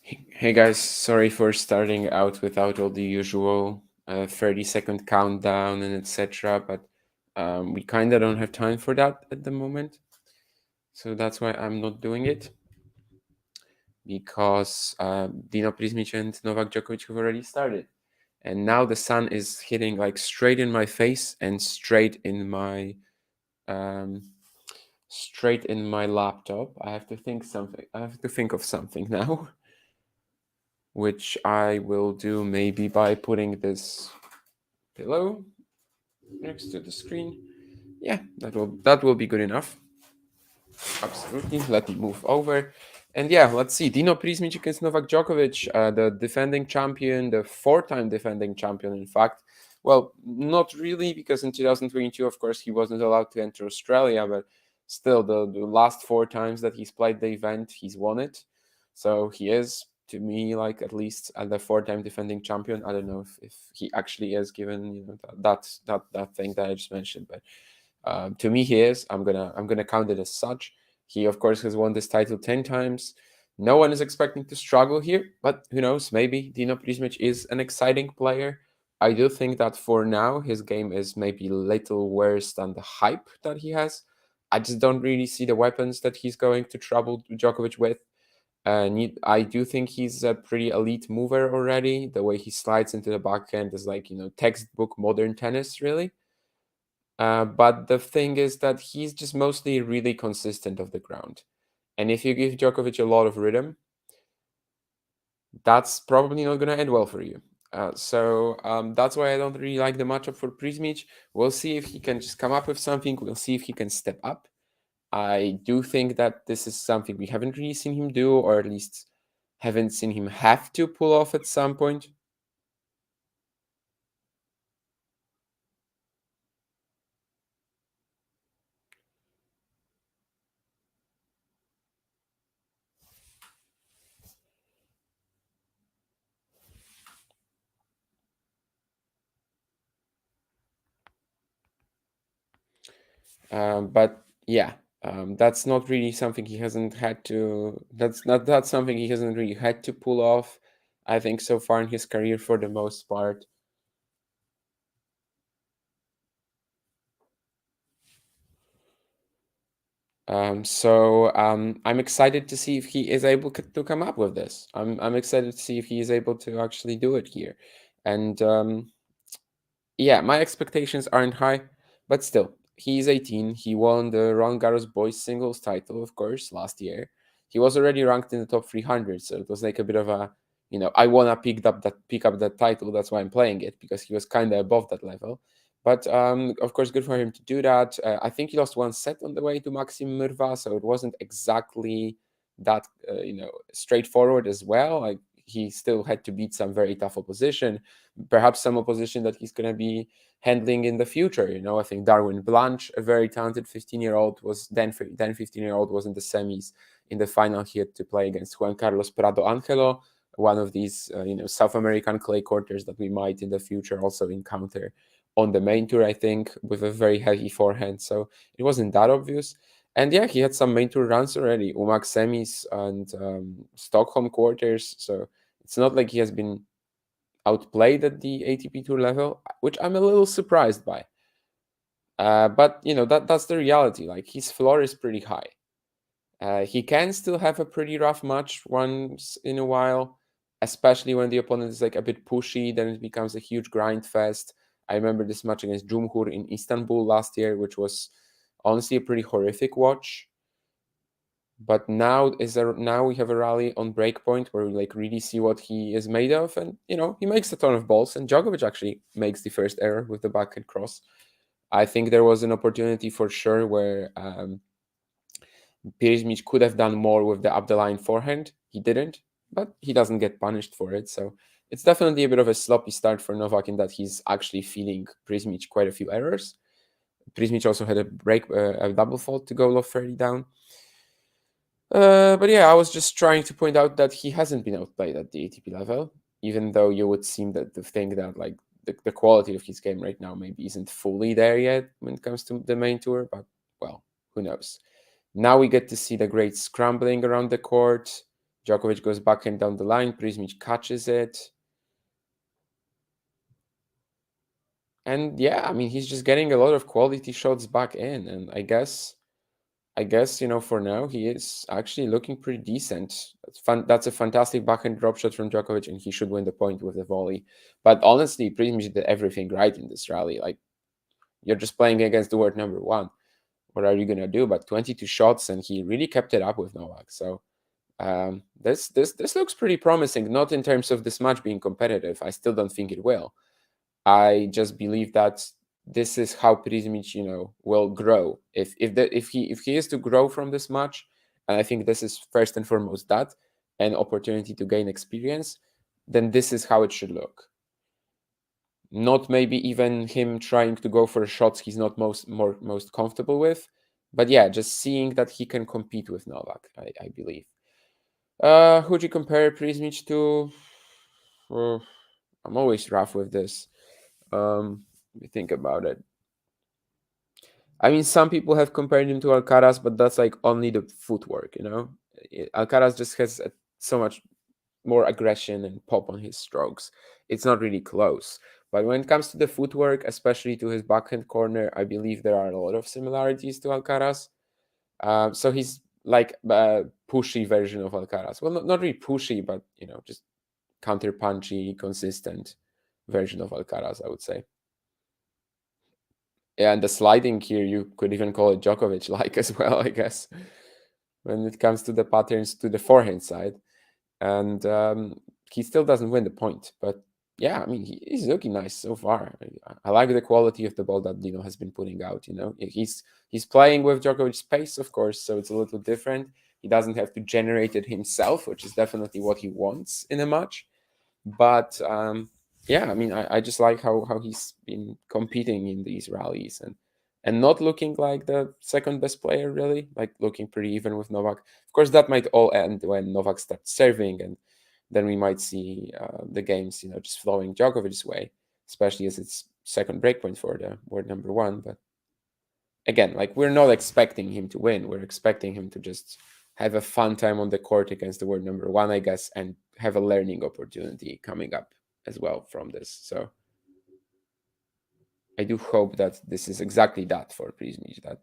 Hey guys, sorry for starting out without all the usual 30-second countdown and etc. But we kind of don't have time for that at the moment. So that's why I'm not doing it because Dino Prismic and Novak Djokovic have already started. And now the sun is hitting like straight in my face and um, straight in my laptop. I have to think something. I have to think of something now, which I will do maybe by putting this pillow next to the screen. Yeah, that will be good enough. Absolutely. Let me move over. And yeah, let's see. Dino Prismic against Novak Djokovic, the defending champion, the four-time defending champion, in fact. Well, not really, because in 2022, of course, he wasn't allowed to enter Australia, but still, the last four times that he's played the event, he's won it. So he is, to me, like at least the four-time defending champion. I don't know if he actually is, given that thing that I just mentioned, but to me, he is. I'm gonna count it as such. He, of course, has won this title 10 times. No one is expecting to struggle here, but who knows? Maybe Dino Prismic is an exciting player. I do think that for now his game is maybe a little worse than the hype that he has. I just don't really see the weapons that he's going to trouble Djokovic with. I do think he's a pretty elite mover already. The way he slides into the backhand is like, textbook modern tennis, really. But the thing is that he's just mostly really consistent of the ground. And if you give Djokovic a lot of rhythm, that's probably not going to end well for you. So that's why I don't really like the matchup for Prismic. We'll see if he can just come up with something. We'll see if he can step up. I do think that this is something we haven't really seen him do, or at least haven't seen him have to pull off at some point. But yeah, that's not really something he hasn't had to. That's something he hasn't really had to pull off. I think so far in his career, for the most part. So I'm excited to see if he is able to come up with this. I'm excited to see if he is able to actually do it here, and yeah, my expectations aren't high, but still, he's 18. He won the Roland Garros boys singles title, of course, last year. He was already ranked in the top 300, so it was like a bit of a, I wanna pick up that title. That's why I'm playing it, because he was kind of above that level. But of course, good for him to do that. I think he lost one set on the way to Maxim Murva, so it wasn't exactly that straightforward as well. Like, he still had to beat some very tough opposition, perhaps some opposition that he's going to be handling in the future. I think Darwin Blanche, a very talented 15-year-old, was then 15-year-old was in the semis. In the final, he had to play against Juan Carlos Prado Angelo, one of these South American clay courters that we might in the future also encounter on the main tour, I think, with a very heavy forehand. So it wasn't that obvious. And yeah, he had some main tour runs already, UMAC semis and Stockholm quarters. So it's not like he has been outplayed at the ATP Tour level, which I'm a little surprised by. But that's the reality. Like, his floor is pretty high. He can still have a pretty rough match once in a while, especially when the opponent is like a bit pushy. Then it becomes a huge grind fest. I remember this match against Jumhur in Istanbul last year, which was honestly a pretty horrific watch. But now we have a rally on breakpoint where we like really see what he is made of, and he makes a ton of balls. And Djokovic actually makes the first error with the backhand cross. I think there was an opportunity for sure where Prižmić could have done more with the up the line forehand. He didn't, but he doesn't get punished for it. So it's definitely a bit of a sloppy start for Novak in that he's actually feeding Prismic quite a few errors. Prismic also had a double fault to go low 30 down. But yeah, I was just trying to point out that he hasn't been outplayed at the ATP level, even though you would seem that to think that like the quality of his game right now maybe isn't fully there yet when it comes to the main tour. But well, who knows? Now we get to see the great scrambling around the court. Djokovic goes backhand down the line. Prismic catches it. And yeah, I mean, he's just getting a lot of quality shots back in. And I guess, for now, he is actually looking pretty decent. That's a fantastic backhand drop shot from Djokovic, and he should win the point with the volley. But honestly, Prismic did everything right in this rally. Like, you're just playing against the world number one. What are you gonna do? But 22 shots, and he really kept it up with Novak. So this looks pretty promising. Not in terms of this match being competitive. I still don't think it will. I just believe that this is how Prismic, will grow. If he is to grow from this match, and I think this is first and foremost that an opportunity to gain experience, then this is how it should look. Not maybe even him trying to go for shots he's not most comfortable with, but yeah, just seeing that he can compete with Novak, I believe. Who'd you compare Prismic to? I'm always rough with this. Let me think about it. I mean, some people have compared him to Alcaraz, but that's like only the footwork, Alcaraz just has so much more aggression and pop on his strokes. It's not really close. But when it comes to the footwork, especially to his backhand corner, I believe there are a lot of similarities to Alcaraz. So he's like a pushy version of Alcaraz. Well, not really pushy, but just counter punchy, consistent version of Alcaraz, I would say. Yeah, and the sliding here, you could even call it Djokovic-like as well, I guess, when it comes to the patterns to the forehand side. And he still doesn't win the point. But yeah, I mean, he's looking nice so far. I like the quality of the ball that Dino has been putting out. He's playing with Djokovic's pace, of course, so it's a little different. He doesn't have to generate it himself, which is definitely what he wants in a match. But yeah, I mean, I just like how he's been competing in these rallies and not looking like the second best player, really, like looking pretty even with Novak. Of course, that might all end when Novak starts serving, and then we might see the games, just flowing Djokovic's way, especially as it's second breakpoint for the world number one. But again, like, we're not expecting him to win. We're expecting him to just have a fun time on the court against the world number one, I guess, and have a learning opportunity coming up as well from this. So I do hope that this is exactly that for Prismic, that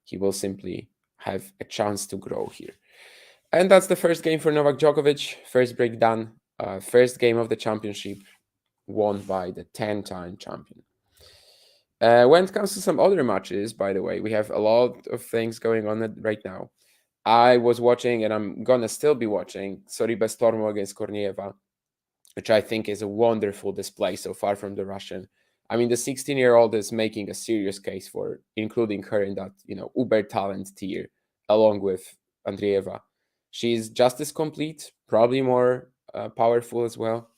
he will simply have a chance to grow here. And that's the first game for Novak Djokovic. First break done. First game of the championship won by the 10-time champion. When it comes to some other matches, by the way, we have a lot of things going on right now. I was watching, and I'm gonna still be watching, Sorribes Tormo against Kornieva, which I think is a wonderful display so far from the Russian. I mean, the 16-year-old is making a serious case for including her in that, uber talent tier, along with Andreeva. She's just as complete, probably more powerful as well.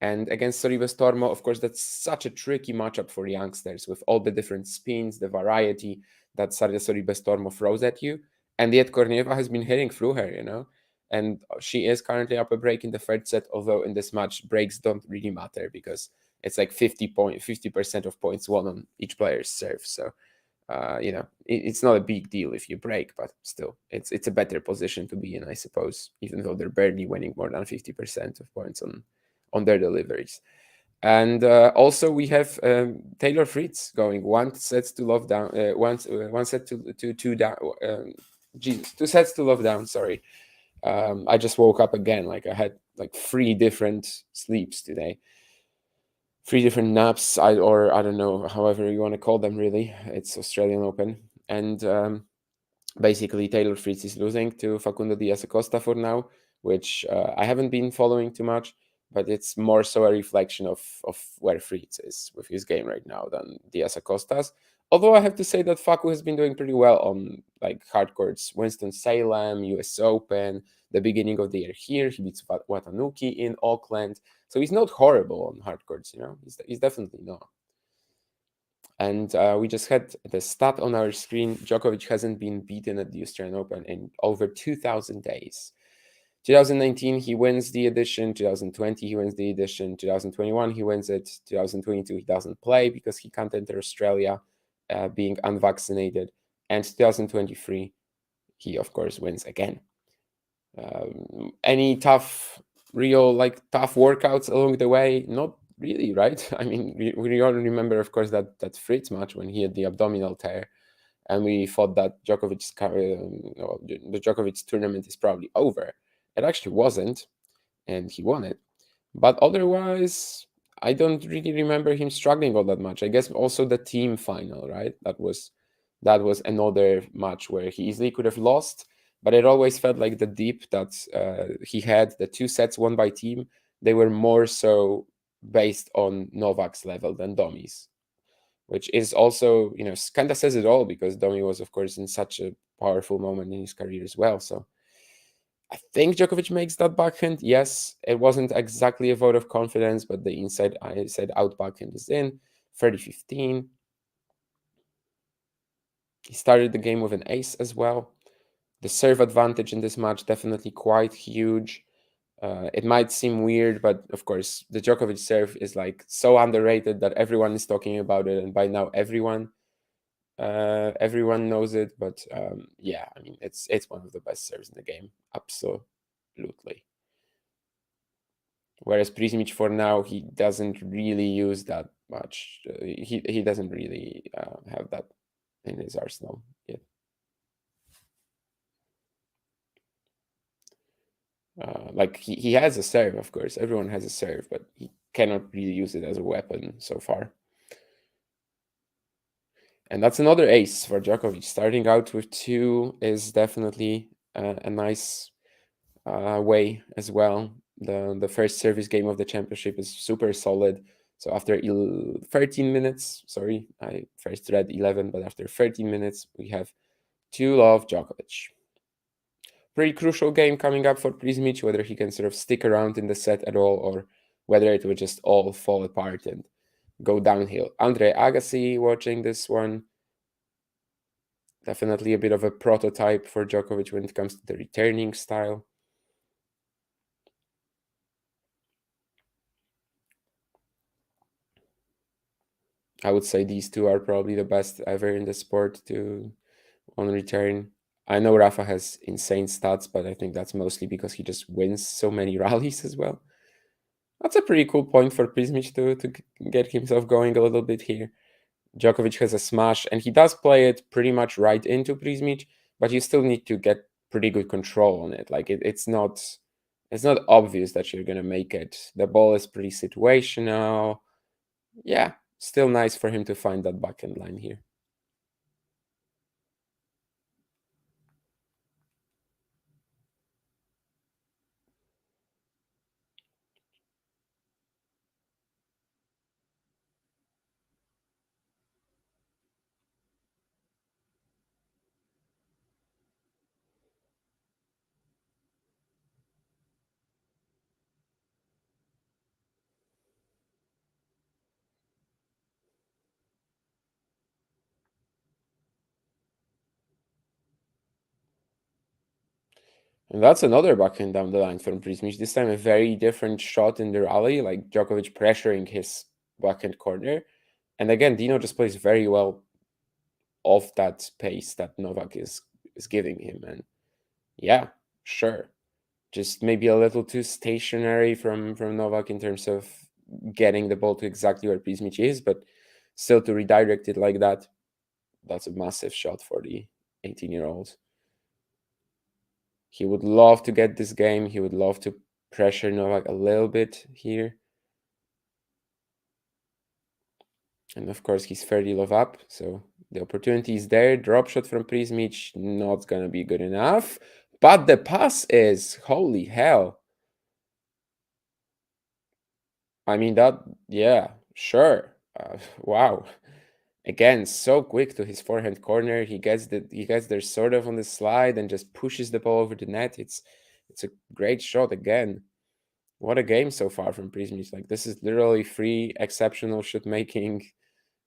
And against Sorribes Tormo, of course, that's such a tricky matchup for youngsters with all the different spins, the variety that Sorribes Tormo throws at you. And yet Kornieva has been hitting through her, and she is currently up a break in the third set, although in this match breaks don't really matter because it's like 50% of points won on each player's serve. So it's not a big deal if you break, but still it's a better position to be in, I suppose, even though they're barely winning more than 50% of points on their deliveries. And also we have Taylor Fritz going one set to love down, one set to two down. Jesus, 2 sets to love down. Sorry, I just woke up again. Like, I had like 3 different sleeps today, 3 different naps. I don't know, however you want to call them. Really, it's Australian Open, and basically Taylor Fritz is losing to Facundo Diaz Acosta for now, which I haven't been following too much, but it's more so a reflection of where Fritz is with his game right now than Diaz Acosta's. Although I have to say that Facu has been doing pretty well on like hard courts, Winston-Salem, US Open, the beginning of the year here. He beats Watanuki in Auckland. So he's not horrible on hard courts, He's definitely not. And we just had the stat on our screen. Djokovic hasn't been beaten at the Australian Open in over 2,000 days. 2019, he wins the edition. 2020, he wins the edition. 2021, he wins it. 2022, he doesn't play because he can't enter Australia, being unvaccinated. And 2023, he, of course, wins again. Any tough, real like tough workouts along the way? Not really, right? I mean, we all remember, of course, that Fritz match when he had the abdominal tear, and we thought that the Djokovic tournament is probably over. It actually wasn't, and he won it. But otherwise, I don't really remember him struggling all that much. I guess also the team final, right? That was another match where he easily could have lost, but it always felt like the deep that he had, the two sets won by team, they were more so based on Novak's level than Domi's, which is also, kind of says it all because Domi was, of course, in such a powerful moment in his career as well. So I think Djokovic makes that backhand. Yes, it wasn't exactly a vote of confidence, but the inside I said out backhand is in 30-15. He started the game with an ace as well. The serve advantage in this match definitely quite huge. It might seem weird, but of course, the Djokovic serve is like so underrated that everyone is talking about it, and by now everyone knows it. But yeah, I mean, it's one of the best serves in the game, absolutely. Whereas Prismic for now, he doesn't really use that much. He doesn't really have that in his arsenal yet. Like he has a serve, of course. Everyone has a serve, but he cannot really use it as a weapon so far. And that's another ace for Djokovic. Starting out with two is definitely a nice way as well. The first service game of the championship is super solid. So after 13 minutes, sorry, I first read 11, but after 13 minutes, we have 2-love Djokovic. Pretty crucial game coming up for Prismic, whether he can sort of stick around in the set at all or whether it will just all fall apart and go downhill. Andre Agassi watching this one. Definitely a bit of a prototype for Djokovic when it comes to the returning style. I would say these two are probably the best ever in the sport to on return. I know Rafa has insane stats, but I think that's mostly because he just wins so many rallies as well. That's a pretty cool point for Prismic to get himself going a little bit here. Djokovic has a smash, and he does play it pretty much right into Prismic, but you still need to get pretty good control on it. Like it's not obvious that you're gonna make it. The ball is pretty situational. Yeah, still nice for him to find that backhand line here. And that's another backhand down the line from Prismic. This time a very different shot in the rally, like Djokovic pressuring his backhand corner. And again, Dino just plays very well off that pace that Novak is giving him. And yeah, sure. Just maybe a little too stationary from Novak in terms of getting the ball to exactly where Prismic is, but still to redirect it like that, that's a massive shot for the 18-year-old. He would love to get this game. He would love to pressure Novak a little bit here. And of course, he's 30 love up, so the opportunity is there. Drop shot from Prismic, not gonna be good enough. But the pass is, holy hell. I mean, yeah, sure. Wow. Again, so quick to his forehand corner. He gets there sort of on the slide and just pushes the ball over the net. It's a great shot again. What a game so far from Prismic. Like this is literally three exceptional shot making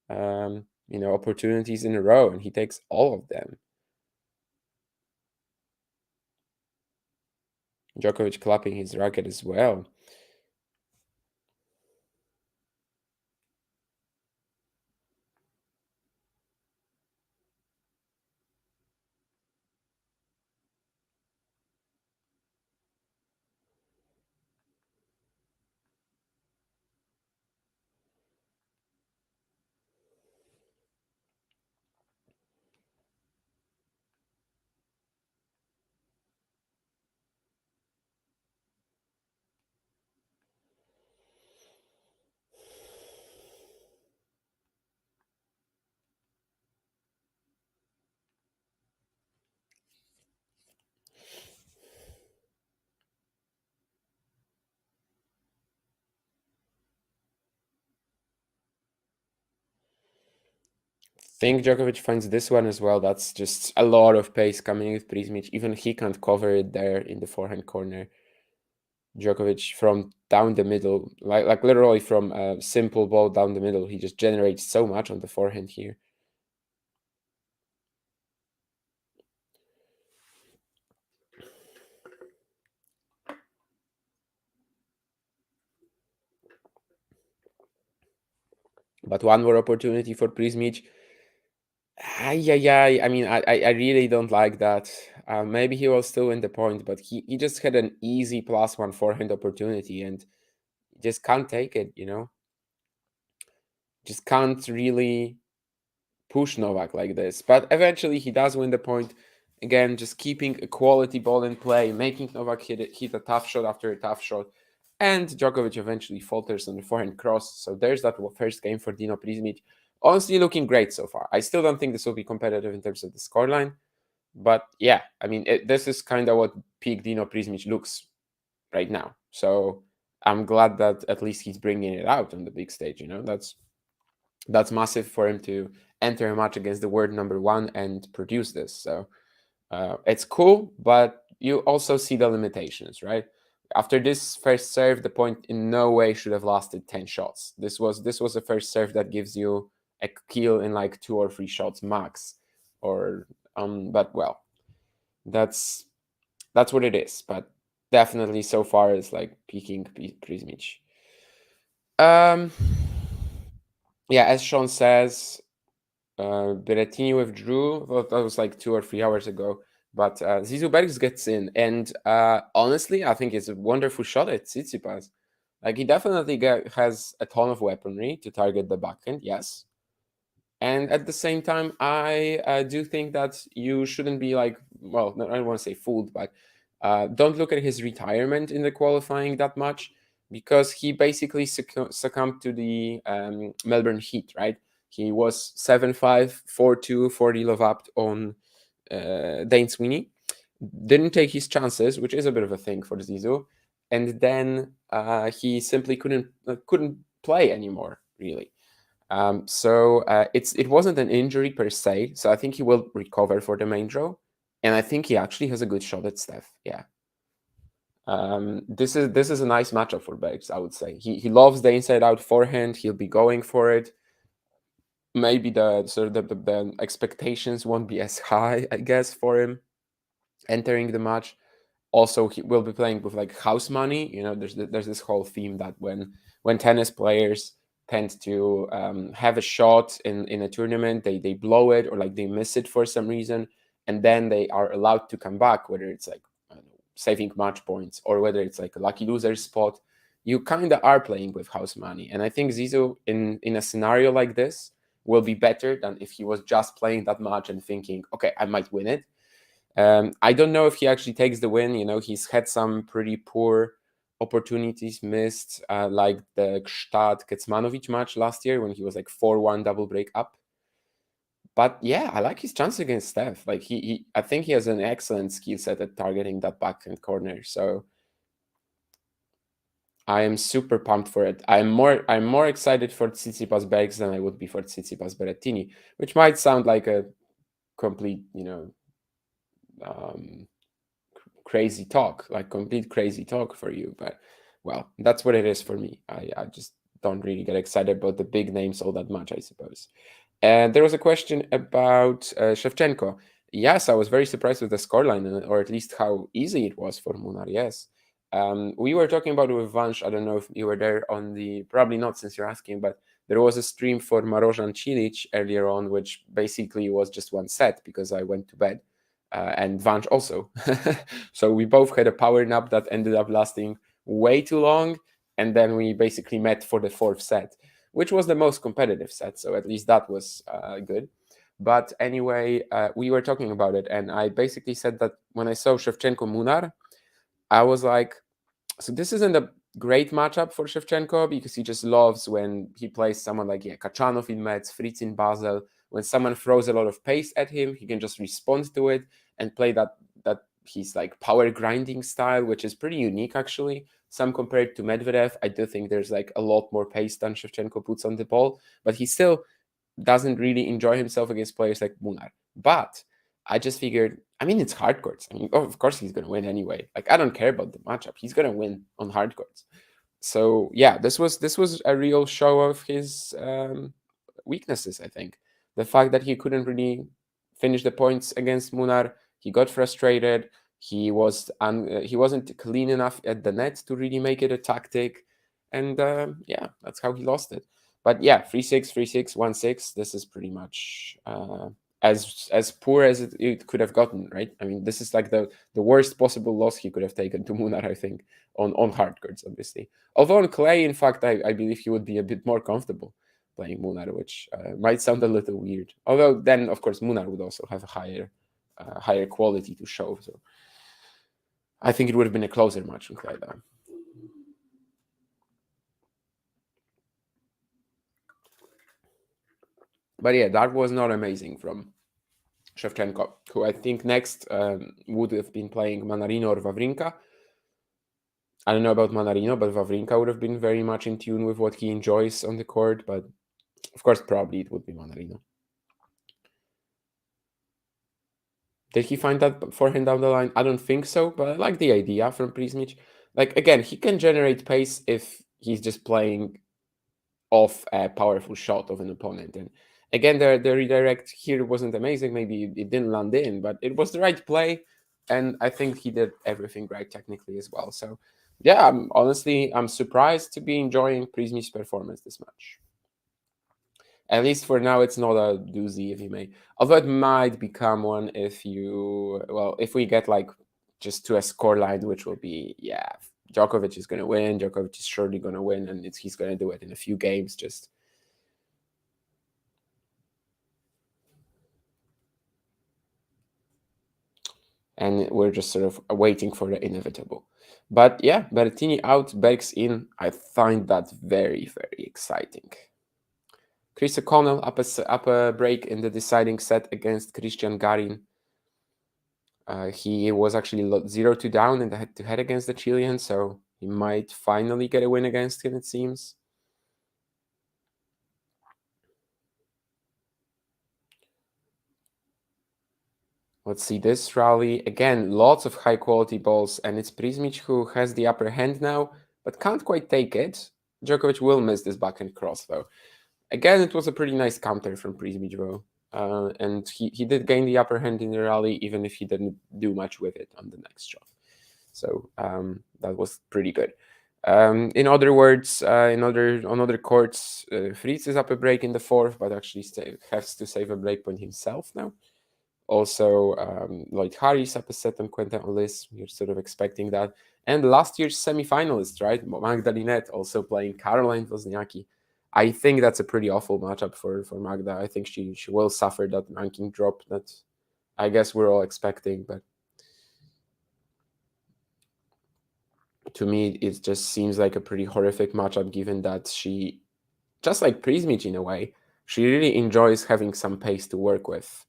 opportunities in a row, and he takes all of them. Djokovic clapping his racket as well. think Djokovic finds this one as well. That's just a lot of pace coming with Prismic. Even he can't cover it there in the forehand corner. Djokovic from down the middle, like literally from a simple ball down the middle, he just generates so much on the forehand here. But one more opportunity for Prismic. Yeah. I mean, I really don't like that. Maybe he will still win the point, but he just had an easy +1 forehand opportunity and just can't take it, Just can't really push Novak like this. But eventually he does win the point. Again, just keeping a quality ball in play, making Novak hit a tough shot after a tough shot. And Djokovic eventually falters on the forehand cross. So there's that first game for Dino Prismic. Honestly, looking great so far. I still don't think this will be competitive in terms of the scoreline. But yeah, I mean, this is kind of what peak Dino Prismic looks right now. So I'm glad that at least he's bringing it out on the big stage. That's massive for him to enter a match against the world number one and produce this. So it's cool, but you also see the limitations, right? After this first serve, the point in no way should have lasted 10 shots. This was a first serve that gives you a kill in like 2 or 3 shots max. Or but well, that's what it is. But definitely so far it's like peaking Prismic. Yeah, as Sean says, Berrettini withdrew. Well, that was like 2 or 3 hours ago. But Zizou Bergs gets in, and honestly, I think it's a wonderful shot at Tsitsipas. Like he definitely has a ton of weaponry to target the backhand, yes. And at the same time, I do think that you shouldn't be like, well, I don't want to say fooled, but don't look at his retirement in the qualifying that much because he basically succumbed to the Melbourne Heat, right? He was 7-5, 4-2, 40 love up on Dane Sweeney. Didn't take his chances, which is a bit of a thing for Zizou. And then he simply couldn't play anymore, really. So it wasn't an injury per se. So I think he will recover for the main draw, and I think he actually has a good shot at Steph. Yeah. This is a nice matchup for Beggs, I would say. He loves the inside out forehand. He'll be going for it. Maybe the expectations won't be as high, I guess, for him entering the match. Also, he will be playing with like house money. There's this whole theme that when tennis players tend to have a shot in a tournament, they blow it or like they miss it for some reason, and then they are allowed to come back, whether it's like, I don't know, saving match points or whether it's like a lucky loser spot. You kind of are playing with house money, and I think Zizou in a scenario like this will be better than if he was just playing that match and thinking, okay, I might win it. I don't know if he actually takes the win. He's had some pretty poor opportunities missed, like the Gstaad Kecmanovic match last year when he was like 4-1 double break up. But yeah, I like his chance against Steph. Like I think he has an excellent skill set at targeting that backhand corner. So I am super pumped for it. I'm more excited for Tsitsipas Bergs than I would be for Tsitsipas Berrettini, which might sound like a complete, um, crazy talk, like complete crazy talk for you. But well, that's what it is for me. I just don't really get excited about the big names all that much, I suppose. And there was a question about Shevchenko. Yes, I was very surprised with the scoreline, or at least how easy it was for Munar. Yes. We were talking about it with Vansh. I don't know if you were there on the, probably not since you're asking, but there was a stream for Marojan Cilic earlier on, which basically was just one set because I went to bed. And Vanch also. So we both had a power nap that ended up lasting way too long. And then we basically met for the fourth set, which was the most competitive set. So at least that was good. But anyway, we were talking about it. And I basically said that when I saw Shevchenko Munar, I was like, so this isn't a great matchup for Shevchenko because he just loves when he plays someone like Kachanov in Metz, Fritz in Basel. When someone throws a lot of pace at him, he can just respond to it and play that he's like power grinding style, which is pretty unique actually. Some compared to Medvedev, I do think there's like a lot more pace than Shevchenko puts on the ball, but he still doesn't really enjoy himself against players like Munar. But I just figured, I mean, it's hard courts. I mean, of course he's going to win anyway. Like, I don't care about the matchup. He's going to win on hard courts. So yeah, this was a real show of his weaknesses. I think the fact that he couldn't really finish the points against Munar, he got frustrated. He wasn't clean enough at the net to really make it a tactic, and yeah, that's how he lost it. But yeah, 3-6, 3-6, 1-6. This is pretty much as poor as it could have gotten, right? I mean, this is like the worst possible loss he could have taken to Munar, I think, on hard courts, obviously. Although on clay, in fact, I believe he would be a bit more comfortable playing Munar, which might sound a little weird. Although then, of course, Munar would also have a higher quality to show. So I think it would have been a closer match on clay, though. But yeah, that was not amazing from Shevchenko, who I think next would have been playing Manarino or Wawrinka. I don't know about Manarino, but Wawrinka would have been very much in tune with what he enjoys on the court. But of course, probably it would be Manarino. Did he find that forehand down the line? I don't think so, but I like the idea from Prismic. Like, again, he can generate pace if he's just playing off a powerful shot of an opponent. And again, the redirect here wasn't amazing. Maybe it didn't land in, but it was the right play. And I think he did everything right technically as well. So yeah, I'm surprised to be enjoying Prismic's performance this much. At least for now, it's not a doozy, if you may. Although it might become one if we get like just to a scoreline, which will be, yeah, Djokovic is going to win. Djokovic is surely going to win, and he's going to do it in a few games. And we're just sort of waiting for the inevitable. But yeah, Berrettini out, Bergs in. I find that very, very exciting. Chris O'Connell up a break in the deciding set against Christian Garin. He was actually 0-2 down in the head-to-head against the Chilean, so he might finally get a win against him, it seems. Let's see this rally. Again, lots of high-quality balls, and it's Prismic who has the upper hand now, but can't quite take it. Djokovic will miss this backhand cross, though. Again, it was a pretty nice counter from Prismic, though. And he did gain the upper hand in the rally, even if he didn't do much with it on the next shot. So that was pretty good. In other words, on other courts, Fritz is up a break in the fourth, but actually has to save a break point himself now. Also, Lloyd Harris up a set on Quentin Ollis. We're sort of expecting that. And last year's semifinalist, right? Magda Linette also playing Caroline Wozniacki. I think that's a pretty awful matchup for Magda. I think she will suffer that ranking drop that I guess we're all expecting. But to me, it just seems like a pretty horrific matchup, given that she, just like Prismic in a way, she really enjoys having some pace to work with.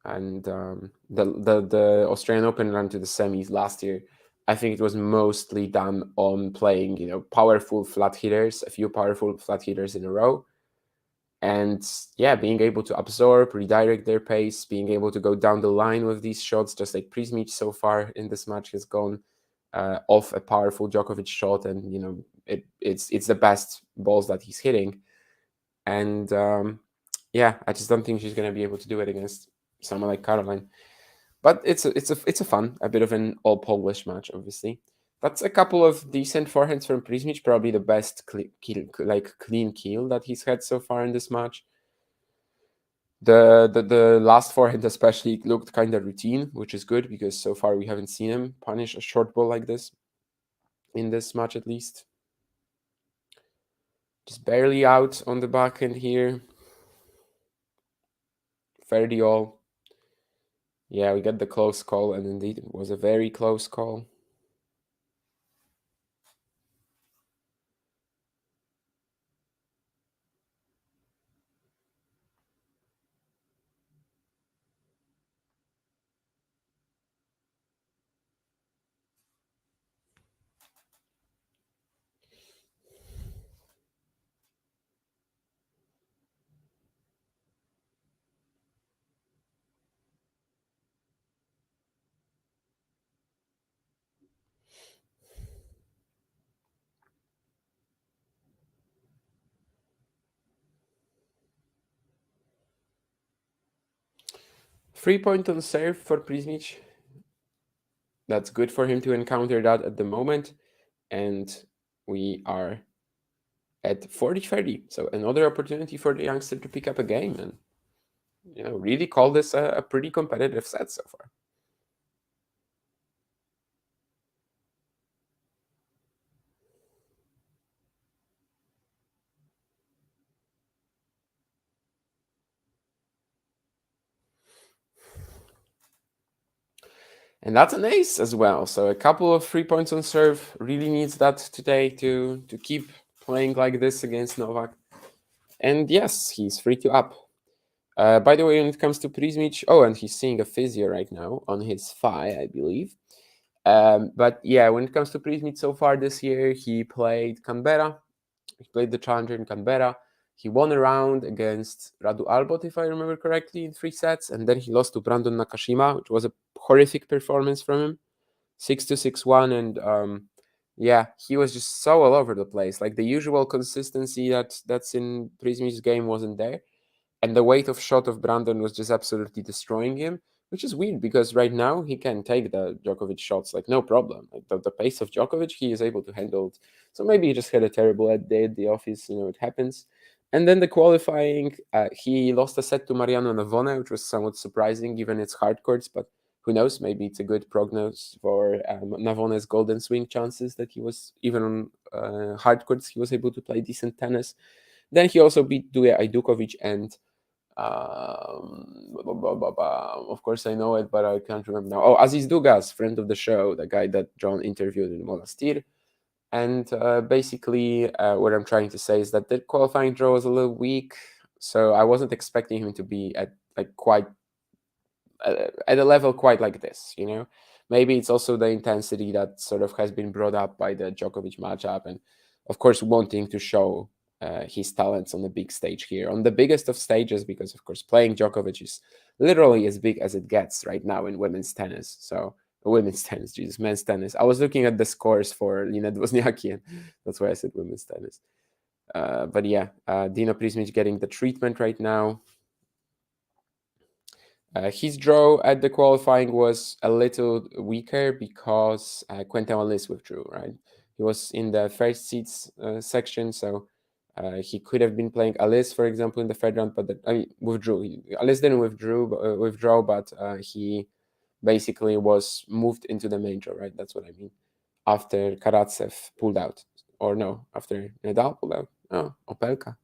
And the Australian Open run to the semis last year, I think it was mostly done on playing, powerful flat hitters, a few powerful flat hitters in a row. And yeah, being able to absorb, redirect their pace, being able to go down the line with these shots, just like Prismic so far in this match has gone off a powerful Djokovic shot, and it's the best balls that he's hitting. And yeah, I just don't think she's going to be able to do it against someone like Caroline. But it's a fun, a bit of an all Polish match, obviously. That's a couple of decent forehands from Prismic, probably the best clean keel that he's had so far in this match. The last forehand especially looked kind of routine, which is good because so far we haven't seen him punish a short ball like this in this match, at least. Just barely out on the backhand here. Fairly all. Yeah, we got the close call, and indeed it was a very close call. 3 point on serve for Prismic. That's good for him to encounter that at the moment. And we are at 40-30. So another opportunity for the youngster to pick up a game and really call this a pretty competitive set so far. And that's an ace as well. So a couple of 3 points on serve. Really needs that today to keep playing like this against Novak. And yes, he's 3-2 up. By the way, when it comes to Prismic, and he's seeing a physio right now on his thigh, I believe. But yeah, when it comes to Prismic so far this year, he played Canberra. He played the challenger in Canberra. He won a round against Radu Albot, if I remember correctly, in 3 sets, and then he lost to Brandon Nakashima, which was a horrific performance from him, 6-2, 6-1, and yeah, he was just so all over the place. Like the usual consistency that's in Prismic's game wasn't there, and the weight of shot of Brandon was just absolutely destroying him, which is weird because right now he can take the Djokovic shots like no problem. Like the pace of Djokovic, he is able to handle it. So maybe he just had a terrible day at the office. It happens. And then the qualifying, he lost a set to Mariano Navone, which was somewhat surprising given its hard courts. But who knows? Maybe it's a good prognosis for Navone's golden swing chances that he was even on hard courts. He was able to play decent tennis. Then he also beat Duje Ajdukovic and of course, I know it, but I can't remember now. Oh, Aziz Dugas, friend of the show, the guy that John interviewed in Monastir. And basically, what I'm trying to say is that the qualifying draw was a little weak, so I wasn't expecting him to be at like quite at a level quite like this. Maybe it's also the intensity that sort of has been brought up by the Djokovic matchup, and of course wanting to show his talents on the big stage here, on the biggest of stages, because of course playing Djokovic is literally as big as it gets right now in women's tennis. So women's tennis, Jesus, men's tennis. I was looking at the scores for Lina Wozniacki, and that's why I said women's tennis. But yeah, Dino Prismic getting the treatment right now. His draw at the qualifying was a little weaker because Quentin Wallace withdrew, right? He was in the first seeds section, so he could have been playing Alice, for example, in the third round, but withdrew. Alice didn't withdraw, but he basically was moved into the main draw, right? That's what I mean. After Karatsev pulled out, or no, after Nadal pulled out. Oh, Opelka,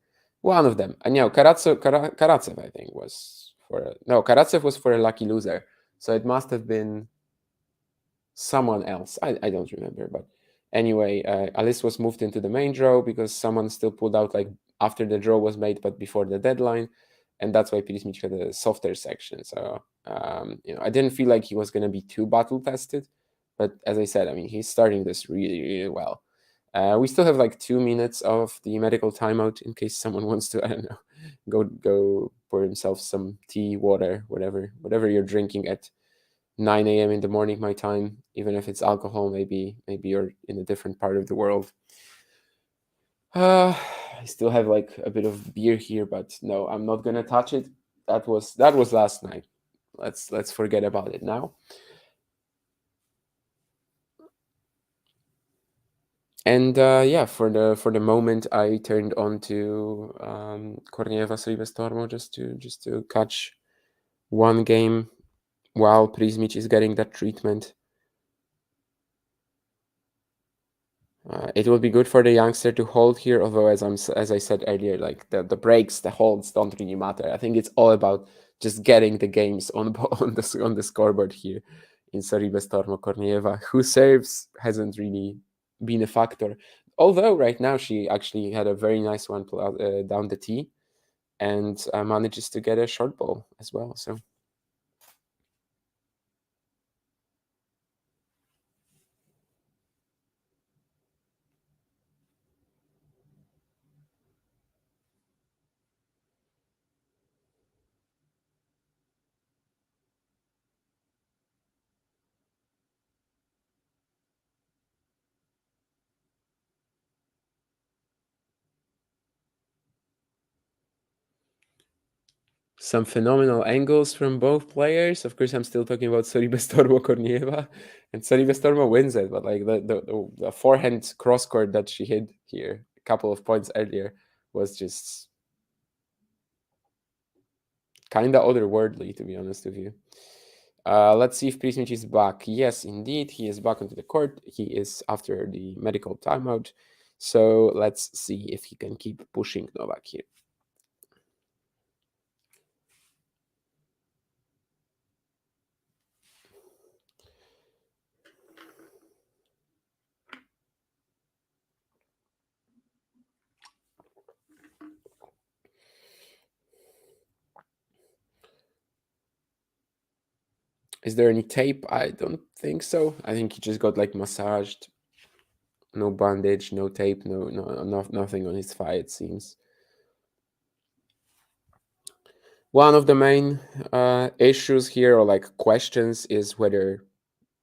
one of them. And Karatsev, I think, was Karatsev was for a lucky loser, so it must have been someone else. I don't remember, but anyway, Alice was moved into the main draw because someone still pulled out like after the draw was made, but before the deadline, and that's why Prismic had a softer section. So I didn't feel like he was going to be too battle tested, but as I said, I mean he's starting this really really well. We still have like 2 minutes of the medical timeout in case someone wants to, I don't know, go pour himself some tea, water, whatever you're drinking at 9 a.m. in the morning my time, even if it's alcohol. Maybe you're in a different part of the world. I still have like a bit of beer here, but no, I'm not gonna touch it. That was last night. Let's forget about it now. And yeah, for the moment, I turned on to Kornieva Silvestormo just to catch one game while Prismic is getting that treatment. It will be good for the youngster to hold here, although as I said earlier, like the breaks, the holds don't really matter. I think it's all about just getting the games on on the scoreboard here in Silvestormo Kornieva, who serves hasn't really been a factor. Although right now she actually had a very nice one down the tee and manages to get a short ball as well. So. Some phenomenal angles from both players. Of course, I'm still talking about Soribestormo Kornieva, and Soribestormo wins it. But like the forehand cross court that she hit here a couple of points earlier was just kind of otherworldly, to be honest with you. Let's see if Prismic is back. Yes, indeed, he is back onto the court. He is after the medical timeout. So let's see if he can keep pushing Novak here. Is there any tape? I don't think so. I think he just got like massaged. No bandage, no tape, nothing on his thigh, it seems. One of the main issues here, or like questions, is whether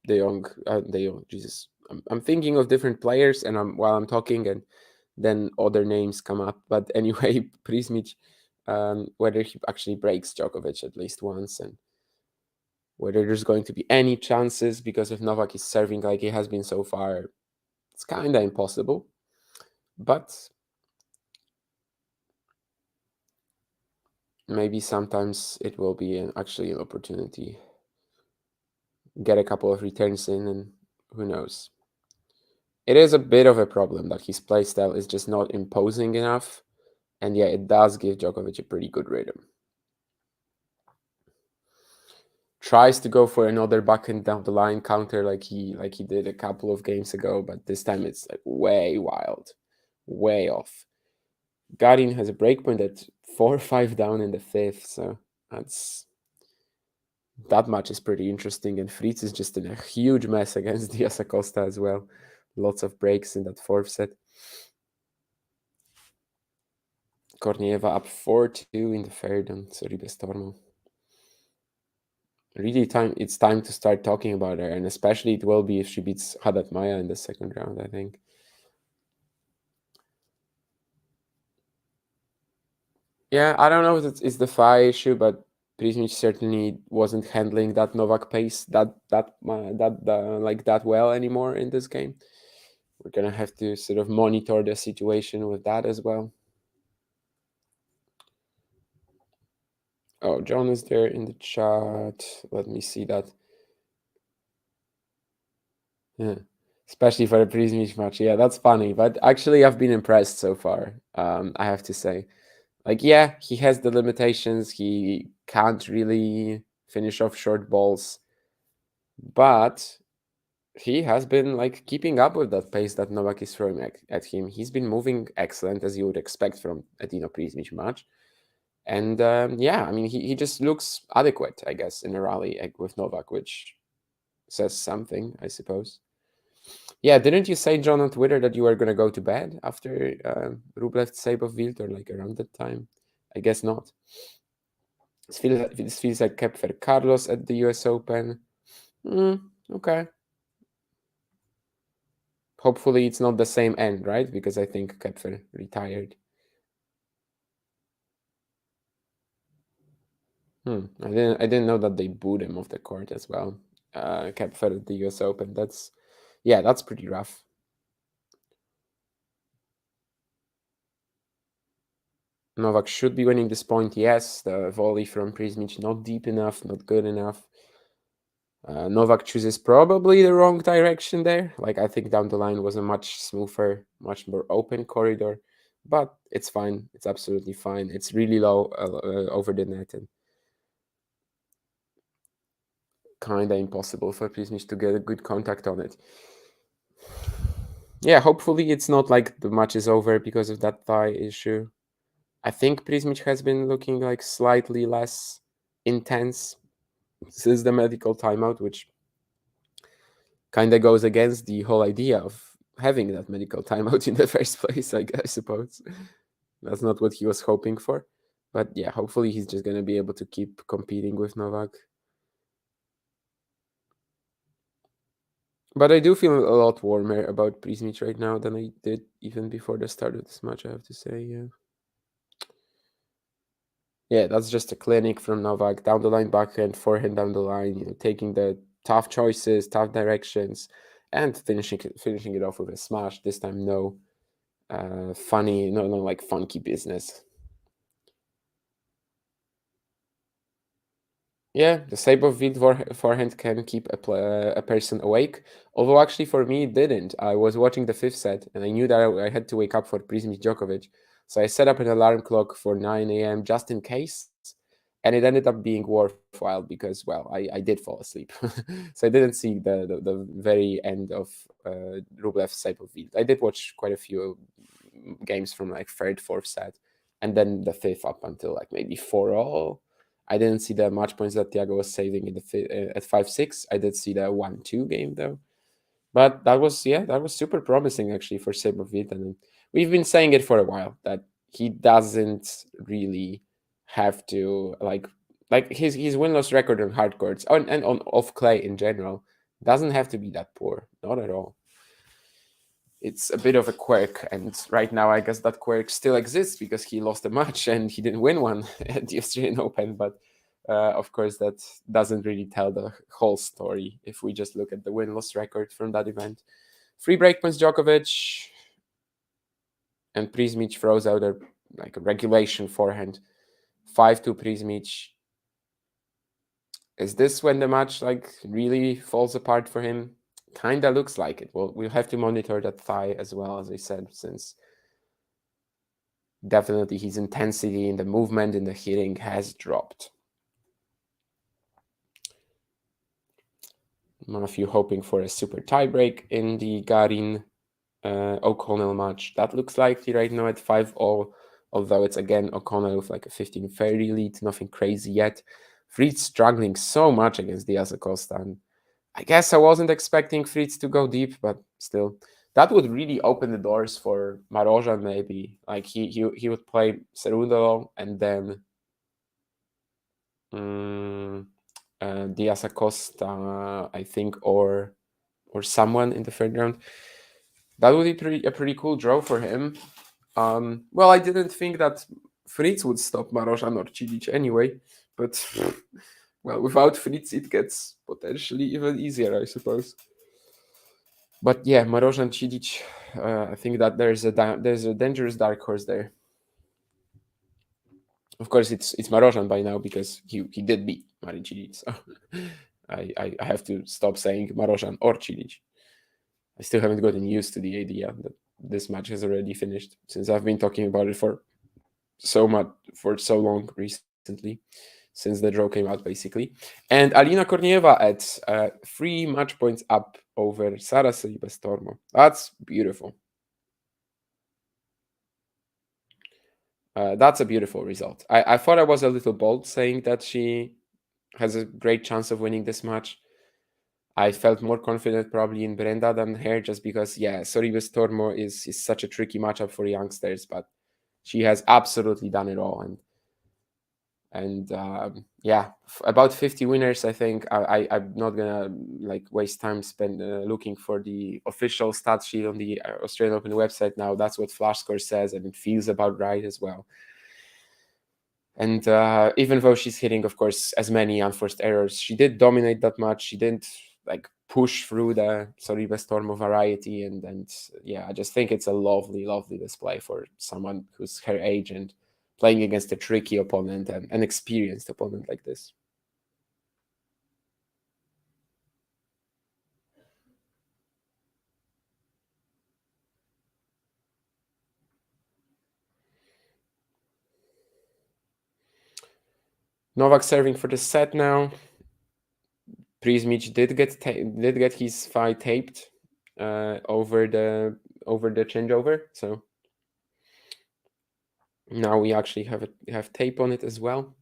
Jesus, I'm thinking of different players, and while I'm talking, and then other names come up. But anyway, Prismic, whether he actually breaks Djokovic at least once, and whether there's going to be any chances, because if Novak is serving like he has been so far, it's kind of impossible. But maybe sometimes it will be actually an opportunity. Get a couple of returns in, and who knows. It is a bit of a problem that his playstyle is just not imposing enough, and yeah, it does give Djokovic a pretty good rhythm. Tries to go for another backhand down the line counter like he did a couple of games ago, but this time it's like way wild, way off. Garin has a breakpoint at 4-5 down in the fifth, so that match is pretty interesting. And Fritz is just in a huge mess against Diaz Acosta as well. Lots of breaks in that fourth set. Kornieva up 4-2 in the third on Soribestormo. Really, it's time to start talking about her, and especially it will be if she beats Haddad Maya in the second round, I think. Yeah, I don't know if it's the thigh issue, but Prismic certainly wasn't handling that Novak pace that well anymore in this game. We're gonna have to sort of monitor the situation with that as well. Oh, John is there in the chat. Let me see that. Yeah. Especially for a Prismic match. Yeah, that's funny. But actually, I've been impressed so far, I have to say. Like, yeah, he has the limitations. He can't really finish off short balls. But he has been like keeping up with that pace that Novak is throwing at him. He's been moving excellent, as you would expect from a Dino Prismic match. And yeah, I mean, he just looks adequate, I guess, in a rally with Novak, which says something, I suppose. Yeah, didn't you say, John, on Twitter that you were going to go to bed after Rublev Sabov Wild, or like around that time? I guess not. This feels like Kepfer Carlos at the US Open. Okay. Hopefully it's not the same end, right? Because I think Kepfer retired. I didn't know that they booed him off the court as well. Kepfer at the US Open. That's pretty rough. Novak should be winning this point. Yes, the volley from Prismic not deep enough, not good enough. Novak chooses probably the wrong direction there. Like, I think down the line was a much smoother, much more open corridor, but it's fine. It's absolutely fine. It's really low over the net, and kind of impossible for Prismic to get a good contact on it. Yeah, hopefully it's not like the match is over because of that thigh issue. I think Prismic has been looking like slightly less intense since the medical timeout, which kind of goes against the whole idea of having that medical timeout in the first place, I suppose. That's not what he was hoping for. But yeah, hopefully he's just going to be able to keep competing with Novak. But I do feel a lot warmer about Prismic right now than I did even before the start of this match, I have to say. Yeah. Yeah, that's just a clinic from Novak. Down the line backhand, forehand down the line, taking the tough choices, tough directions, and finishing it off with a smash. This time, no funny, no, like funky business. Yeah, the Sabre Wind forehand can keep a person awake. Although, actually, for me, it didn't. I was watching the fifth set and I knew that I had to wake up for Prismic Djokovic. So I set up an alarm clock for 9 a.m. just in case. And it ended up being worthwhile because, well, I did fall asleep. So I didn't see the very end of Rublev Sabre Wind. I did watch quite a few games from like third, fourth set, and then the fifth up until like maybe 4-all. I didn't see the match points that Thiago was saving in the at 5-6. I did see the 1-2 game though, but that was super promising actually for Sabrovit, and we've been saying it for a while that he doesn't really have to like his win loss record on hard courts and on off clay in general doesn't have to be that poor, not at all. It's a bit of a quirk, and right now I guess that quirk still exists because he lost a match and he didn't win one at the Australian Open. But of course, that doesn't really tell the whole story if we just look at the win-loss record from that event. Free break points Djokovic, and Prismic throws out a regulation forehand, 5-2 Prismic. Is this when the match really falls apart for him? Kinda looks like it. Well, we'll have to monitor that thigh as well, as I said, since definitely his intensity in the movement in the hitting has dropped. Matthew hoping for a super tiebreak in the Garin O'Connell match. That looks likely right now at 5-all, although it's again O'Connell with like a 15-30 lead, nothing crazy yet. Fritz struggling so much against Diaz Acosta, and I guess I wasn't expecting Fritz to go deep, but still, that would really open the doors for Marojan maybe. Like he would play Cerundolo and then Diaz Acosta, I think, or someone in the third round. That would be a pretty cool draw for him. Well, I didn't think that Fritz would stop Marojan or Cilic anyway, but well, without Fritz, it gets potentially even easier, I suppose. But yeah, Marojan Cilic, I think that there's a dangerous dark horse there. Of course, it's Marojan by now because he did beat Marin Cilic. So I have to stop saying Marojan or Cilic. I still haven't gotten used to the idea that this match has already finished since I've been talking about it for so long recently, since the draw came out basically. And Alina Kornieva at 3 match points up over Sara Silvestormo. That's beautiful. That's a beautiful result. I thought I was a little bold saying that she has a great chance of winning this match. I felt more confident probably in Brenda than her just because, yeah, Sorribes Tormo is such a tricky matchup for youngsters, but she has absolutely done it all. And yeah, about 50 winners, I think. I'm not gonna waste time spend looking for the official stat sheet on the Australian Open website now. That's what Flash Score says, and it feels about right as well. And even though she's hitting, of course, as many unforced errors, she did dominate that match. She didn't push through the Sorribes Tormo variety, and yeah, I just think it's a lovely, lovely display for someone who's her age and playing against a tricky opponent and an experienced opponent like this. Novak serving for the set now. Prismic did get his thigh taped over the changeover, so now we actually have tape on it as well.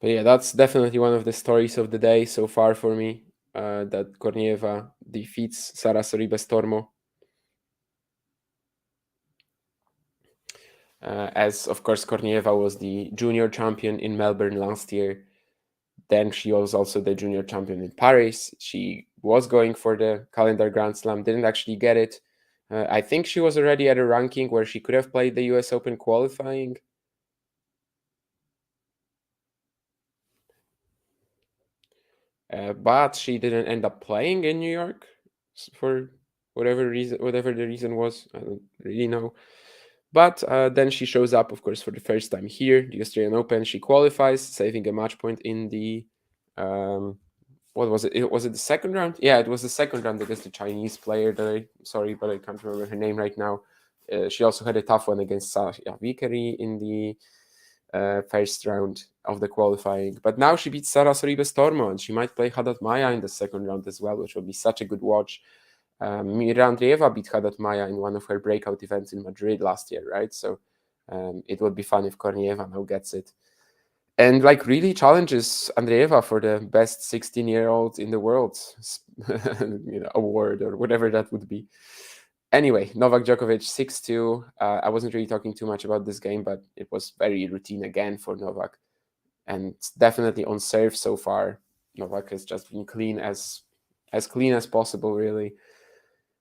But yeah, that's definitely one of the stories of the day so far for me. That Kornieva defeats Sara Sorribes-Tormo. As of course Kornieva was the junior champion in Melbourne last year. Then she was also the junior champion in Paris. She was going for the calendar Grand Slam, didn't actually get it. I think she was already at a ranking where she could have played the US Open qualifying. But she didn't end up playing in New York for whatever reason, whatever the reason was. I don't really know. But then she shows up, of course, for the first time here, the Australian Open. She qualifies, saving a match point in the what was it? Was it the second round? Yeah, it was the second round against the Chinese player. Sorry, but I can't remember her name right now. She also had a tough one against Sasha Vikari in the first round of the qualifying. But now she beats Sara Sorribes-Tormo, and she might play Haddad Maia in the second round as well, which will be such a good watch. Mira Andreeva beat Haddad Maia in one of her breakout events in Madrid last year, right? So it would be fun if Kornieva now gets it. And like really challenges Andreeva for the best 16-year-old in the world award or whatever that would be. Anyway, Novak Djokovic 6-2. I wasn't really talking too much about this game, but it was very routine again for Novak. And definitely on serve so far, Novak has just been clean as clean as possible, really.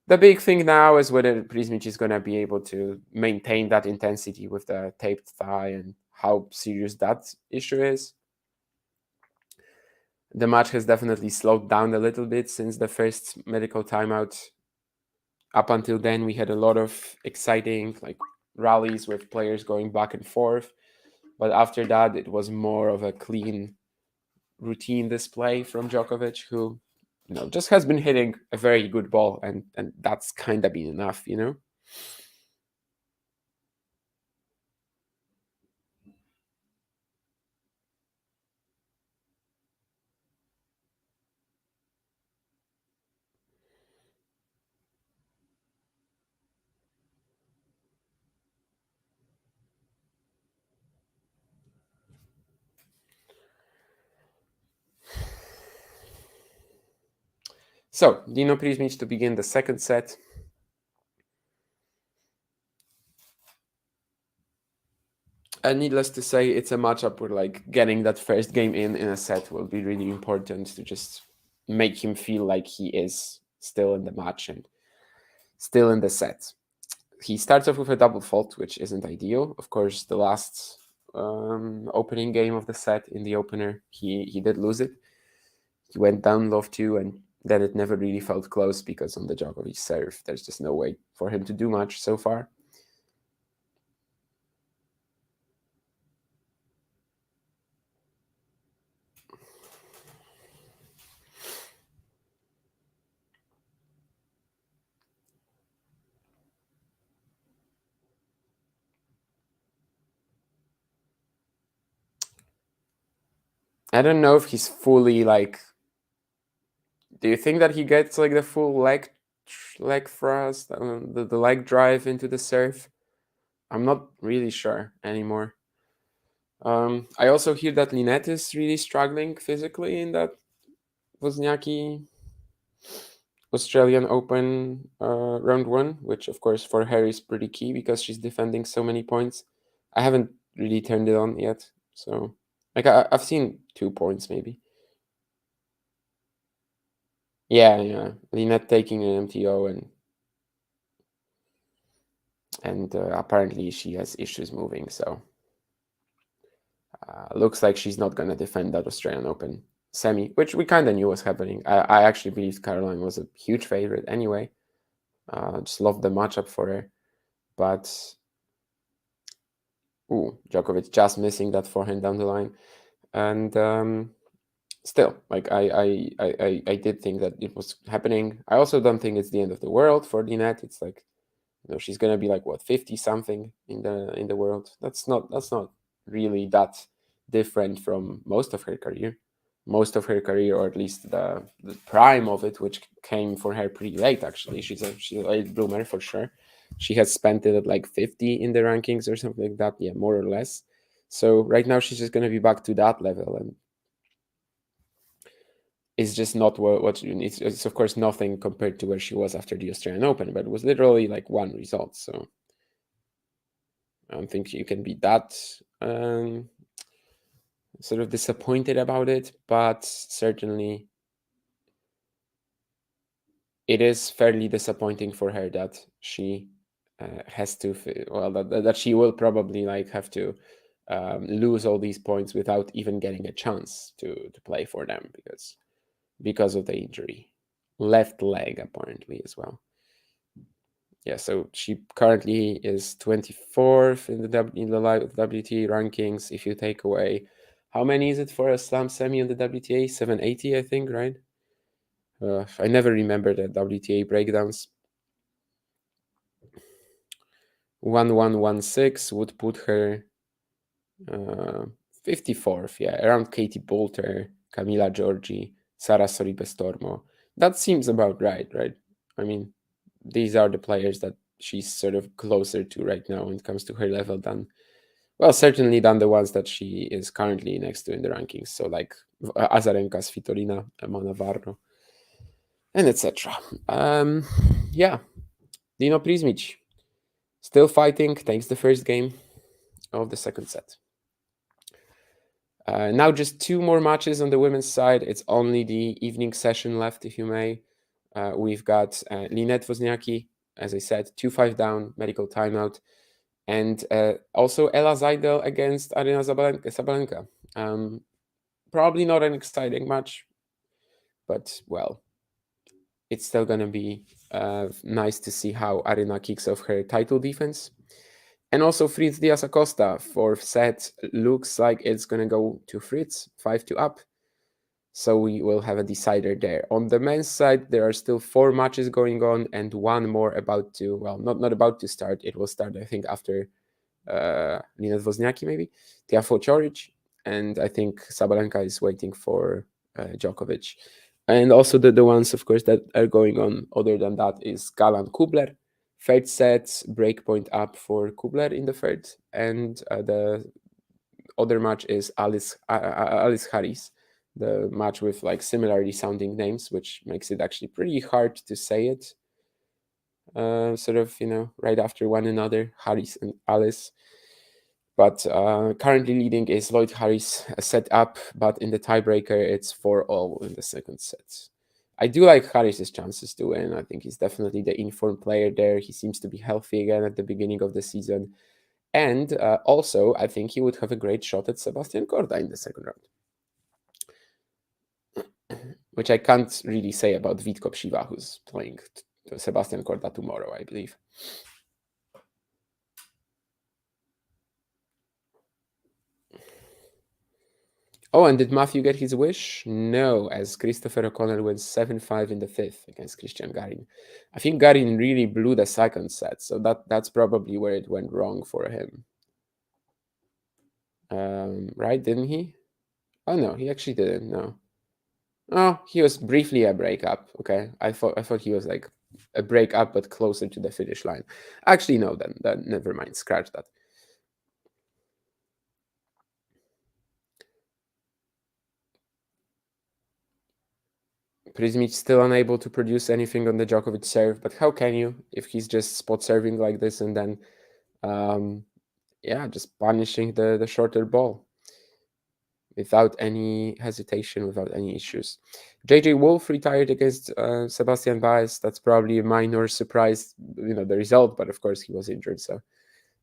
The big thing now is whether Prismic is going to be able to maintain that intensity with the taped thigh and how serious that issue is. The match has definitely slowed down a little bit since the first medical timeout. Up until then, we had a lot of exciting like rallies with players going back and forth. But after that, it was more of a clean routine display from Djokovic, who just has been hitting a very good ball, and that's kind of been enough, So, Dino Prismic to begin the second set. And needless to say, it's a matchup where like getting that first game in a set will be really important to just make him feel like he is still in the match and still in the set. He starts off with a double fault, which isn't ideal. Of course, the last opening game of the set in the opener, he did lose it. He went down love 2, and then it never really felt close because on the Djokovic serve, there's just no way for him to do much so far. I don't know if he's fully like. Do you think that he gets like the full leg thrust, the leg drive into the serve? I'm not really sure anymore. I also hear that Linette is really struggling physically in that Wozniacki Australian Open round 1, which of course for her is pretty key because she's defending so many points. I haven't really turned it on yet, so like I've seen 2 points maybe. Yeah, Linette taking an MTO and apparently she has issues moving, so looks like she's not going to defend that Australian Open semi, which we kind of knew was happening. I actually believed Caroline was a huge favorite anyway. Just loved the matchup for her, but Djokovic just missing that forehand down the line, and still, like I did think that it was happening. I also don't think it's the end of the world for Dinette. It's like she's gonna be like what 50 something in the world. That's not really that different from most of her career. Most of her career, or at least the prime of it, which came for her pretty late. Actually, she's a late bloomer for sure. She has spent it at like 50 in the rankings or something like that. Yeah, more or less. So right now she's just going to be back to that level, and it's just not what you need. It's of course nothing compared to where she was after the Australian Open, but it was literally like one result. So I don't think you can be that sort of disappointed about it, but certainly it is fairly disappointing for her that she has to that she will probably like have to lose all these points without even getting a chance to play for them because of the injury, left leg apparently as well. Yeah, so she currently is 24th in the WTA rankings. If you take away, how many is it for a slam semi in the WTA? 780, I think, right? I never remember the WTA breakdowns. 1116 would put her 54th, yeah, around Katie Boulter, Camila Giorgi, Sara Sorribestormo. That seems about right? I mean, these are the players that she's sort of closer to right now when it comes to her level than, well, certainly than the ones that she is currently next to in the rankings. So like Azarenka, Svitolina, Emma Navarro, and etc. Yeah, Dino Prismic still fighting, takes the first game of the second set. Now just two more matches on the women's side. It's only the evening session left, if you may. We've got Linette Wozniacki, as I said, 2-5 down, medical timeout. And also Ella Seidel against Arina Sabalenka. Probably not an exciting match, but, well, it's still going to be nice to see how Arina kicks off her title defense. And also Fritz Diaz Acosta, fourth set, looks like it's going to go to Fritz, 5-2 up. So we will have a decider there. On the men's side, there are still 4 matches going on and one more about to, well, not about to start. It will start, I think, after Linette Wozniacki, maybe, Tiafoe Choric, and I think Sabalenka is waiting for Djokovic. And also the ones, of course, that are going on other than that is Galan Kubler. Third set, breakpoint up for Kubler in the third. And the other match is Alice Harris, the match with like similarly sounding names, which makes it actually pretty hard to say it. Sort of, right after one another, Harris and Alice. But currently leading is Lloyd Harris set up, but in the tiebreaker, it's 4-all in the second set. I do like Harris's chances to win. I think he's definitely the informed player there. He seems to be healthy again at the beginning of the season. And also, I think he would have a great shot at Sebastian Korda in the second round, which I can't really say about Vitkov Shiva, who's playing Sebastian Korda tomorrow, I believe. Oh, and did Matthew get his wish? No, as Christopher O'Connell wins 7-5 in the fifth against Christian Garin. I think Garin really blew the second set, so that's probably where it went wrong for him. Right, didn't he? Oh no, he actually didn't. No. Oh, he was briefly a breakup. Okay, I thought he was like a breakup, but closer to the finish line. Actually, no. Then never mind. Scratch that. Prismic still unable to produce anything on the Djokovic serve, but how can you if he's just spot serving like this and then, just punishing the shorter ball without any hesitation, without any issues. JJ Wolf retired against Sebastian Baez. That's probably a minor surprise, the result, but of course he was injured, so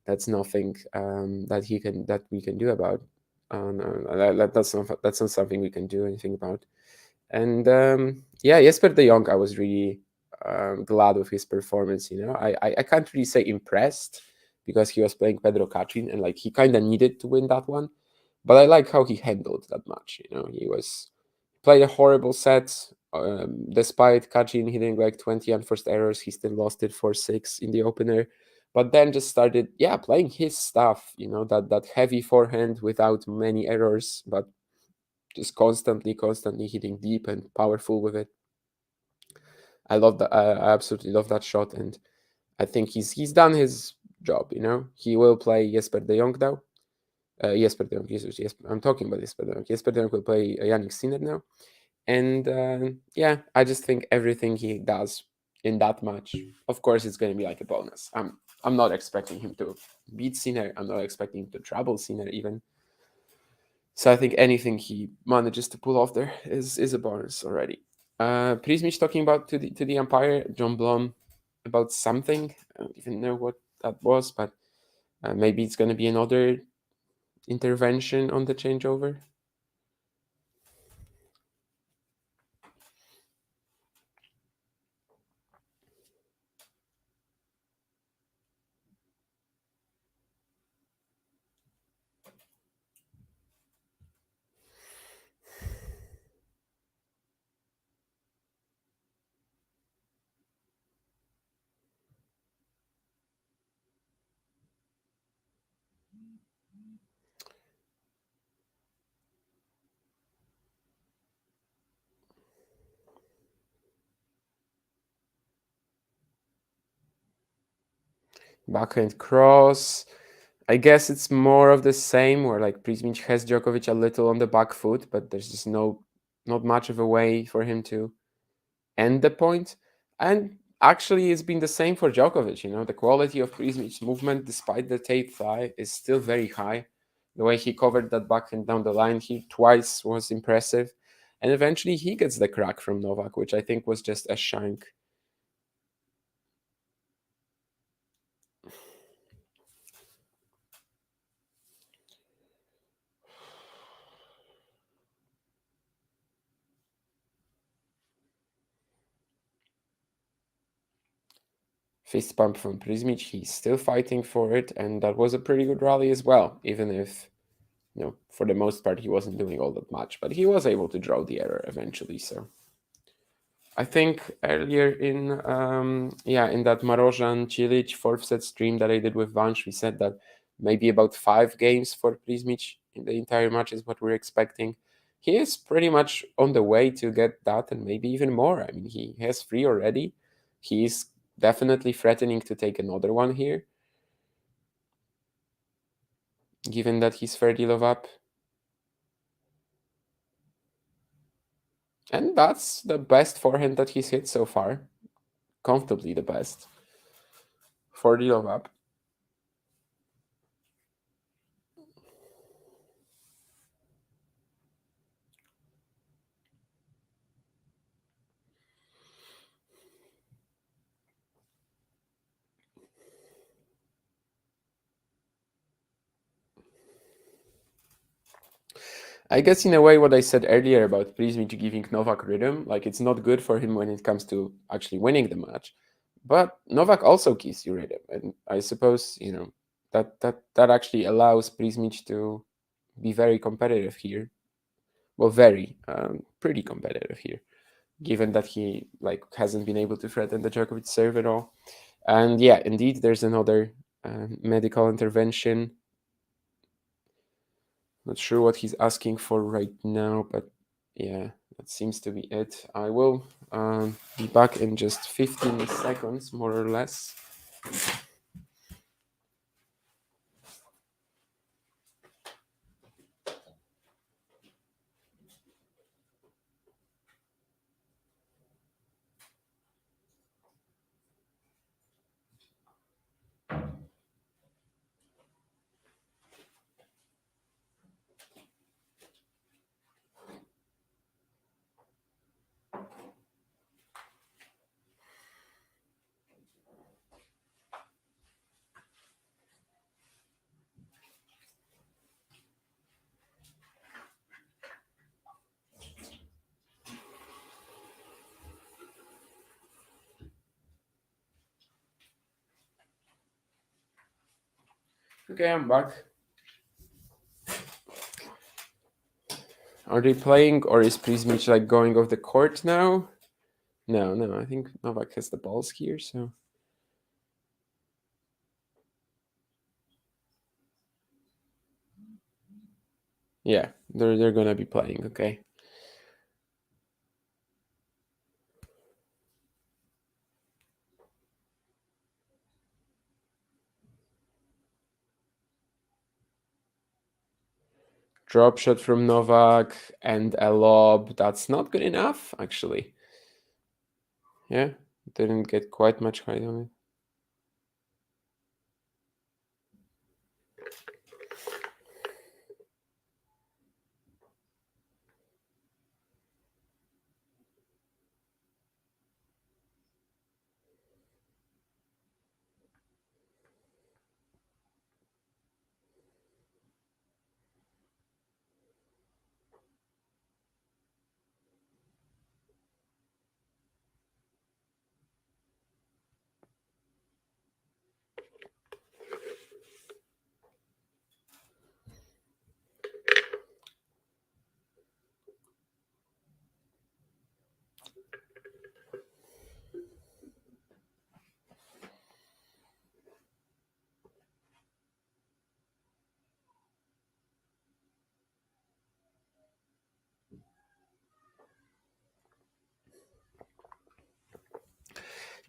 that's nothing that we can do about. That's not something we can do anything about. And Jesper de Jong, I was really glad with his performance. I can't really say impressed because he was playing Pedro Cachin and like he kind of needed to win that one, but I like how he handled that match. He played a horrible set. Despite Kachin hitting like 20 unforced errors, he still lost it 4-6 in the opener. But then just started, playing his stuff. That heavy forehand without many errors, but just constantly hitting deep and powerful with it. I love that. I absolutely love that shot, and I think he's done his job. He will play Jesper de Jong now. Jesper de Jong, Jesus, yes, I'm talking about Jesper de Jong. Jesper de Jong will play Yannick Sinner now. And yeah, I just think everything he does in that match, of course, it's going to be like a bonus. I'm not expecting him to beat Sinner. I'm not expecting him to trouble Sinner even. So I think anything he manages to pull off there is a bonus already. Prismic talking about to the umpire, John Blom, about something. I don't even know what that was, but maybe it's going to be another intervention on the changeover. Backhand cross. I guess it's more of the same, where like Prismic has Djokovic a little on the back foot, but there's just not much of a way for him to end the point. And actually, it's been the same for Djokovic. You know, the quality of Prismic's movement, despite the taped thigh, is still very high. The way he covered that backhand down the line, he twice was impressive. And eventually, he gets the crack from Novak, which I think was just a shank. Fist bump from Prismic. He's still fighting for it, and that was a pretty good rally as well, even if, you know, for the most part, he wasn't doing all that much, but he was able to draw the error eventually. So I think earlier in that Marozsan Cilic fourth set stream that I did with Vansh, we said that maybe about 5 games for Prismic in the entire match is what we're expecting. He is pretty much on the way to get that, and maybe even more. I mean, he has 3 already. He's definitely threatening to take another one here, given that he's 30 love up. And that's the best forehand that he's hit so far. Comfortably the best. 40 love up. I guess in a way what I said earlier about Prismic giving Novak rhythm, like it's not good for him when it comes to actually winning the match. But Novak also gives you rhythm. And I suppose, you know, that actually allows Prismic to be very competitive here. Well, very pretty competitive here, given that he like hasn't been able to threaten the Djokovic serve at all. And yeah, indeed, there's another medical intervention. Not sure what he's asking for right now, but yeah, that seems to be it. I will be back in just 15 seconds, more or less. Okay, I'm back. Are they playing, or is Prismic like going off the court now? No, no, I think Novak has the balls here, so. Yeah, they're gonna be playing, okay. Drop shot from Novak and a lob. That's not good enough, actually. Yeah, didn't get quite much height on it.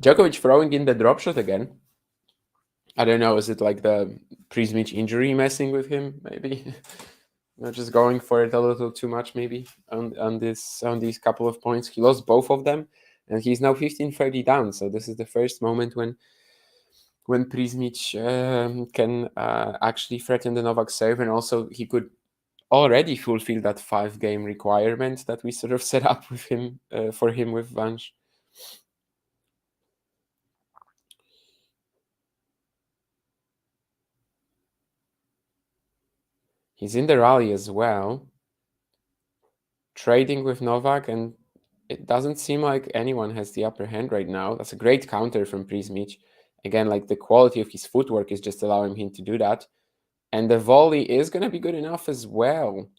Djokovic throwing in the drop shot again. I don't know, is it like the Prismic injury messing with him, maybe? Not just going for it a little too much, maybe, on these couple of points. He lost both of them, and he's now 15-30 down. So this is the first moment when Prismic can actually threaten the Novak serve, and also he could already fulfill that 5-game requirement that we sort of set up with him for him with Vange. He's in the rally as well, trading with Novak, and it doesn't seem like anyone has the upper hand right now. That's a great counter from Prismic. Again, like the quality of his footwork is just allowing him to do that. And the volley is going to be good enough as well.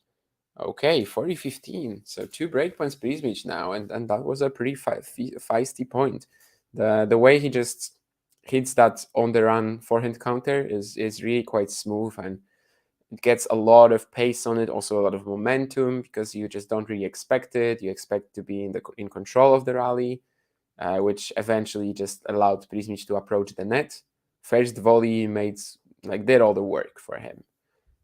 Okay, 40-15. So 2 breakpoints Prismic now, and that was a pretty feisty point. The way he just hits that on the run forehand counter is really quite smooth, and it gets a lot of pace on it, also a lot of momentum, because you just don't really expect it. You expect to be in control of the rally, which eventually just allowed Prismic to approach the net. First volley did all the work for him.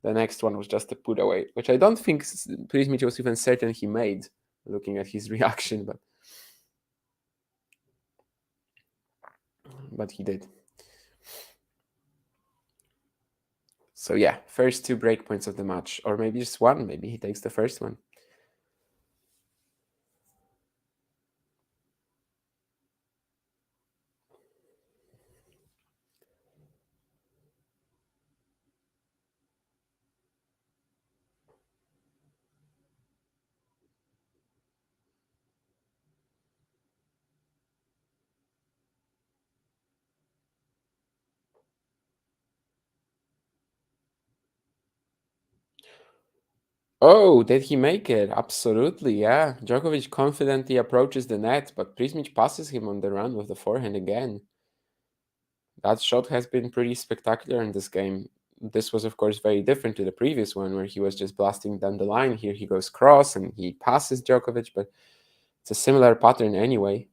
The next one was just a put away, which I don't think Prismic was even certain he made, looking at his reaction, but he did. So yeah, first 2 breakpoints of the match, or maybe just one. Maybe he takes the first one. Oh, did he make it? Absolutely, yeah. Djokovic confidently approaches the net, but Prismic passes him on the run with the forehand again. That shot has been pretty spectacular in this game. This was, of course, very different to the previous one where he was just blasting down the line. Here he goes cross and he passes Djokovic, but it's a similar pattern anyway.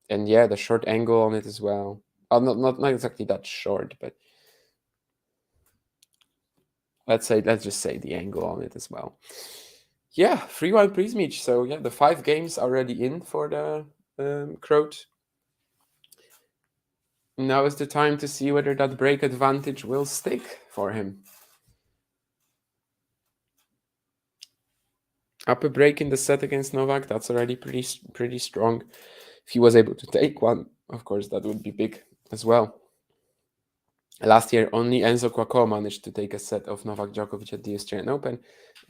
And yeah, the short angle on it as well. Not exactly that short, but let's just say the angle on it as well. Yeah, 3-1 Prismic. So yeah, the 5 games already in for the Croat. Now is the time to see whether that break advantage will stick for him. Up a break in the set against Novak, that's already pretty strong. If he was able to take one, of course, that would be big as well. Last year, only Enzo Cuoco managed to take a set of Novak Djokovic at the Australian Open,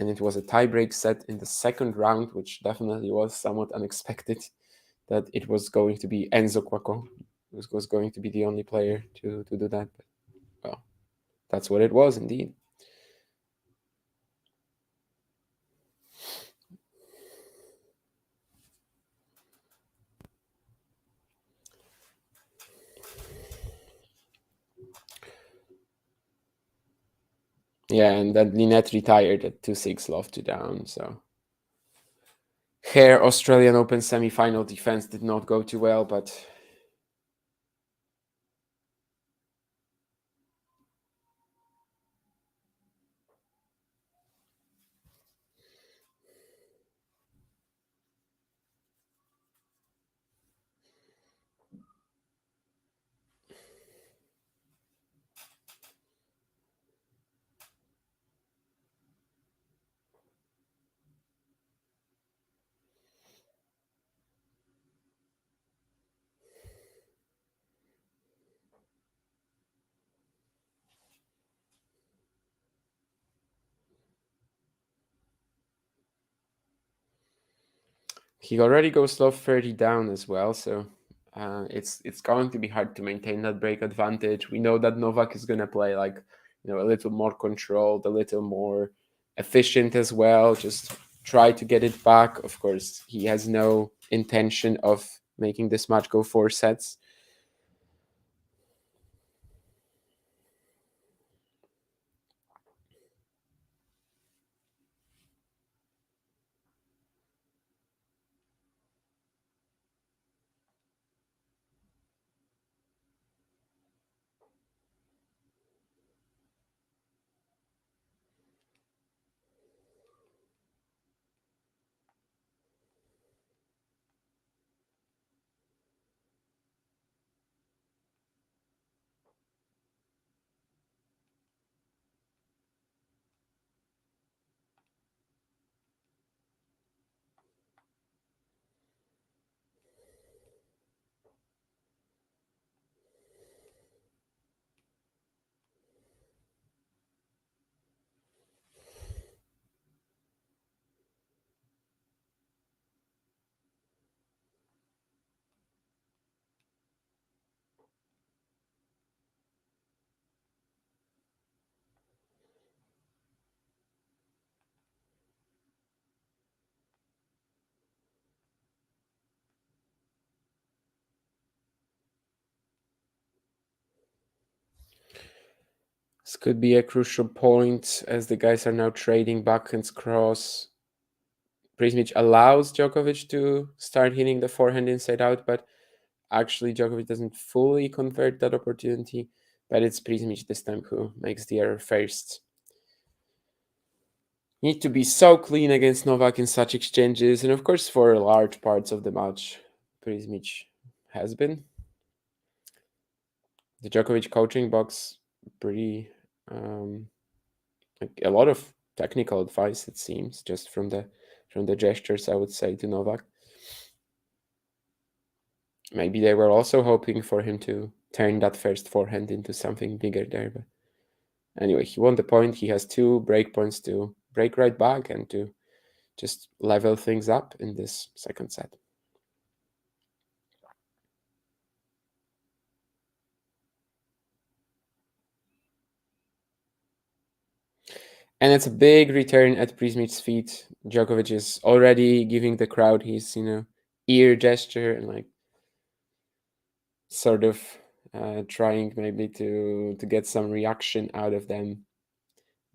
and it was a tiebreak set in the second round, which definitely was somewhat unexpected that it was going to be Enzo Cuoco who was going to be the only player to do that. But, well, that's what it was indeed. Yeah, and then Linette retired at 2-6 love to down, so her Australian Open semi-final defense did not go too well, but He already goes low 30 down as well, so it's going to be hard to maintain that break advantage. We know that Novak is gonna play like a little more controlled, a little more efficient as well. Just try to get it back. Of course, he has no intention of making this match go 4 sets. This could be a crucial point as the guys are now trading backhands cross. Prismic allows Djokovic to start hitting the forehand inside out, but actually Djokovic doesn't fully convert that opportunity. But it's Prismic this time who makes the error first. Need to be so clean against Novak in such exchanges, and of course for large parts of the match, Prismic has been. The Djokovic coaching box, pretty like a lot of technical advice it seems, just from the gestures I would say to Novak. Maybe they were also hoping for him to turn that first forehand into something bigger there, but anyway, he won the point. He has 2 break points to break right back and to just level things up in this second set. And it's a big return at Prismic's feet. Djokovic is already giving the crowd his, ear gesture and like sort of trying maybe to get some reaction out of them,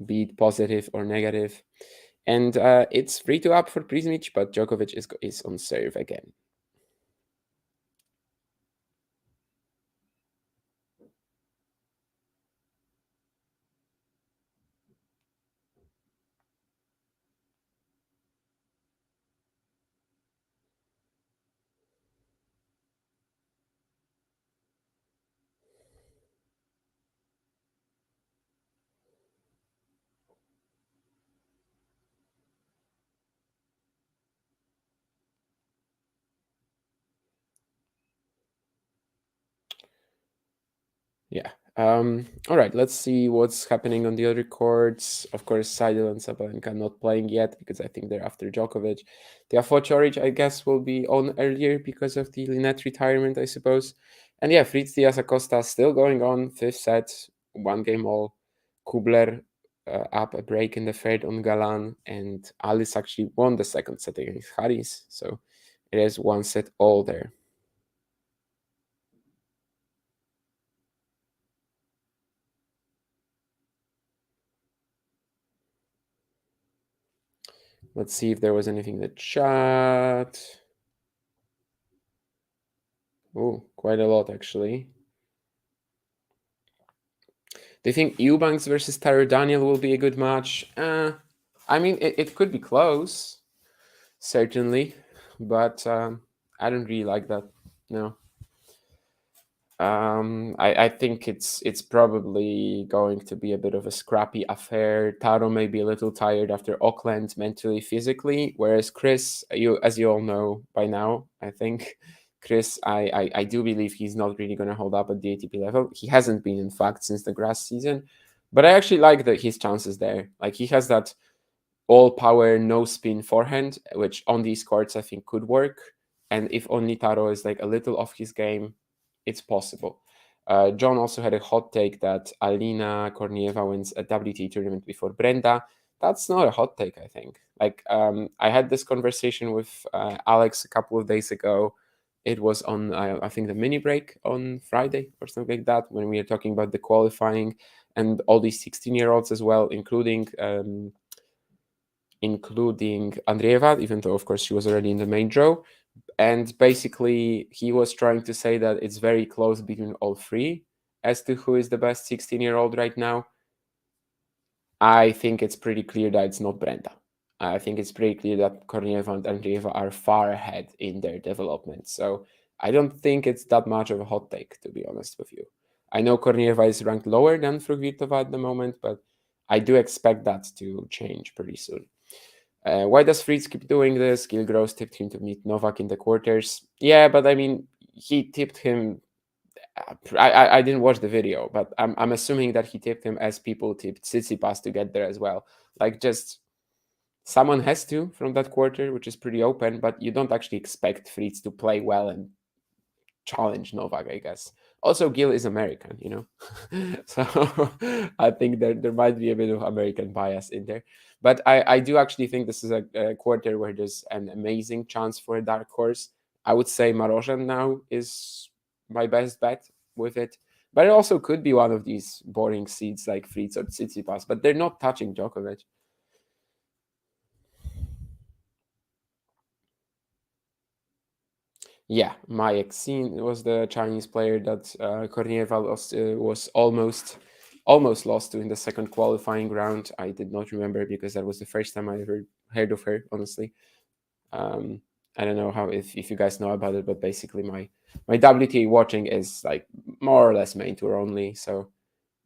be it positive or negative. And it's 3-2 up for Prismic, but Djokovic is on serve again. Yeah. All right, let's see what's happening on the other courts. Of course, Seidel and Sabalenka not playing yet because I think they're after Djokovic. Tiafoe, I guess, will be on earlier because of the Linette retirement, I suppose. And yeah, Fritz Diaz Acosta still going on, 5th set, 1 game all. Kubler up a break in the third on Galan, and Alice actually won the second set against Harris. So it is 1 set all there. Let's see if there was anything in the chat. Oh, quite a lot actually. Do you think Eubanks versus Tyler Daniel will be a good match? I mean, it could be close, certainly, but I don't really like that. No. I think it's probably going to be a bit of a scrappy affair. Taro may be a little tired after Auckland mentally, physically, whereas Chris, as you all know by now, I think Chris, I do believe he's not really going to hold up at the ATP level. He hasn't been, in fact, since the grass season, but I actually like his chances there. Like he has that all power, no spin forehand, which on these courts I think could work. And if only Taro is like a little off his game, it's possible. John also had a hot take that Alina Kornieva wins a WTA tournament before Brenda. That's not a hot take, I think. Like, I had this conversation with Alex a couple of days ago. It was on, I think, the mini break on Friday or something like that, when we were talking about the qualifying and all these 16-year-olds as well, including Andreeva, even though, of course, she was already in the main draw. And basically, he was trying to say that it's very close between all three as to who is the best 16-year-old right now. I think it's pretty clear that it's not Brenda. I think it's pretty clear that Kornieva and Andreeva are far ahead in their development. So I don't think it's that much of a hot take, to be honest with you. I know Kornieva is ranked lower than Fruhvirtova at the moment, but I do expect that to change pretty soon. Why does Fritz keep doing this? Gil Gross tipped him to meet Novak in the quarters. Yeah, but I mean, he tipped him. I didn't watch the video, but I'm assuming that he tipped him as people tipped Tsitsipas to get there as well. Like, just someone has to from that quarter, which is pretty open, but you don't actually expect Fritz to play well and challenge Novak, I guess. Also, Gil is American, you know, so I think there might be a bit of American bias in there. But I do actually think this is a quarter where there's an amazing chance for a dark horse. I would say Marozsan now is my best bet with it. But it also could be one of these boring seeds like Fritz or Tsitsipas, but they're not touching Djokovic. Yeah, Maek Xin was the Chinese player that Kornieva was almost lost to in the second qualifying round. I did not remember because that was the first time I ever heard of her, honestly. Um, I don't know how if you guys know about it, but basically my WTA watching is like more or less main tour only. So,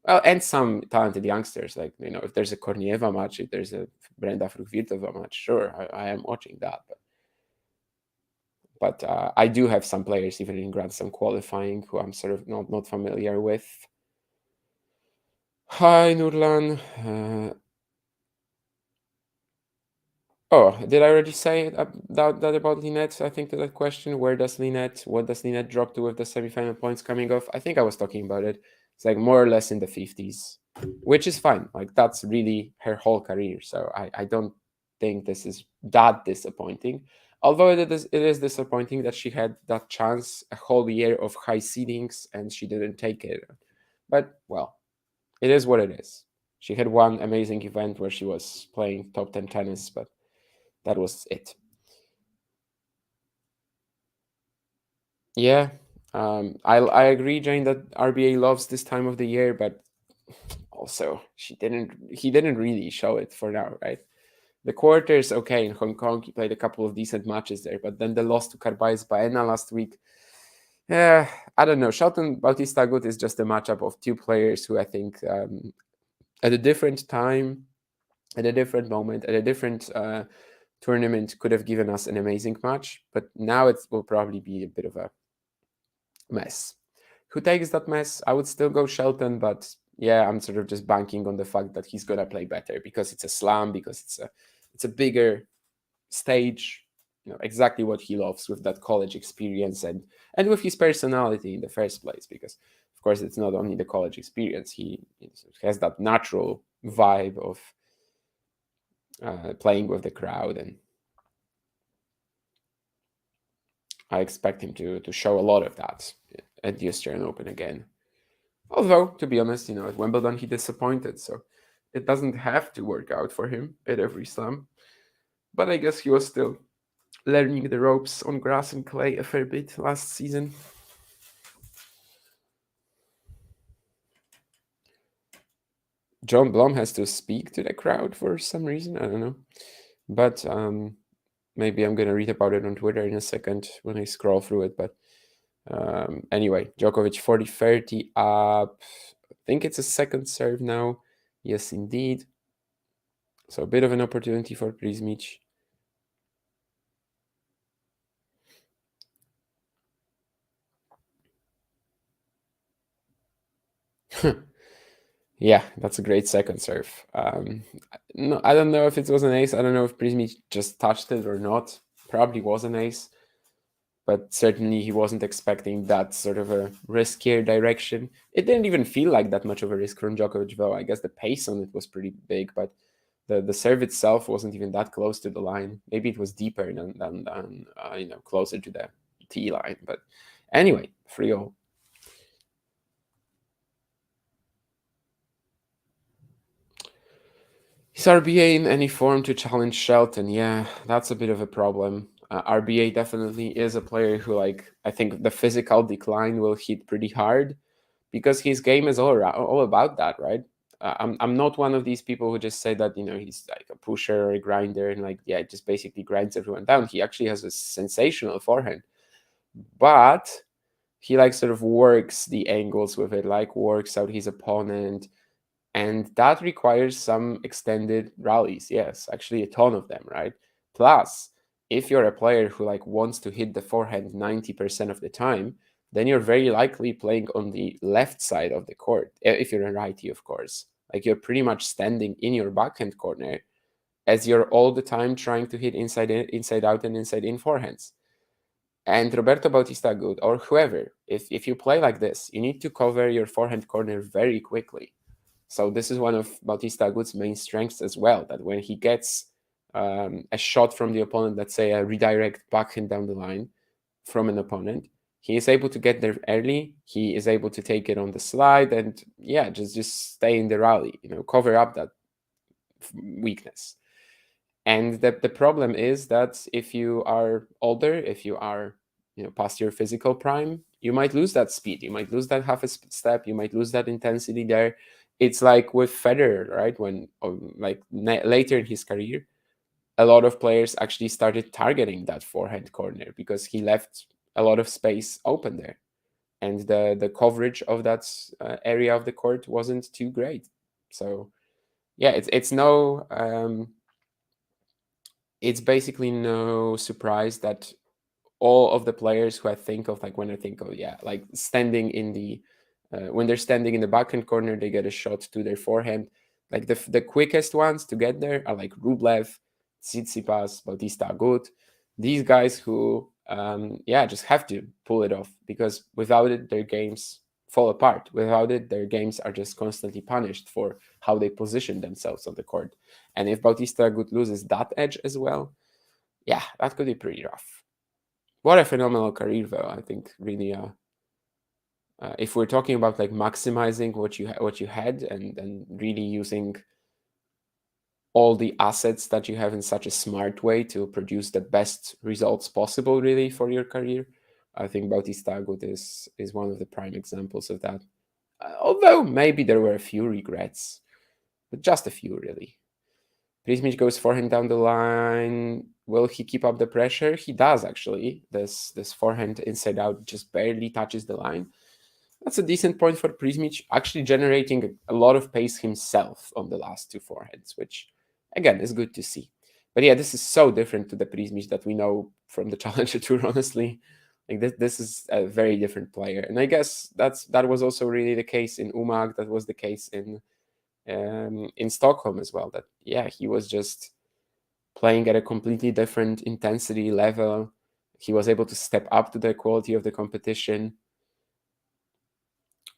well, and some talented youngsters, like, you know, if there's a Kornieva match, if there's a Brenda Fruhvirtova match, sure, I am watching that. But I do have some players even in Grand Slam qualifying who I'm sort of not familiar with. Hi, Nurlan. Oh, did I already say that about Linette? I think to that question, what does Linette drop to with the semifinal points coming off? I think I was talking about it. It's like more or less in the 50s, which is fine. Like, that's really her whole career. So I don't think this is that disappointing. Although it is disappointing that she had that chance a whole year of high seedings and she didn't take it. But, well, it is what it is. She had one amazing event where she was playing top 10 tennis, but that was it. Yeah, I agree, Jane, that RBA loves this time of the year, but also he didn't really show it for now, right? The quarters, okay, in Hong Kong, he played a couple of decent matches there, but then the loss to Carbais Baena last week. Yeah, I don't know. Shelton Bautista Agut is just a matchup of two players who I think at a different time, at a different moment, at a different tournament could have given us an amazing match, but now it will probably be a bit of a mess. Who takes that mess? I would still go Shelton, but yeah, I'm sort of just banking on the fact that he's gonna play better because it's a slam, because it's a bigger stage, you know, exactly what he loves with that college experience and with his personality in the first place, because of course it's not only the college experience, he has that natural vibe of playing with the crowd, and I expect him to show a lot of that at the Australian Open again. Although, to be honest, you know, at Wimbledon he disappointed, so it doesn't have to work out for him at every slam. But I guess he was still learning the ropes on grass and clay a fair bit last season. John Blom has to speak to the crowd for some reason. I don't know. But maybe I'm going to read about it on Twitter in a second when I scroll through it. But anyway, Djokovic 40-30 up. I think it's a second serve now. Yes, indeed. So a bit of an opportunity for Prismic. Yeah, that's a great second serve. No, I don't know if it was an ace. I don't know if Prismic just touched it or not. Probably was an ace, but certainly he wasn't expecting that sort of a riskier direction. It didn't even feel like that much of a risk from Djokovic, though. I guess the pace on it was pretty big, but the serve itself wasn't even that close to the line. Maybe it was deeper than closer to the tee line. But anyway, 3-0. Is RBA in any form to challenge Shelton? Yeah, that's a bit of a problem. RBA definitely is a player who, like, I think the physical decline will hit pretty hard because his game is all about that, right? I'm not one of these people who just say that he's like a pusher or a grinder and like yeah, just basically grinds everyone down. He actually has a sensational forehand, but he like sort of works the angles with it, like works out his opponent, and that requires some extended rallies. Yes, actually a ton of them, right? Plus, if you're a player who like wants to hit the forehand 90% of the time, then you're very likely playing on the left side of the court, if you're a righty, of course. Like you're pretty much standing in your backhand corner as you're all the time trying to hit inside in, inside out and inside in forehands. And Roberto Bautista Agut or whoever, if you play like this, you need to cover your forehand corner very quickly. So this is one of Bautista Agut's main strengths as well, that when he gets a shot from the opponent, let's say a redirect backhand down the line from an opponent, he is able to get there early. He is able to take it on the slide and yeah, just stay in the rally, cover up that weakness. And the problem is that if you are older, if you are past your physical prime, you might lose that speed, you might lose that half a step, you might lose that intensity there. It's like with Federer, right? When like later in his career, a lot of players actually started targeting that forehand corner because he left a lot of space open there, and the coverage of that area of the court wasn't too great. So yeah, it's basically no surprise that all of the players who I think of, like when I think of, yeah, like standing in the, when they're standing in the backhand corner, they get a shot to their forehand. Like the quickest ones to get there are like Rublev, Tsitsipas, Bautista Agut. These guys who, yeah, just have to pull it off because without it, their games fall apart. Without it, their games are just constantly punished for how they position themselves on the court. And if Bautista Agut loses that edge as well, yeah, that could be pretty rough. What a phenomenal career, though. I think really, if we're talking about like maximizing what you had and really using all the assets that you have in such a smart way to produce the best results possible, really for your career, I think Bautista Agut is one of the prime examples of that. Although maybe there were a few regrets, but just a few, really. Prismic goes forehand down the line. Will he keep up the pressure? He does actually. This forehand inside out just barely touches the line. That's a decent point for Prismic, actually generating a lot of pace himself on the last two forehands, which again is good to see. But yeah, this is so different to the Prismic that we know from the Challenger Tour. Honestly, like this is a very different player, and I guess that was also really the case in Umag. That was the case in Stockholm as well. That yeah, he was just playing at a completely different intensity level. He was able to step up to the quality of the competition,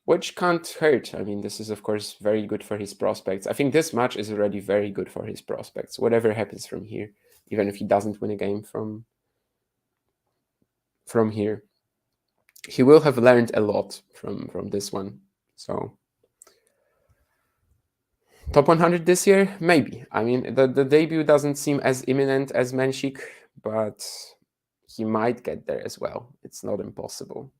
which can't hurt. I mean, this is of course very good for his prospects. I think this match is already very good for his prospects. Whatever happens from here, even if he doesn't win a game from here, he will have learned a lot from this one. So top 100 this year, maybe. I mean, the debut doesn't seem as imminent as Menchik, but he might get there as well. It's not impossible.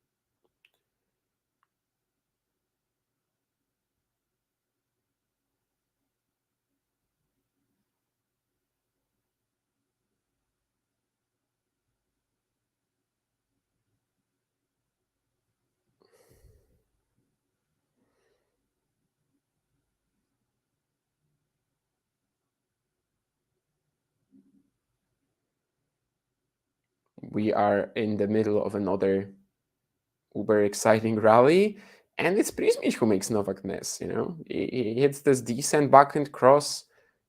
We are in the middle of another uber exciting rally, And it's Prismic who makes Novak miss, He hits this decent backhand cross.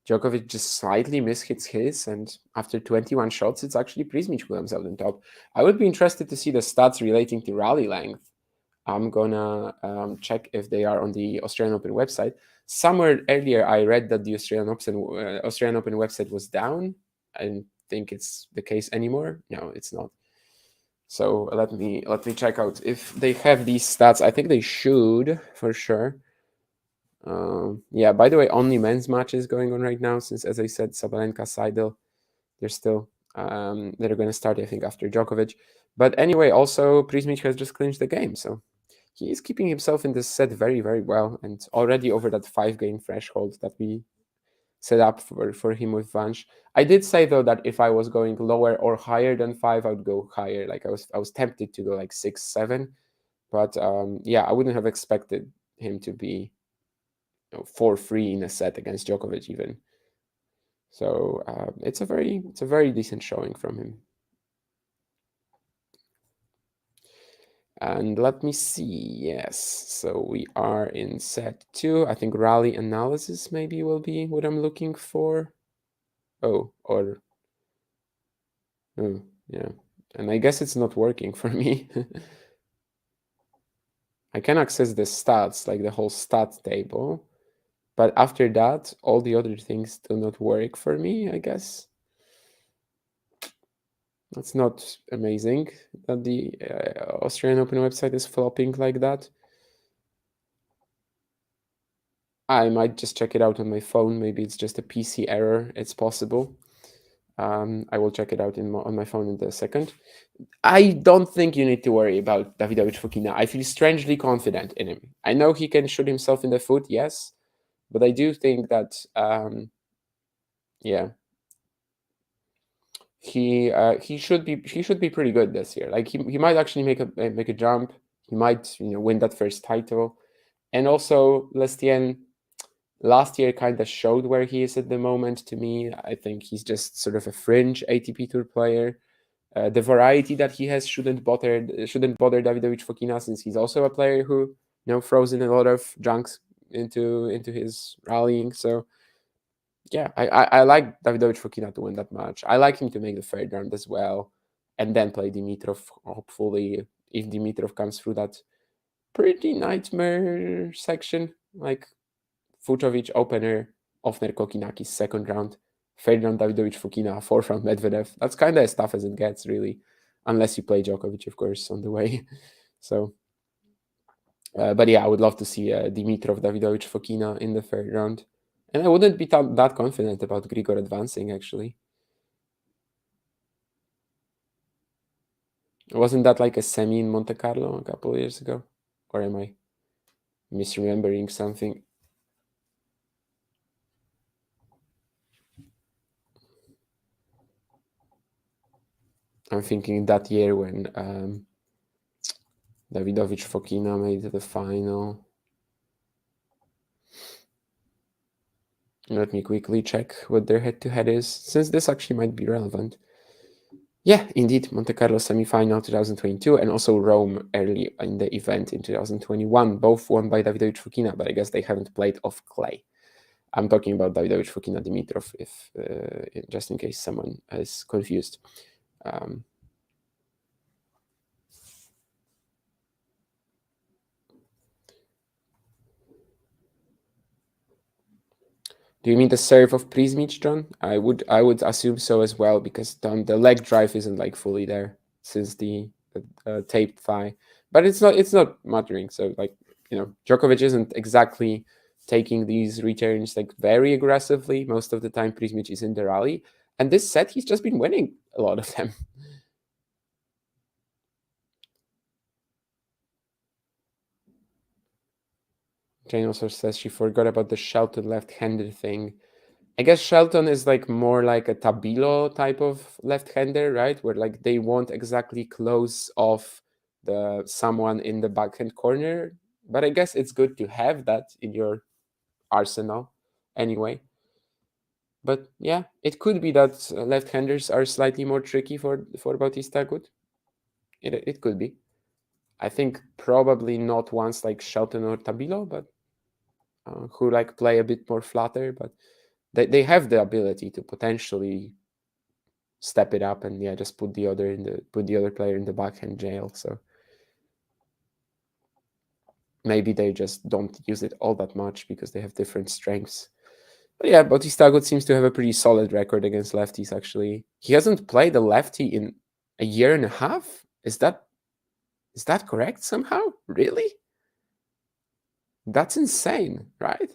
Djokovic just slightly mishits his, and after 21 shots, it's actually Prismic who comes out on top. I would be interested to see the stats relating to rally length. I'm gonna check if they are on the Australian Open website. Somewhere earlier, I read that the Australian Open website was down. I don't think it's the case anymore. No, it's not. So let me check out if they have these stats. I think they should for sure. Yeah. By the way, only men's matches going on right now, since, as I said, Sabalenka, Seidel, they're still they're going to start, I think, after Djokovic. But anyway, also Prismic has just clinched the game, so he is keeping himself in this set very, very well, and already over that 5-game threshold that we set up for him with Vanch. I did say though that if I was going lower or higher than 5, I would go higher. Like I was tempted to go like 6, 7, but yeah, I wouldn't have expected him to be 4-3 in a set against Djokovic even. So it's a very decent showing from him. And let me see. Yes, so we are in set 2. I think rally analysis maybe will be what I'm looking for. Oh, yeah. And I guess it's not working for me. I can access the stats, like the whole stat table. But after that, all the other things do not work for me, I guess. That's not amazing that the Australian Open website is flopping like that. I might just check it out on my phone. Maybe it's just a PC error. It's possible. I will check it out on my phone in a second. I don't think you need to worry about Davidovich Fokina. I feel strangely confident in him. I know he can shoot himself in the foot, yes, but I do think that, yeah, he should be pretty good this year. Like he might actually make a jump. He might win that first title, and also Lestien last year kind of showed where he is at the moment to me. I think he's just sort of a fringe ATP Tour player. The variety that he has shouldn't bother Davidovich Fokina, since he's also a player who throws in a lot of junks into his rallying. So yeah, I like Davidovich Fokina to win that match. I like him to make the third round as well, and then play Dimitrov. Hopefully, if Dimitrov comes through that pretty nightmare section, like Fucsovics opener, Ofner Kokinakis second round, third round Davidovich Fokina, fourth round Medvedev. That's kind of as tough as it gets, really, unless you play Djokovic, of course, on the way. So, but yeah, I would love to see Dimitrov, Davidovich Fokina in the third round. And I wouldn't be that confident about Grigor advancing, actually. Wasn't that like a semi in Monte Carlo a couple of years ago? Or am I misremembering something? I'm thinking that year when Davidovich Fokina made the final. Let me quickly check what their head-to-head is, since this actually might be relevant. Yeah, indeed, Monte Carlo semifinal 2022, and also Rome early in the event in 2021, both won by Davidovich Fokina, but I guess they haven't played off clay. I'm talking about Davidovich Fokina Dimitrov, if just in case someone is confused. Do you mean the serve of Prismic, John? I would assume so as well, because the leg drive isn't like fully there since the taped thigh, but it's not mattering. So like Djokovic isn't exactly taking these returns like very aggressively. Most of the time, Prismic is in the rally, and this set he's just been winning a lot of them. Jane also says she forgot about the Shelton left-handed thing. I guess Shelton is like more like a Tabilo type of left-hander, right? Where like they won't exactly close off the someone in the backhand corner. But I guess it's good to have that in your arsenal anyway. But yeah, it could be that left-handers are slightly more tricky for Bautista Agut. It could be. I think probably not ones like Shelton or Tabilo, but who like play a bit more flatter, but they have the ability to potentially step it up and just put the other player in the backhand jail. So maybe they just don't use it all that much because they have different strengths. But yeah, Bautista Agut seems to have a pretty solid record against lefties, actually. He hasn't played a lefty in a year and a half? Is that correct somehow? Really? That's insane, right?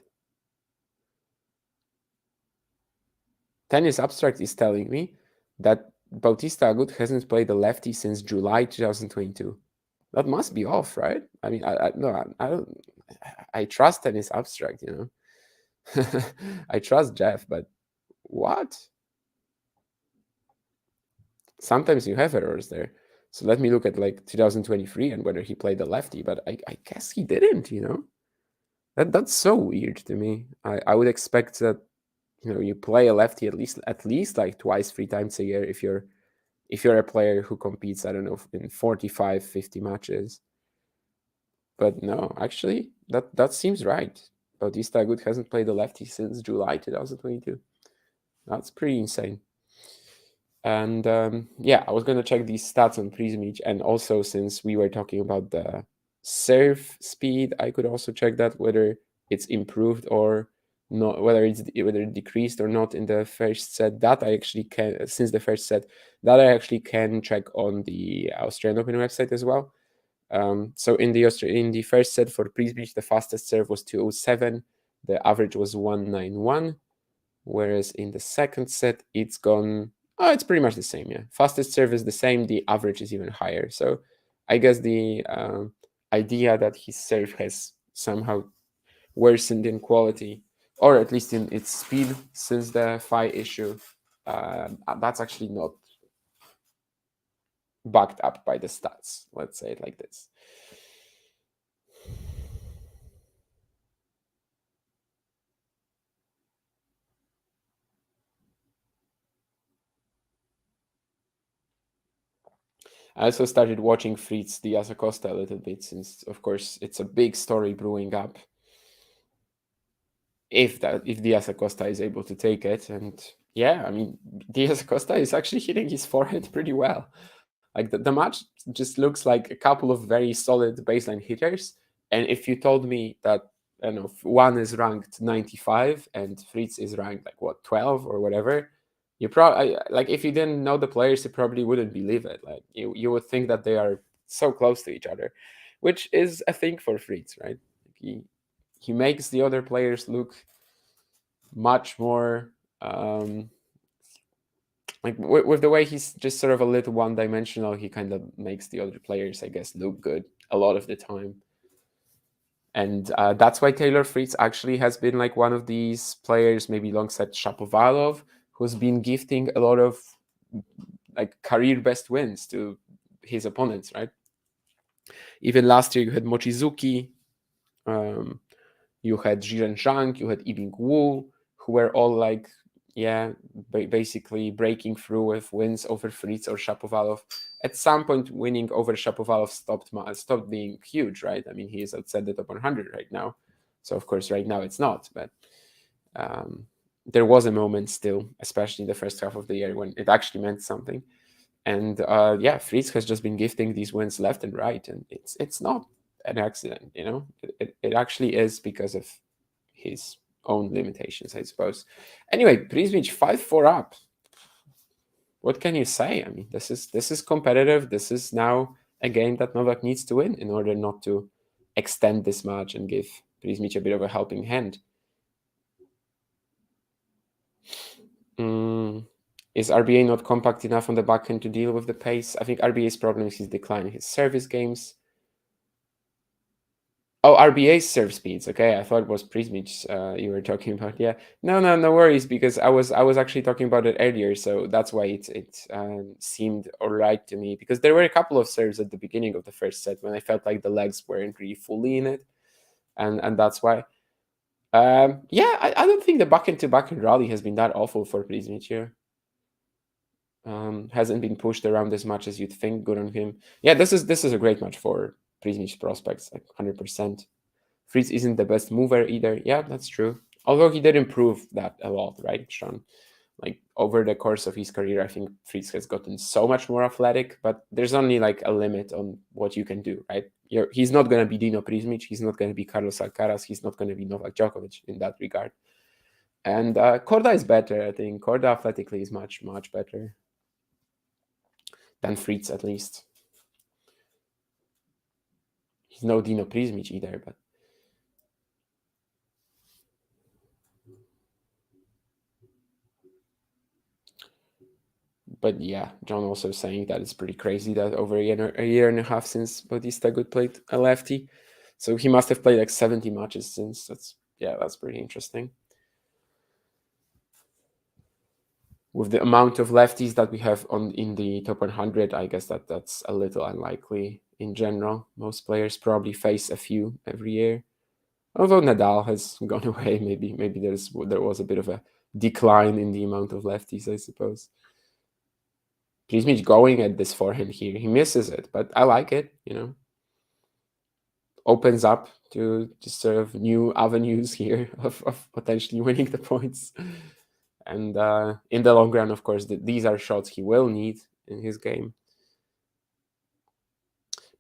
Tennis Abstract is telling me that Bautista Agut hasn't played a lefty since July 2022. That must be off, right? I mean, I don't. I trust Tennis Abstract, I trust Jeff, but what? Sometimes you have errors there. So let me look at like 2023 and whether he played the lefty, but I guess he didn't, That's so weird to me. I would expect that, you play a lefty at least like twice, 3 times a year if you're a player who competes, I don't know, in 45, 50 matches. But no, actually, that seems right. Bautista Agut hasn't played the lefty since July 2022. That's pretty insane. And I was going to check these stats on Prismic. And also, since we were talking about the serve speed, I could also check that whether it's improved or not, whether it decreased or not in the first set. That I actually can, since the first set, that I actually can check on the Australian Open website as well. So in the first set for Prismic, the fastest serve was 207. The average was 191. Whereas in the second set, it's gone. Oh, it's pretty much the same. Yeah, fastest serve is the same. The average is even higher. So I guess the idea that his serve has somehow worsened in quality, or at least in its speed, since the FI issue, that's actually not backed up by the stats. Let's say it like this. I also started watching Fritz Diaz Acosta a little bit, since of course it's a big story brewing up. If Diaz Acosta is able to take it, and I mean, Diaz Acosta is actually hitting his forehand pretty well. Like the match just looks like a couple of very solid baseline hitters. And if you told me that, I don't know, one is ranked 95 and Fritz is ranked like what, 12 or whatever, you probably, like, if you didn't know the players, you probably wouldn't believe it. Like you would think that they are so close to each other, which is a thing for Fritz, right? He makes the other players look much more like with the way he's just sort of a little one-dimensional. He kind of makes the other players, I guess, look good a lot of the time. And that's why Taylor Fritz actually has been like one of these players, maybe alongside Shapovalov, who's been gifting a lot of like career best wins to his opponents, right? Even last year you had Mochizuki, you had Jiren Zhang, you had Yibing Wu, who were all like, basically breaking through with wins over Fritz or Shapovalov. At some point, winning over Shapovalov stopped being huge, right? I mean, he is outside the top 100 right now. So, of course, right now it's not. But there was a moment still, especially in the first half of the year, when it actually meant something. And Fritz has just been gifting these wins left and right. And it's not an accident, It actually is because of his own limitations, I suppose. Anyway, Prismic 5-4 up. What can you say? I mean, this is competitive. This is now a game that Novak needs to win in order not to extend this match and give Prismic a bit of a helping hand. Is RBA not compact enough on the backhand to deal with the pace? I think RBA's problem is he's declining his service games. Oh, RBA's serve speeds. Okay, I thought it was Prismic you were talking about. Yeah, no worries, because I was actually talking about it earlier, so that's why it seemed alright to me, because there were a couple of serves at the beginning of the first set when I felt like the legs weren't really fully in it, and that's why. I don't think the backhand to backhand rally has been that awful for Prismic here. Hasn't been pushed around as much as you'd think. Good on him. Yeah, this is a great match for Prismic prospects, like 100%. Fritz isn't the best mover either. Yeah, that's true. Although he did improve that a lot, right, Sean? Like over the course of his career, I think Fritz has gotten so much more athletic, but there's only like a limit on what you can do, right? He's not going to be Dino Prismic. He's not going to be Carlos Alcaraz. He's not going to be Novak Djokovic in that regard. And Korda is better, I think. Korda athletically is much, much better than Fritz, at least. He's no Dino Prismic either, but yeah, John also saying that it's pretty crazy that over a year and a half since Bautista Agut played a lefty, so he must have played like 70 matches since. That's pretty interesting. With the amount of lefties that we have in the top 100, I guess that's a little unlikely in general. Most players probably face a few every year. Although Nadal has gone away, maybe there was a bit of a decline in the amount of lefties, I suppose. Prismic going at this forehand here. He misses it, but I like it, Opens up to sort of new avenues here of potentially winning the points. And in the long run, of course, these are shots he will need in his game.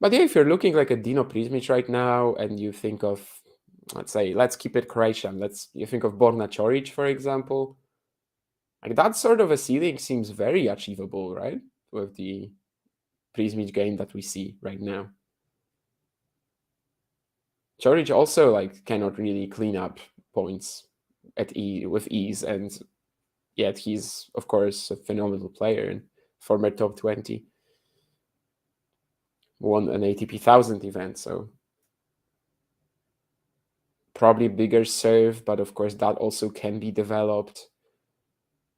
But yeah, if you're looking like a Dino Prismic right now and you think of, let's keep it Croatian. You think of Borna Ćorić, for example. Like that sort of a ceiling seems very achievable, right? With the Prismic game that we see right now. Ćorić also like cannot really clean up points with ease, and yet he's of course a phenomenal player and former top 20. Won an ATP 1000 event, so probably bigger serve, but of course that also can be developed.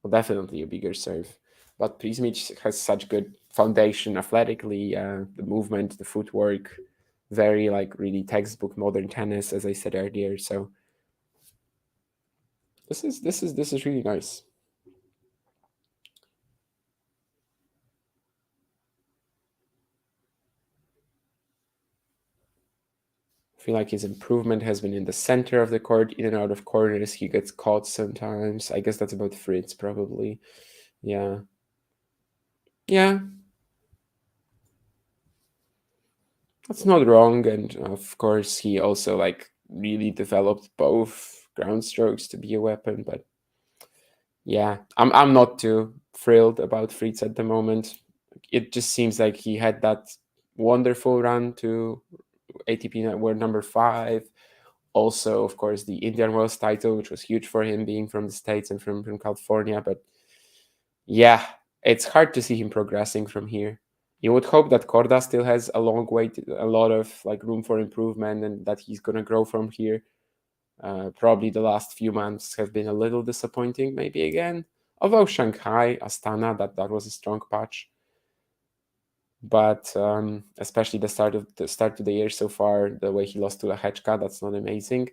Well, definitely a bigger serve. But Prismic has such good foundation athletically, the movement, the footwork, very like really textbook modern tennis, as I said earlier. So this is really nice. I feel like his improvement has been in the center of the court, in and out of corners. He gets caught sometimes. I guess that's about Fritz, probably. Yeah. Yeah. That's not wrong. And of course, he also like really developed both ground strokes to be a weapon. But yeah, I'm not too thrilled about Fritz at the moment. It just seems like he had that wonderful run to ATP World number 5. Also, of course, the Indian Wells title, which was huge for him being from the States and from California. But yeah, it's hard to see him progressing from here. You would hope that Korda still has a long way, a lot of like room for improvement, and that he's going to grow from here. Probably the last few months have been a little disappointing, maybe again. Although Shanghai, Astana, that was a strong patch. But especially the start of the year so far, the way he lost to Lehechka, that's not amazing.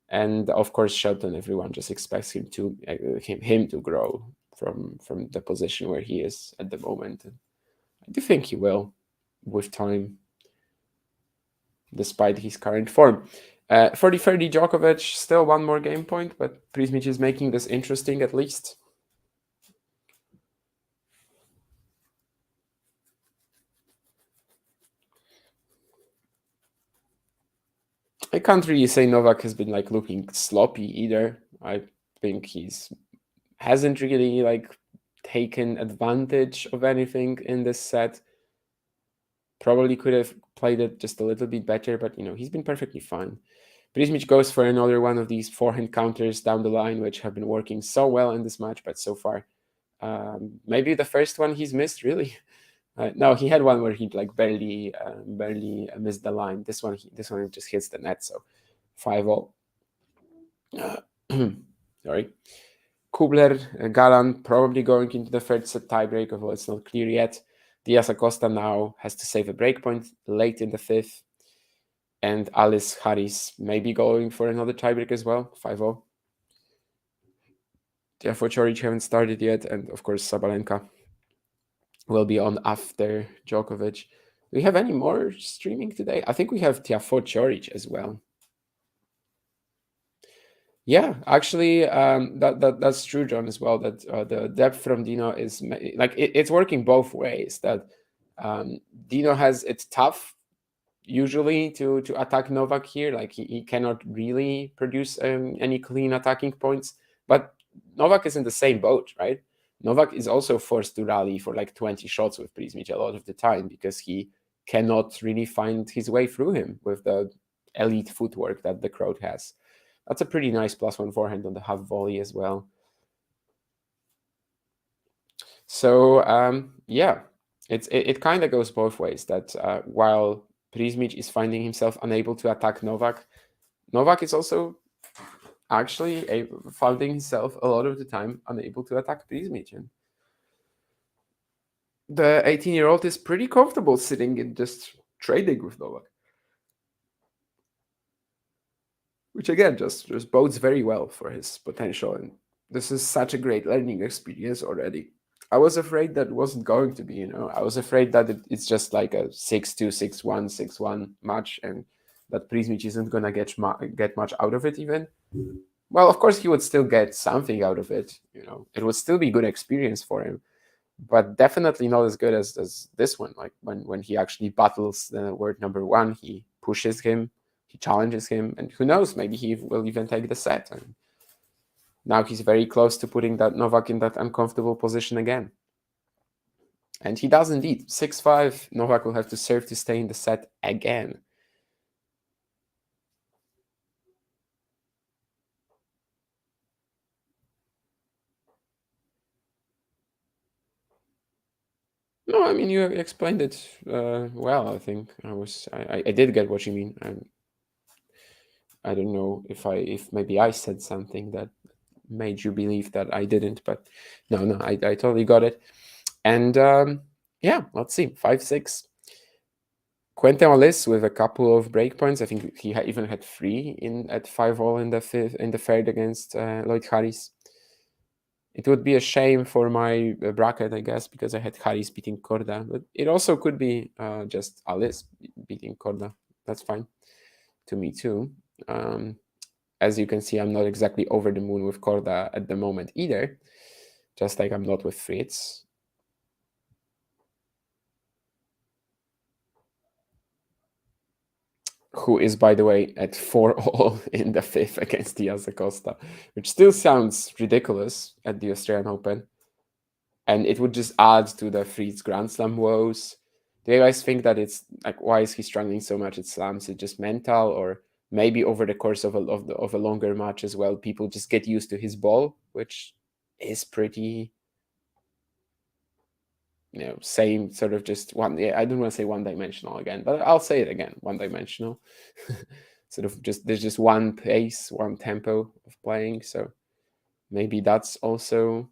And of course, Shelton, everyone just expects him to grow from the position where he is at the moment. And I do think he will, with time, despite his current form. For the Ferdi Djokovic, still one more game point, but Prismic is making this interesting at least. I can't really say Novak has been like looking sloppy either. I think hasn't really like taken advantage of anything in this set. Probably could have played it just a little bit better, but he's been perfectly fine. Prismic goes for another one of these forehand counters down the line, which have been working so well in this match, but so far, maybe the first one he's missed, really. No, he had one where he like barely missed the line. This one just hits the net, so 5-0. Sorry. Kubler, Galan probably going into the third set tiebreak, although it's not clear yet. Diaz Acosta now has to save a breakpoint late in the fifth. And Alice Harris maybe going for another tiebreak as well, 5-0. Therefore, Ćorić haven't started yet. And of course, Sabalenka will be on after Djokovic. Do we have any more streaming today? I think we have Tiafoe Choric as well. Yeah, actually, that's true, John, as well. That the depth from Dino is like it's working both ways. That Dino has it's tough usually to attack Novak here. Like he cannot really produce any clean attacking points. But Novak is in the same boat, right? Novak is also forced to rally for like 20 shots with Prismic a lot of the time because he cannot really find his way through him with the elite footwork that the crowd has. That's a pretty nice +1 forehand on the half volley as well. So yeah, it kind of goes both ways. That while Prismic is finding himself unable to attack Novak, Novak is also actually finding himself a lot of the time unable to attack Prismic. And the 18-year-old is pretty comfortable sitting and just trading with Novak, which again just bodes very well for his potential. And this is such a great learning experience already. I was afraid that wasn't going to be, I was afraid that it's just like a 6-2, 6-1, 6-1 match and that Prismic isn't going to get much out of it even. Well, of course, he would still get something out of it. It would still be good experience for him, but definitely not as good as this one. Like when he actually battles the word number one, he pushes him, he challenges him, and who knows, maybe he will even take the set. And now he's very close to putting that Novak in that uncomfortable position again. And he does indeed. 6-5, Novak will have to serve to stay in the set again. No, I mean, you explained it well, I think. I did get what you mean. I don't know if maybe I said something that made you believe that I didn't, but no, I totally got it. And yeah, let's see, 5-6. Quentin Wallace with a couple of breakpoints. I think he even had 3 at 5-all in the third against Lloyd Harris. It would be a shame for my bracket, I guess, because I had Harris beating Korda, but it also could be just Alice beating Korda. That's fine to me too. As you can see, I'm not exactly over the moon with Korda at the moment either, just like I'm not with Fritz. Who is, by the way, at 4-all in the fifth against Diaz Acosta, which still sounds ridiculous at the Australian Open. And it would just add to the Fritz Grand Slam woes. Do you guys think that it's like, why is he struggling so much at slams? Is it just mental, or maybe over the course of a longer match as well, people just get used to his ball, which is pretty, same sort of just one. Yeah, I don't want to say one-dimensional again, but I'll say it again, one-dimensional. Sort of just there's just one pace, one tempo of playing. So maybe that's also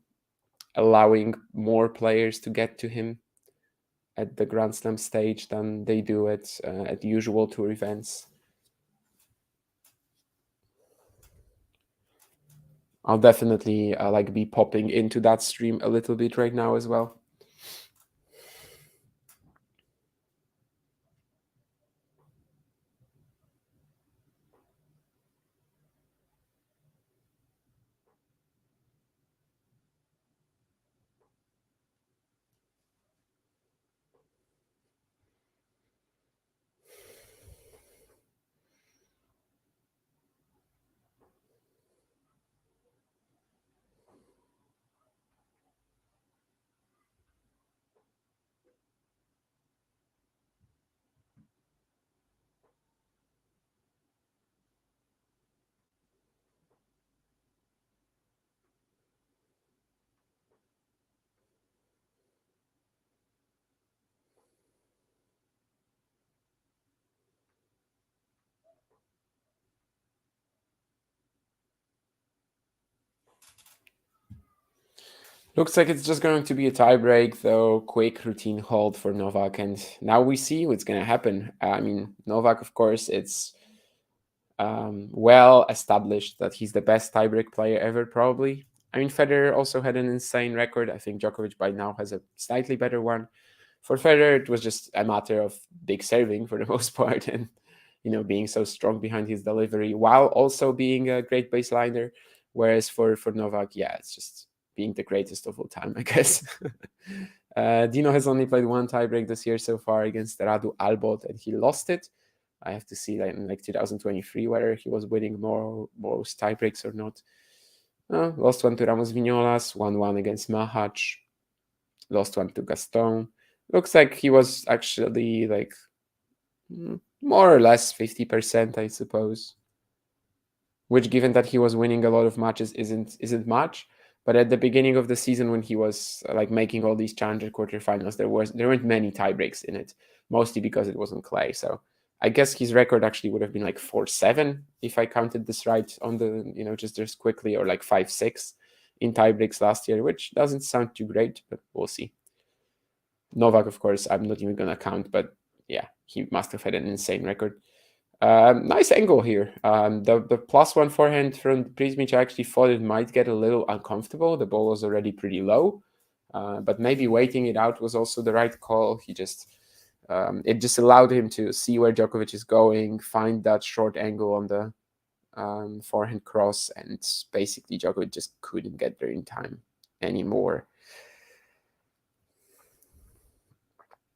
allowing more players to get to him at the Grand Slam stage than they do at usual tour events. I'll definitely be popping into that stream a little bit right now as well. Looks like it's just going to be a tiebreak, though. Quick routine hold for Novak, and now we see what's going to happen. I mean, Novak, of course, it's well established that he's the best tiebreak player ever, probably. I mean, Federer also had an insane record. I think Djokovic by now has a slightly better one. For Federer, it was just a matter of big serving for the most part, and being so strong behind his delivery while also being a great baseliner. Whereas for Novak, yeah, it's just being the greatest of all time, I guess. Dino has only played one tiebreak this year so far against Radu Albot, and he lost it. I have to see that in 2023 whether he was winning most tiebreaks or not. Lost one to Ramos Vignolas, 1-1 against Mahac, lost one to Gaston. Looks like he was actually like more or less 50%, I suppose. Which, given that he was winning a lot of matches, isn't much. But at the beginning of the season, when he was like making all these challenger quarterfinals, there weren't many tiebreaks in it, mostly because it wasn't clay. So I guess his record actually would have been like 4-7 if I counted this right on the just quickly, or like 5-6 in tiebreaks last year, which doesn't sound too great, but we'll see. Novak, of course, I'm not even gonna count, but yeah, he must have had an insane record. Nice angle here. The +1 forehand from Prismic, I actually thought it might get a little uncomfortable. The ball was already pretty low, but maybe waiting it out was also the right call. It just allowed him to see where Djokovic is going, find that short angle on the forehand cross, and basically Djokovic just couldn't get there in time anymore.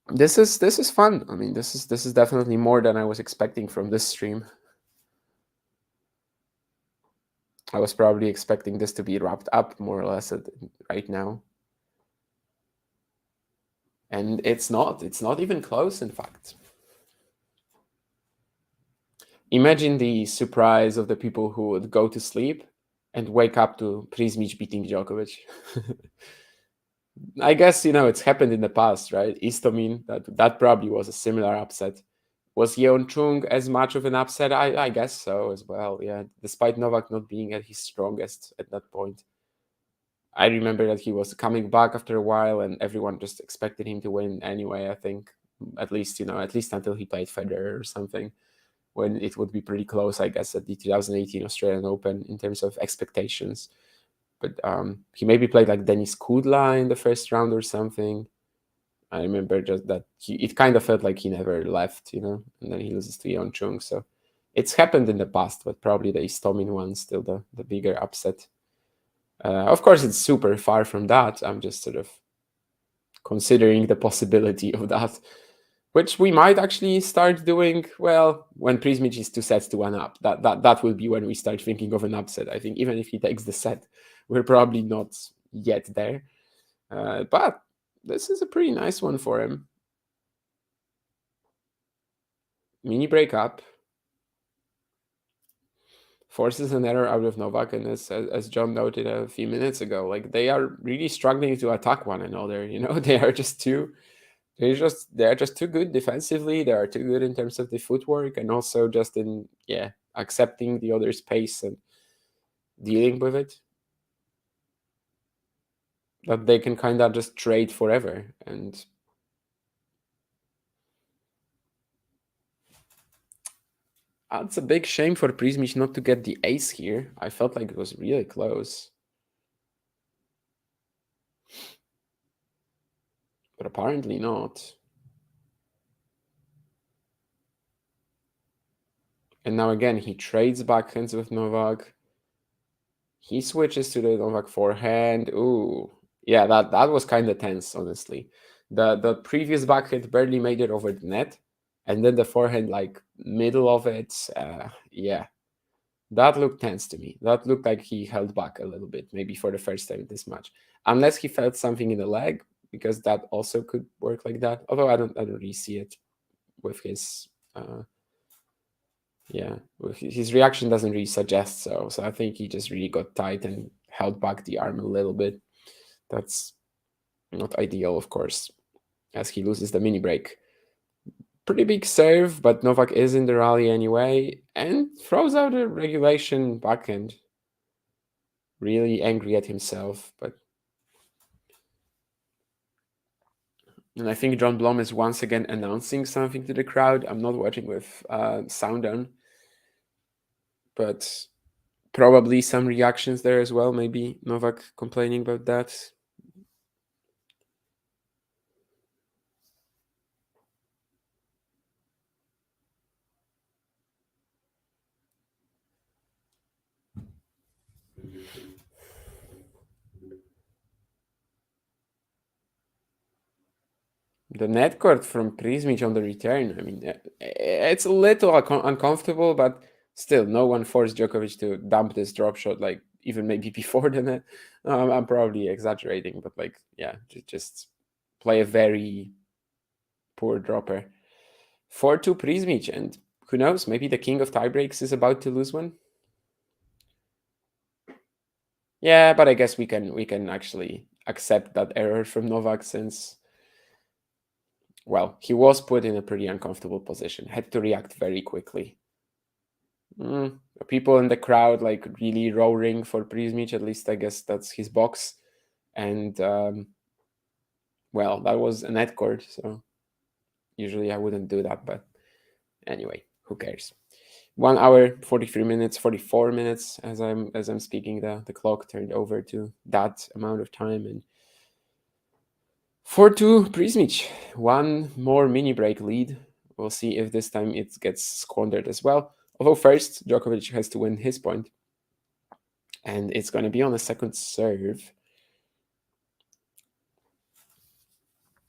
This is fun. I mean, this is definitely more than I was expecting from this stream. I was probably expecting this to be wrapped up more or less right now. And it's not. It's not even close, in fact. Imagine the surprise of the people who would go to sleep and wake up to Prismic beating Djokovic. I guess, it's happened in the past, right? Istomin, that probably was a similar upset. Was Yeonchung as much of an upset? I guess so as well, yeah. Despite Novak not being at his strongest at that point. I remember that he was coming back after a while, and everyone just expected him to win anyway, I think. At least until he played Federer or something, when it would be pretty close, I guess, at the 2018 Australian Open in terms of expectations. But he maybe played like Denis Kudla in the first round or something. I remember just that it kind of felt like he never left, and then he loses to Yeonchung. So it's happened in the past, but probably the Istomin one's still the bigger upset. Of course, it's super far from that. I'm just sort of considering the possibility of that, which we might actually start doing, well, when Prismic is 2 sets to 1 up. That will be when we start thinking of an upset. I think even if he takes the set, we're probably not yet there. But this is a pretty nice one for him. Mini breakup. Forces an error out of Novak, and as John noted a few minutes ago, like they are really struggling to attack one another. They are just too good defensively. They are too good in terms of the footwork, and also just in accepting the other's pace and dealing with it. That they can kind of just trade forever. And it's a big shame for Prismic not to get the ace here. I felt like it was really close. But apparently not. And now again, he trades backhands with Novak. He switches to the Novak forehand. Ooh. Yeah, that was kind of tense, honestly. The previous backhand barely made it over the net. And then the forehand, like, middle of it. Yeah. That looked tense to me. That looked like he held back a little bit, maybe for the first time this match. Unless he felt something in the leg, because that also could work like that. Although I don't really see it with his his reaction doesn't really suggest so. So I think he just really got tight and held back the arm a little bit. That's not ideal, of course, as he loses the mini break. Pretty big serve, but Novak is in the rally anyway, and throws out a regulation backhand. Really angry at himself, and I think John Blom is once again announcing something to the crowd. I'm not watching with sound on, but probably some reactions there as well. Maybe Novak complaining about that. The net court from Prismic on the return. I mean, it's a little uncomfortable, but still, no one forced Djokovic to dump this drop shot, like even maybe before the net. I'm probably exaggerating, but like, yeah, just play a very poor dropper. 4-2 Prismic, and who knows, maybe the king of tiebreaks is about to lose one. Yeah, but I guess we can actually accept that error from Novak, since, well, he was put in a pretty uncomfortable position, had to react very quickly. People in the crowd like really roaring for Prismic, at least I guess that's his box. And well, that was a net court, so usually I wouldn't do that, but anyway, who cares? 1 hour, 43 minutes, 44 minutes as I'm speaking, the clock turned over to that amount of time. And 4-2 Prismic, one more mini break lead. We'll see if this time it gets squandered as well. Although first, Djokovic has to win his point, and it's going to be on a second serve.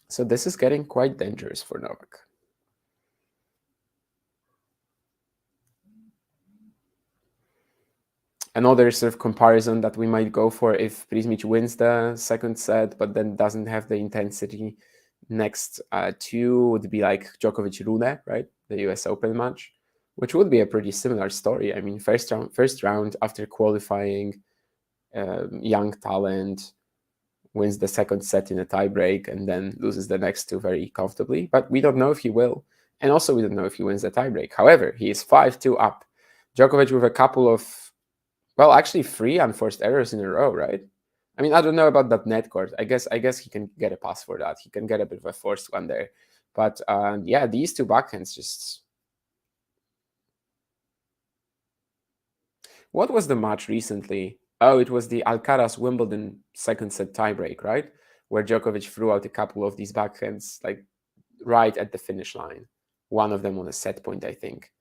So this is getting quite dangerous for Novak. Another sort of comparison that we might go for, if Prismic wins the second set but then doesn't have the intensity next two, would be like Djokovic Rune, right? The US Open match, which would be a pretty similar story. I mean, first round after qualifying, young talent wins the second set in a tiebreak and then loses the next two very comfortably. But we don't know if he will. And also we don't know if he wins the tiebreak. However, he is 5-2 up. Djokovic with a couple of, well, actually 3 unforced errors in a row, right? I mean, I don't know about that net court. I guess he can get a pass for that. He can get a bit of a forced one there. But yeah, these two backhands just... What was the match recently? Oh, it was the Alcaraz Wimbledon second set tiebreak, right? Where Djokovic threw out a couple of these backhands like right at the finish line. One of them on a set point, I think.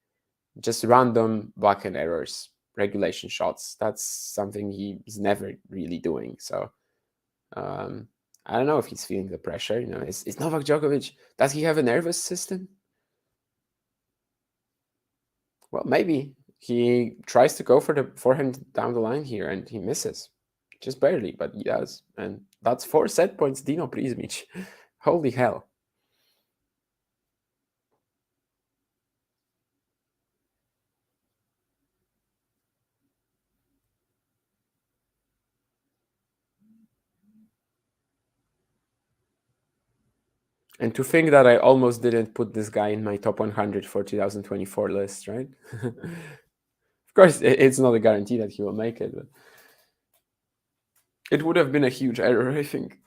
Just random backhand errors, regulation shots. That's something he's never really doing. So I don't know if he's feeling the pressure. You know, is Novak Djokovic, does he have a nervous system? Well, maybe. He tries to go for the forehand down the line here and he misses. Just barely, but he does. And that's 4 set points, Dino Prismic. Holy hell. And to think that I almost didn't put this guy in my top 100 for 2024 list, right? Of course, it's not a guarantee that he will make it, but it would have been a huge error, I think.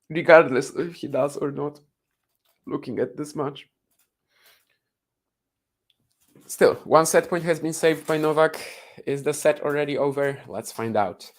Regardless if he does or not, looking at this match. Still, 1 set point has been saved by Novak. Is the set already over? Let's find out.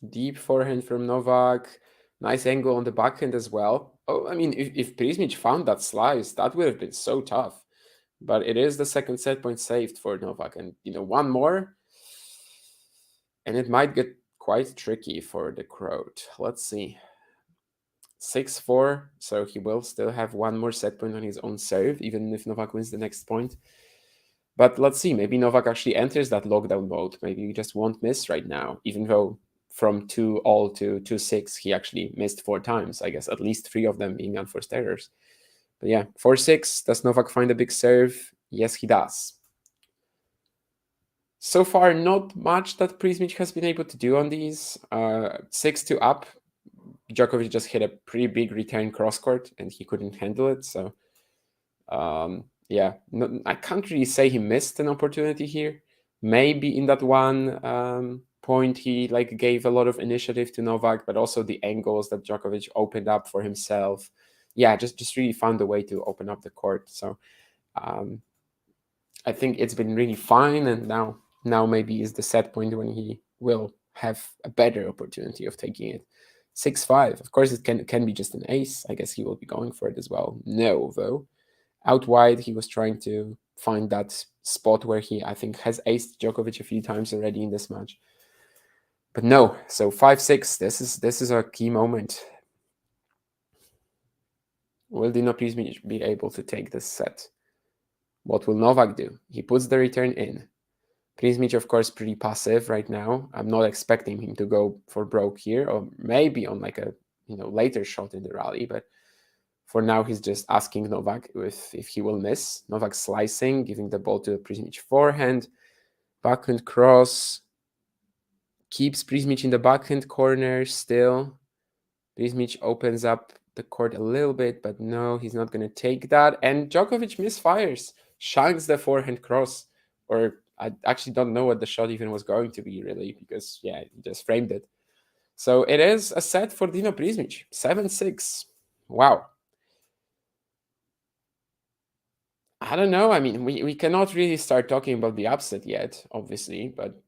Deep forehand from Novak. Nice angle on the backhand as well. Oh, I mean, if Prismic found that slice, that would have been so tough. But it is the second set point saved for Novak. And, you know, one more, and it might get quite tricky for the Croat. Let's see. 6-4, so he will still have one more set point on his own serve, even if Novak wins the next point. But let's see, maybe Novak actually enters that lockdown mode. Maybe he just won't miss right now, even though from 2-all to 2-6, he actually missed 4 times. I guess at least 3 of them being unforced errors. But yeah, 4-6, does Novak find a big serve? Yes, he does. So far, not much that Prismic has been able to do on these. 6-2 up, Djokovic just hit a pretty big return cross-court, and he couldn't handle it. So, yeah, I can't really say he missed an opportunity here. Maybe in that one point, he like gave a lot of initiative to Novak, but also the angles that Djokovic opened up for himself. Yeah, just really found a way to open up the court. So I think it's been really fine, and now maybe is the set point when he will have a better opportunity of taking it. 6-5. Of course, it can be just an ace. I guess he will be going for it as well. No, though. Out wide, he was trying to find that spot where he, I think, has aced Djokovic a few times already in this match. But no, so 5-6. This is a key moment. Will Dino Prismic be able to take this set? What will Novak do? He puts the return in. Prismic, of course, pretty passive right now. I'm not expecting him to go for broke here, or maybe on like a later shot in the rally. But for now, he's just asking Novak if he will miss. Novak slicing, giving the ball to Prismic forehand, backhand cross. Keeps Prismic in the backhand corner still. Prismic opens up the court a little bit, but no, he's not going to take that. And Djokovic misfires, shanks the forehand cross, or I actually don't know what the shot even was going to be, really, because, yeah, he just framed it. So it is a set for Dino Prismic, 7-6. Wow. I don't know. I mean, we cannot really start talking about the upset yet, obviously, but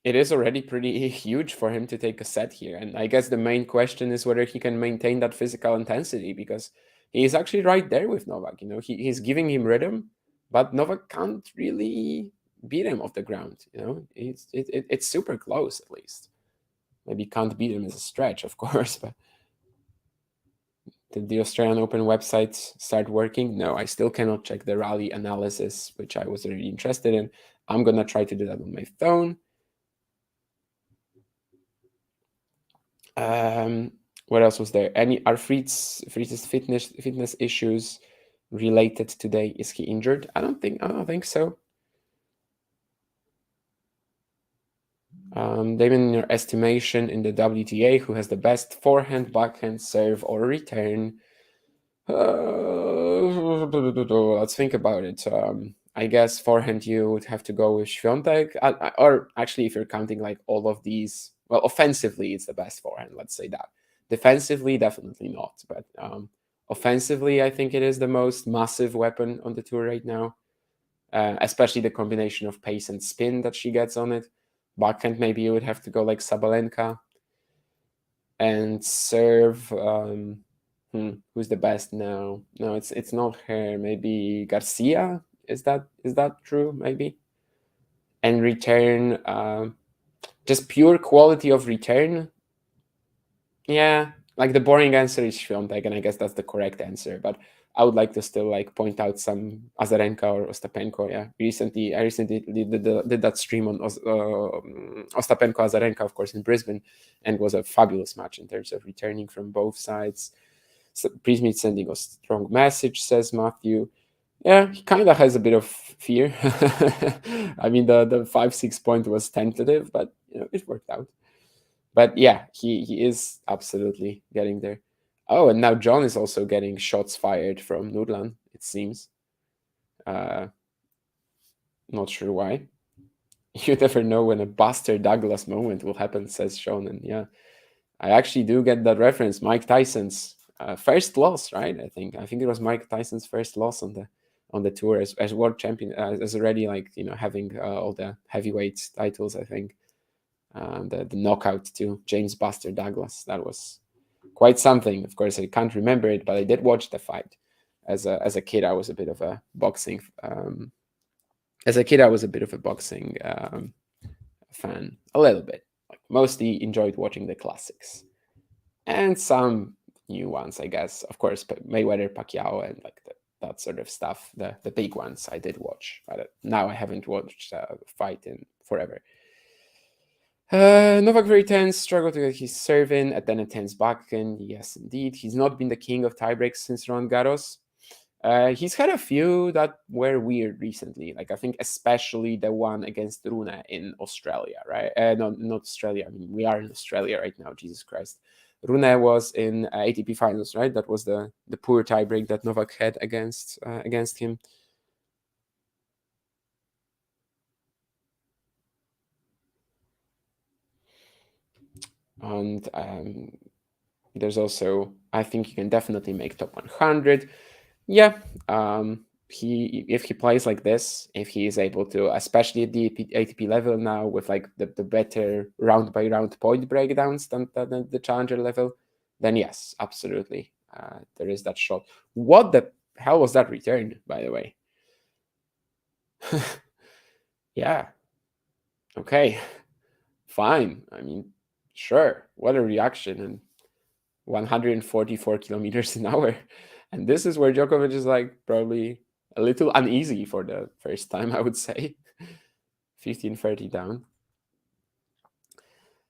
it is already pretty huge for him to take a set here. And I guess the main question is whether he can maintain that physical intensity, because he is actually right there with Novak. He's giving him rhythm, but Novak can't really beat him off the ground. It's super close, at least. Maybe can't beat him as a stretch, of course, but did the Australian Open website start working? No, I still cannot check the rally analysis, which I was really interested in. I'm going to try to do that on my phone. What else was there? Are Fritz's fitness issues related today? Is he injured? I don't think so. Damon, in your estimation in the WTA, who has the best forehand, backhand, serve, or return? Let's think about it. I guess forehand you would have to go with Świątek, or actually, if you're counting like all of these, well, offensively it's the best forehand. Let's say that. Defensively, definitely not. But offensively, I think it is the most massive weapon on the tour right now. Especially the combination of pace and spin that she gets on it. Backhand, maybe you would have to go like Sabalenka. And serve. Who's the best now? No, it's not her. Maybe Garcia. Is that true? Maybe. And return, just pure quality of return. Yeah, like the boring answer is Świątek, and I guess that's the correct answer. But I would like to still like point out some Azarenka or Ostapenko. Yeah, I recently did that stream on Ostapenko Azarenka, of course, in Brisbane, and it was a fabulous match in terms of returning from both sides. So Prismic sending a strong message, says Matthew. Yeah, he kind of has a bit of fear. I mean, the 5-6 point was tentative, but it worked out. But yeah, he is absolutely getting there. Oh, and now John is also getting shots fired from Nurlan, it seems. Not sure why. You never know when a Buster Douglas moment will happen, says Sean. And yeah, I actually do get that reference. Mike Tyson's first loss, right? I think it was Mike Tyson's first loss on the tour as world champion, as already having all the heavyweight titles. I think the knockout to James Buster Douglas, that was quite something. Of course, I can't remember it, but I did watch the fight. As a kid, I was a bit of a boxing. Fan, a little bit. Like mostly enjoyed watching the classics, and some new ones, I guess. Of course, Mayweather, Pacquiao, and like that sort of stuff. The big ones I did watch, but now I haven't watched a fight in forever. Novak very tense, struggled to get his serve in, and then a tense backhand. Yes, indeed. He's not been the king of tiebreaks since Roland Garros. He's had a few that were weird recently. Like I think especially the one against Rune in Australia, right? No, not Australia. I mean, we are in Australia right now. Jesus Christ. Rune was in ATP finals, right? That was the poor tiebreak that Novak had against him. And there's also, I think he can definitely make top 100. Yeah, he if he plays like this, if he is able to, especially at the ATP level now, with like the better round by round point breakdowns than the challenger level, then yes, absolutely, there is that shot. What the hell was that return, by the way? Yeah, okay, fine. I mean, sure, what a reaction, and 144 kilometers an hour. And this is where Djokovic is like probably a little uneasy for the first time, I would say. 15-30 down.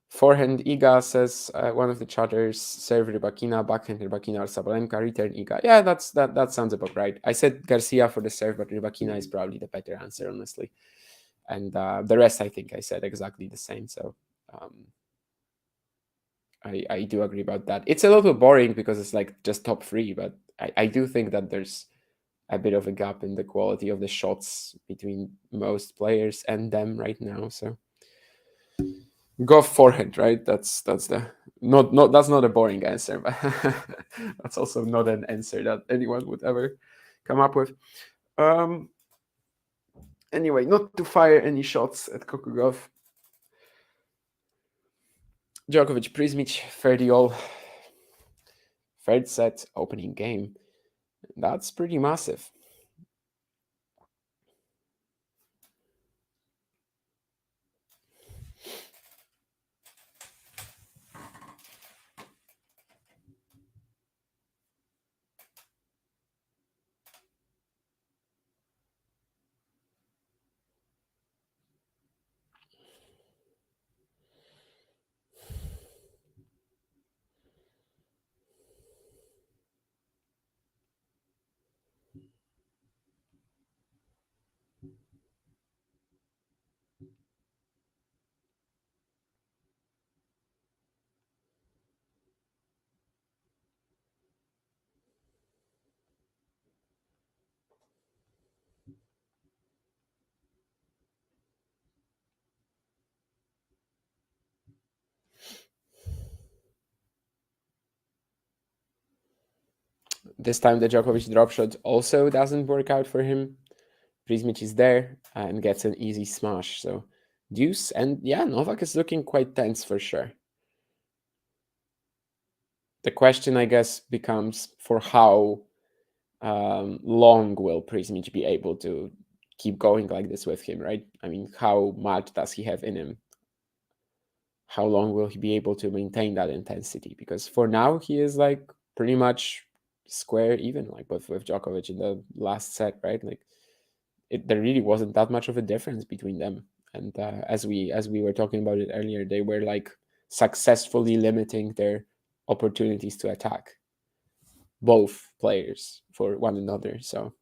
Forehand Iga says one of the chatters, serve Rybakina, backhand Rybakina or Sabalenka, return Iga. Yeah, that sounds about right. I said Garcia for the serve, but Rybakina is probably the better answer, honestly. And the rest, I think I said exactly the same. So um, I do agree about that. It's a little boring because it's like just top three, but I do think that there's a bit of a gap in the quality of the shots between most players and them right now. So go forehand, right? That's the not that's not a boring answer, but that's also not an answer that anyone would ever come up with. Um anyway, not to fire any shots at Kokugov. Djokovic, Prismic, 30 all. Third set, opening game. That's pretty massive. This time the Djokovic drop shot also doesn't work out for him. Prismic is there and gets an easy smash. So deuce, and yeah, Novak is looking quite tense for sure. The question, I guess, becomes for how long will Prismic be able to keep going like this with him, right? I mean, how much does he have in him? How long will he be able to maintain that intensity? Because for now, he is like pretty much square even, like with Djokovic in the last set, right? Like there really wasn't that much of a difference between them. And as we were talking about it earlier, they were like successfully limiting their opportunities to attack both players for one another. So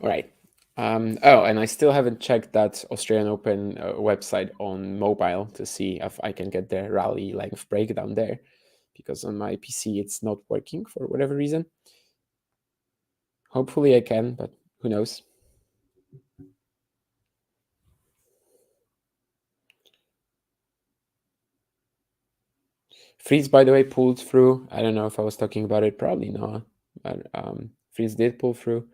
Right. Oh, and I still haven't checked that Australian Open website on mobile to see if I can get the rally length breakdown there, because on my PC it's not working for whatever reason. Hopefully I can, but who knows? Freeze, by the way, pulled through. I don't know if I was talking about it. Probably not. But Freeze did pull through.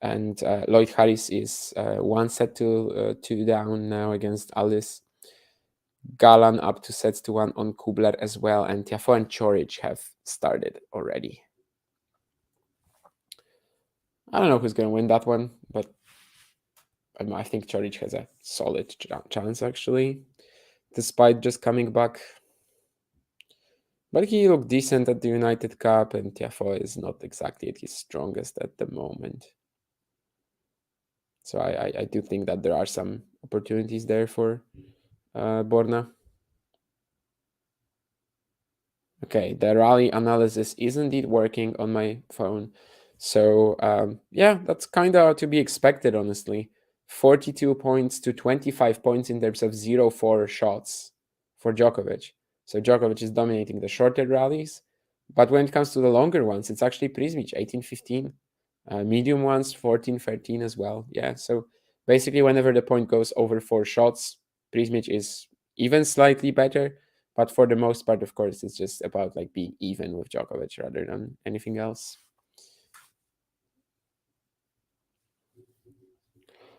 And Lloyd Harris is one set to two down now against Alice. Galan up to sets to one on Kubler as well. And Tiafoe and Chorich have started already. I don't know who's going to win that one, but I think Chorich has a solid chance, actually, despite just coming back. But he looked decent at the United Cup, and Tiafoe is not exactly at his strongest at the moment. So I do think that there are some opportunities there for Borna. Okay, the rally analysis is indeed working on my phone. So yeah, that's kind of to be expected, honestly. 42 points to 25 points in terms of 0-4 shots for Djokovic. So Djokovic is dominating the shorter rallies. But when it comes to the longer ones, it's actually Prismic, 18-15. Medium ones, 14-13 as well. Yeah, so basically whenever the point goes over 4 shots, Prismic is even slightly better. But for the most part, of course, it's just about like being even with Djokovic rather than anything else.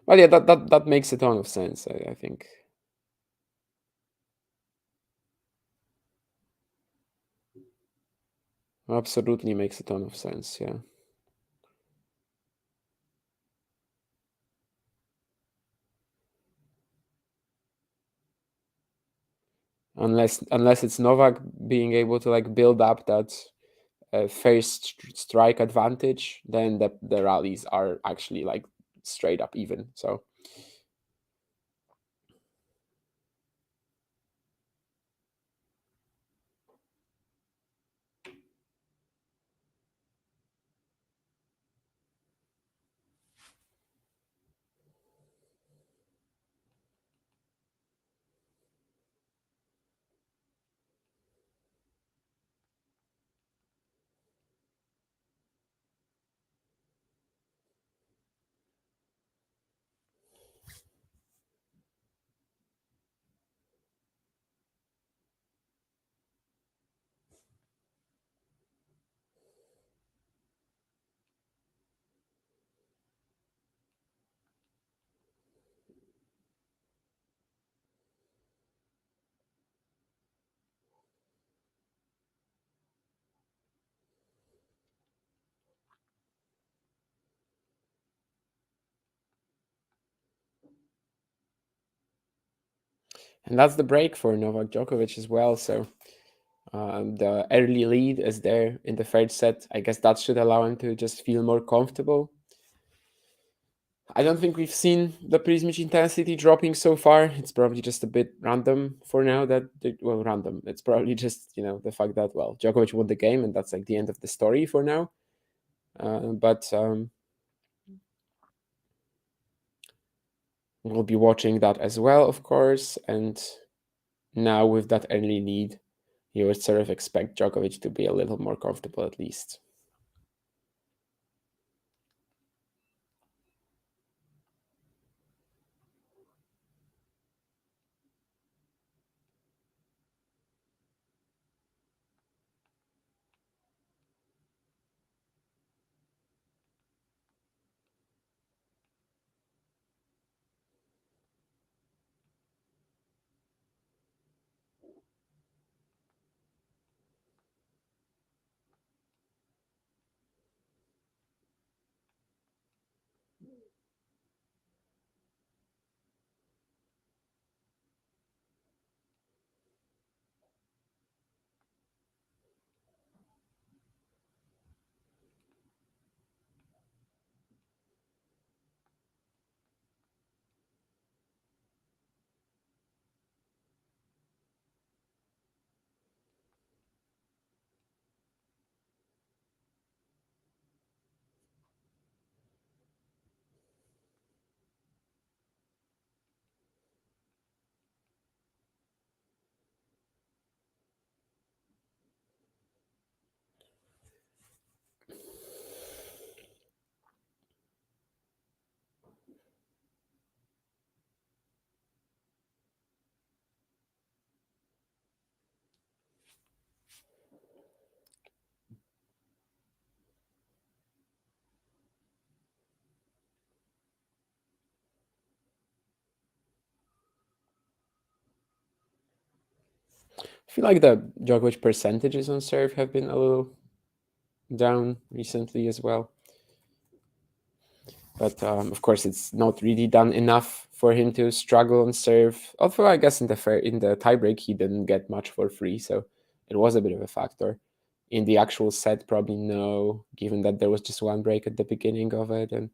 But yeah, that makes a ton of sense, I think. Absolutely makes a ton of sense, yeah. Unless it's Novak being able to like build up that first strike advantage, then the rallies are actually like straight up even. So and that's the break for Novak Djokovic as well. So the early lead is there in the third set. I guess that should allow him to just feel more comfortable. I don't think we've seen the Prismic intensity dropping so far. It's probably just a bit random for now. Well, random. It's probably just the fact that Djokovic won the game, and that's like the end of the story for now. But we'll be watching that as well, of course. And now with that early lead, you would sort of expect Djokovic to be a little more comfortable at least. I feel like the Djokovic percentages on serve have been a little down recently as well. But of course, it's not really done enough for him to struggle on serve. Although I guess in the tiebreak he didn't get much for free, so it was a bit of a factor. In the actual set, probably no, given that there was just one break at the beginning of it, and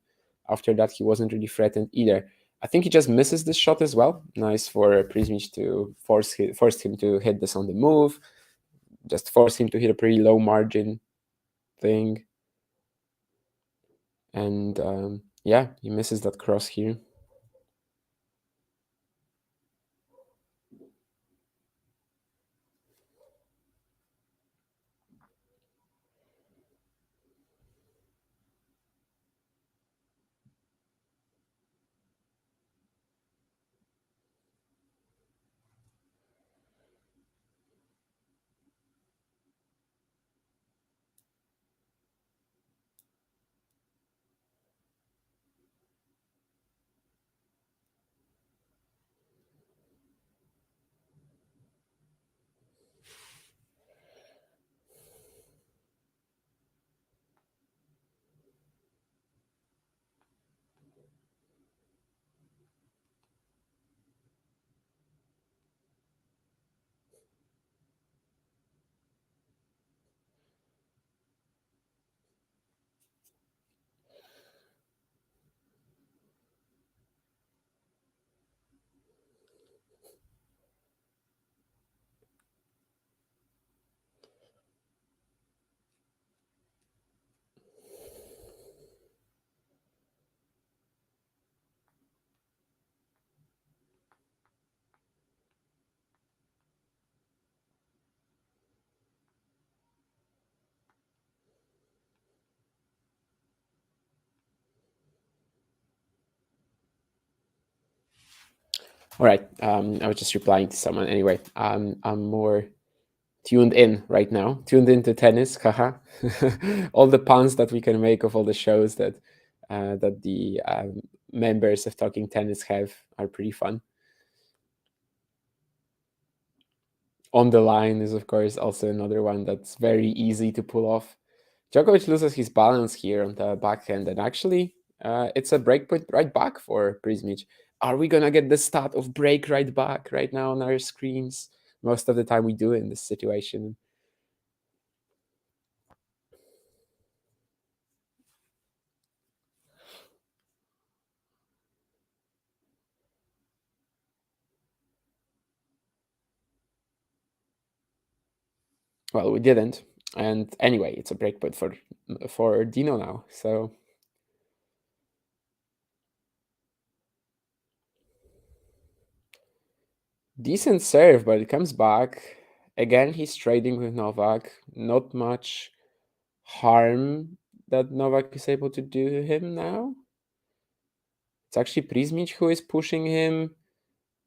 after that he wasn't really threatened either. I think he just misses this shot as well. Nice for Prismic to forced him to hit this on the move, just force him to hit a pretty low margin thing. And yeah, he misses that cross here. All right. I was just replying to someone. Anyway, I'm more tuned in right now. Tuned into tennis. Haha. All the puns that we can make of all the shows that the members of Talking Tennis have are pretty fun. On the line is, of course, also another one that's very easy to pull off. Djokovic loses his balance here on the backhand, and actually, it's a breakpoint right back for Prismic. Are we gonna get the stat of break right back right now on our screens? Most of the time, we do in this situation. Well, we didn't, and anyway, it's a breakpoint for Dino now. So decent serve, but it comes back again. He's trading with Novak. Not much harm that Novak is able to do to him now. It's actually Prismic who is pushing him.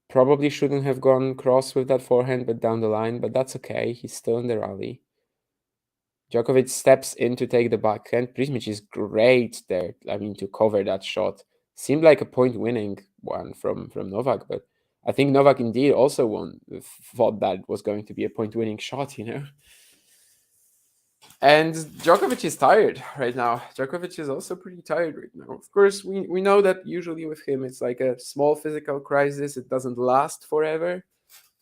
Probably shouldn't have gone cross with that forehand, but down the line, but that's okay. He's still in the rally. Djokovic steps in to take the backhand. Prismic is great there. I mean, to cover that shot. Seemed like a point-winning one from Novak, but I think Novak indeed also thought that was going to be a point-winning shot, you know? And Djokovic is tired right now. Djokovic is also pretty tired right now. Of course, we know that usually with him it's like a small physical crisis. It doesn't last forever.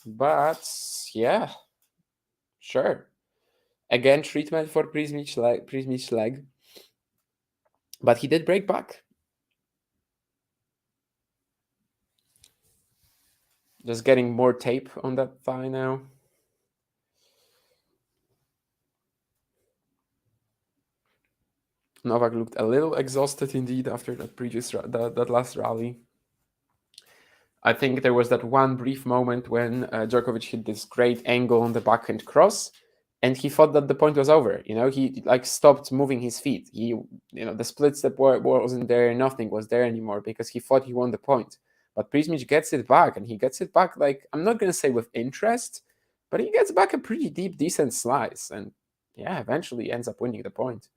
But yeah, sure. Again, treatment for Prismic leg. But he did break back. Just getting more tape on that thigh now. Novak looked a little exhausted indeed after that last rally. I think there was that one brief moment when Djokovic hit this great angle on the backhand cross, and he thought that the point was over. You know, he like stopped moving his feet. The split step wasn't there. Nothing was there anymore because he thought he won the point. But Prismic gets it back, and he gets it back like I'm not gonna say with interest, but he gets back a pretty deep, decent slice, and yeah, eventually ends up winning the point.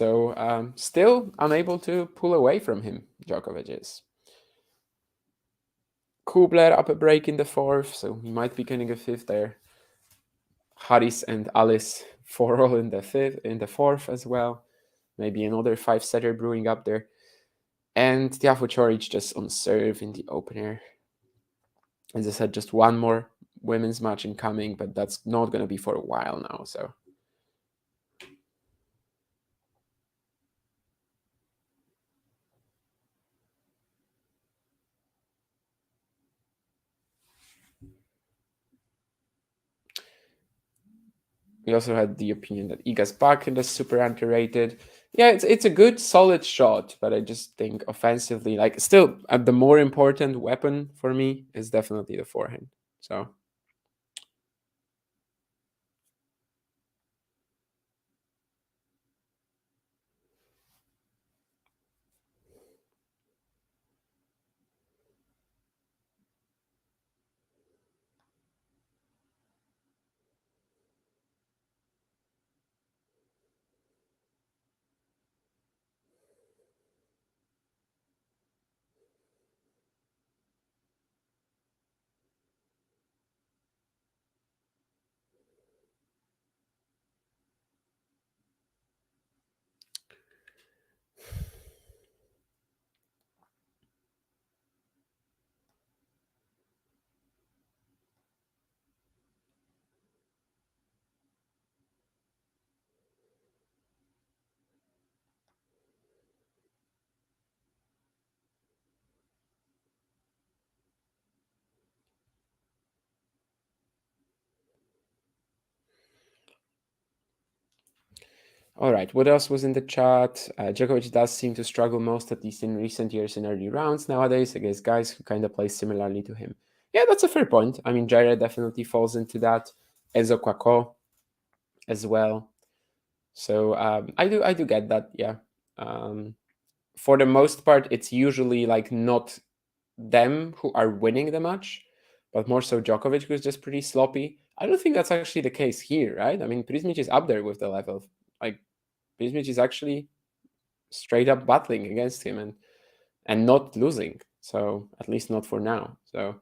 So still unable to pull away from him, Djokovic is. Kubler up a break in the fourth, so he might be getting a fifth there. Haris and Alice 4-all in the fourth as well. Maybe another 5-setter brewing up there. And Tiafoe Choric just on serve in the opener. As I said, just one more women's match incoming, but that's not going to be for a while now. So we also had the opinion that Igas Bakken is super underrated. Yeah, it's a good, solid shot, but I just think offensively, like still the more important weapon for me is definitely the forehand. So all right, what else was in the chat? Djokovic does seem to struggle most, at least in recent years, in early rounds nowadays against guys who kind of play similarly to him. Yeah, that's a fair point. I mean, Jared definitely falls into that. Ezo Kwako as well. So I do get that. Yeah. For the most part, it's usually like not them who are winning the match, but more so Djokovic, who's just pretty sloppy. I don't think that's actually the case here, right? I mean, Prismic is up there with the level. Like, Prismic is actually straight up battling against him and not losing. So at least not for now. So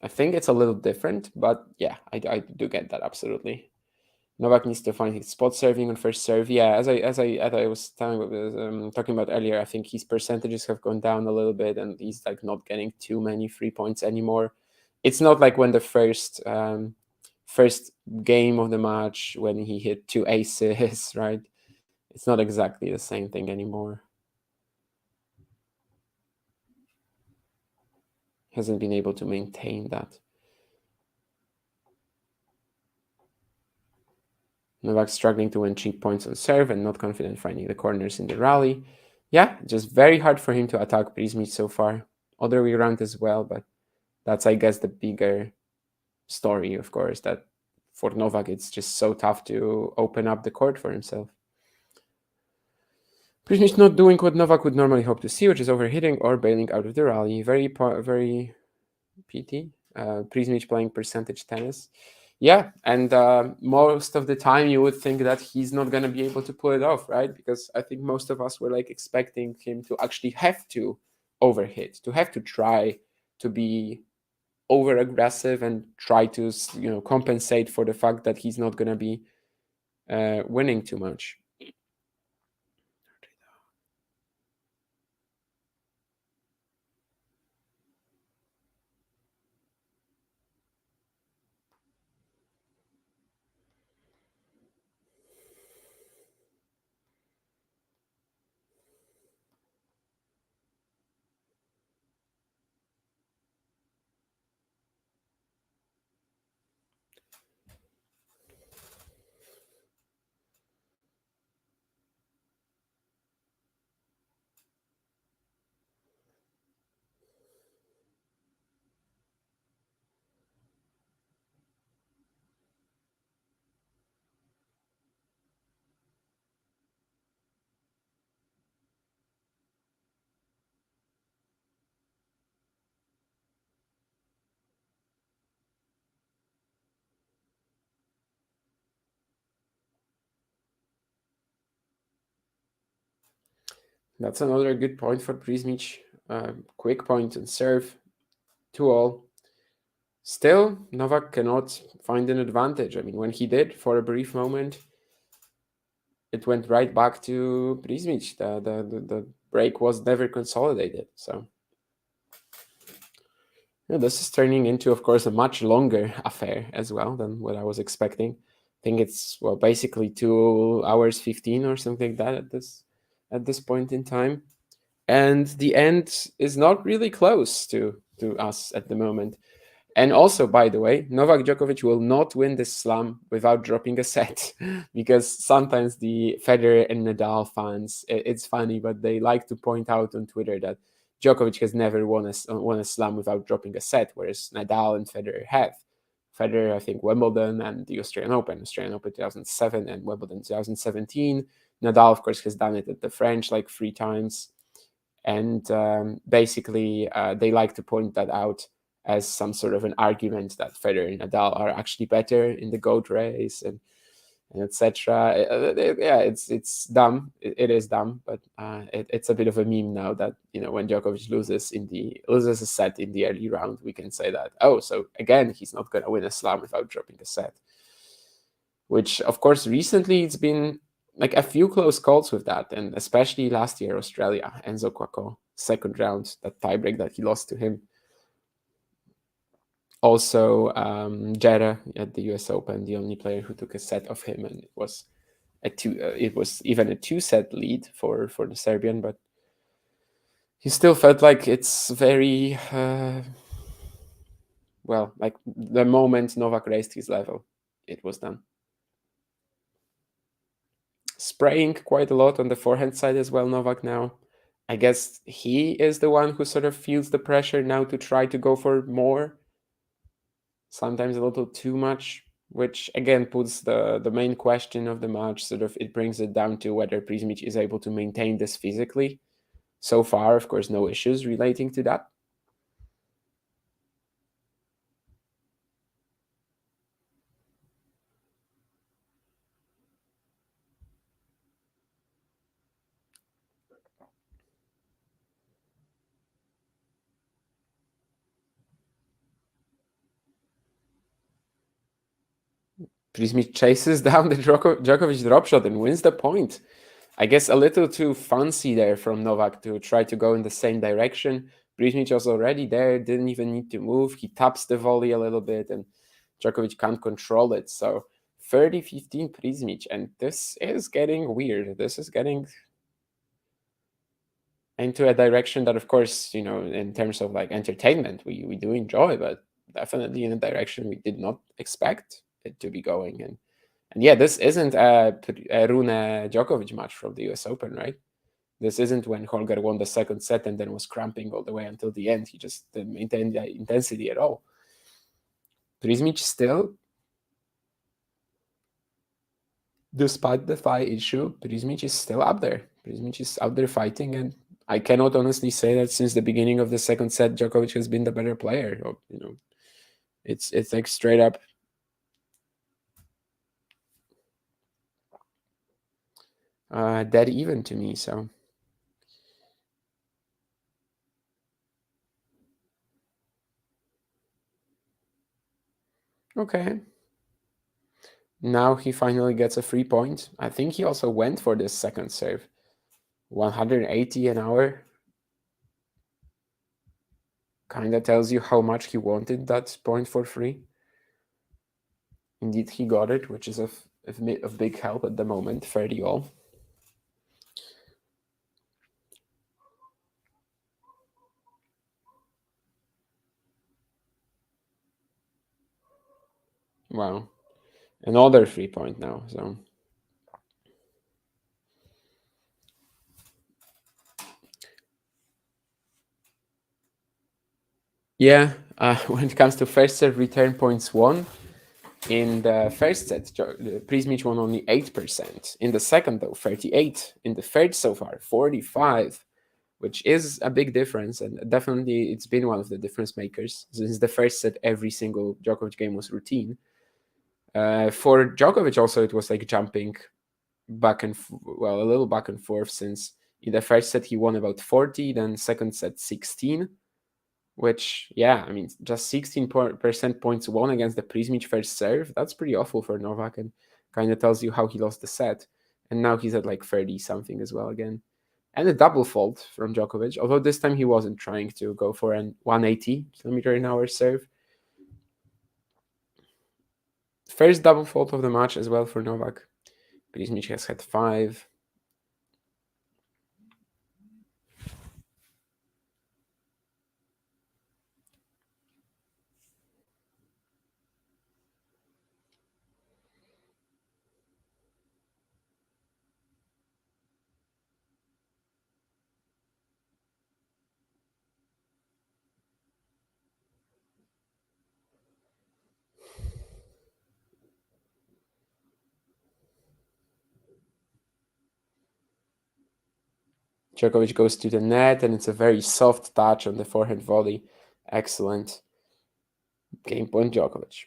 I think it's a little different, but yeah, I do get that absolutely. Novak needs to find his spot serving on first serve. Yeah, as I was talking about earlier, I think his percentages have gone down a little bit, and he's like not getting too many free points anymore. It's not like when the first game of the match when he hit 2 aces, right? It's not exactly the same thing anymore. Hasn't been able to maintain that. Novak struggling to win cheap points on serve and not confident finding the corners in the rally. Yeah, just very hard for him to attack Prismic so far. Other way around as well, but that's, I guess, the bigger story, of course, that for Novak, it's just so tough to open up the court for himself. Prismic not doing what Novak would normally hope to see, which is overhitting or bailing out of the rally. Very PT. Prismic playing percentage tennis. Yeah, and most of the time you would think that he's not going to be able to pull it off, right? Because I think most of us were like expecting him to actually have to overhit, to have to try to be over aggressive and try to compensate for the fact that he's not going to be winning too much. That's another good point for Prismic. Quick point and serve, 2-all. Still, Novak cannot find an advantage. I mean, when he did for a brief moment, it went right back to Prismic. The break was never consolidated. So yeah, this is turning into, of course, a much longer affair as well than what I was expecting. I think it's basically 2 hours 15 or something like that at this point in time, and the end is not really close to us at the moment. And also, by the way, Novak Djokovic will not win this slam without dropping a set, because sometimes the Federer and Nadal fans, it's funny, but they like to point out on Twitter that Djokovic has never won a slam without dropping a set, whereas Nadal and Federer have. Federer, I think, Wimbledon and the Australian Open 2007 and Wimbledon 2017. Nadal, of course, has done it at the French like 3 times. And basically, they like to point that out as some sort of an argument that Federer and Nadal are actually better in the GOAT race and etc. Yeah, it's dumb. It is dumb, but it's a bit of a meme now that, when Djokovic loses a set in the early round, we can say that, oh, so again he's not going to win a slam without dropping a set. Which, of course, recently it's been like a few close calls with that, and especially last year, Australia, Enzo Cuoco, second round, that tiebreak that he lost to him. Also, Jeddah at the US Open, the only player who took a set of him, and it was even a 2-set lead for the Serbian, but he still felt like it's very like the moment Novak raised his level, it was done. Spraying quite a lot on the forehand side as well, Novak now. I guess he is the one who sort of feels the pressure now to try to go for more, sometimes a little too much, which again puts the main question of the match, sort of it brings it down to whether Prismic is able to maintain this physically. So far, of course, no issues relating to that. Prismic chases down the Djokovic drop shot and wins the point. I guess a little too fancy there from Novak to try to go in the same direction. Prismic was already there, didn't even need to move. He taps the volley a little bit, and Djokovic can't control it. So 30-15 Prismic, and this is getting weird. This is getting into a direction that, of course, in terms of like entertainment, we do enjoy, but definitely in a direction we did not expect it to be going. And yeah, this isn't a Rune Djokovic match from the US Open, right? This isn't when Holger won the second set and then was cramping all the way until the end. He just didn't maintain the intensity at all. Prismic still, despite the thigh issue, Prismic is still up there. Prismic is out there fighting, and I cannot honestly say that since the beginning of the second set, Djokovic has been the better player. It's like straight up dead even to me. So okay. Now he finally gets a 3-point. I think he also went for this second serve. 180 an hour. Kind of tells you how much he wanted that point for free. Indeed, he got it, which is of big help at the moment. 30-all. Wow. Another 3-point now. So yeah, when it comes to first serve return points won, in the first set, Prismic won only 8%. In the second, though, 38. In the third so far, 45, which is a big difference. And definitely it's been one of the difference makers. Since the first set, every single Djokovic game was routine. For Djokovic also, it was like jumping back and a little back and forth, since In the first set, he won about 40, then second set, 16, which, yeah, I mean, just 16% points won against the Prismic first serve. That's pretty awful for Novak and kind of tells you how he lost the set. And now he's at like 30 something as well again. And a double fault from Djokovic, although this time he wasn't trying to go for an 180 km/h serve. First double fault of the match as well for Novak. Prismic has had 5. Djokovic goes to the net, and it's a very soft touch on the forehand volley. Excellent. Game point, Djokovic.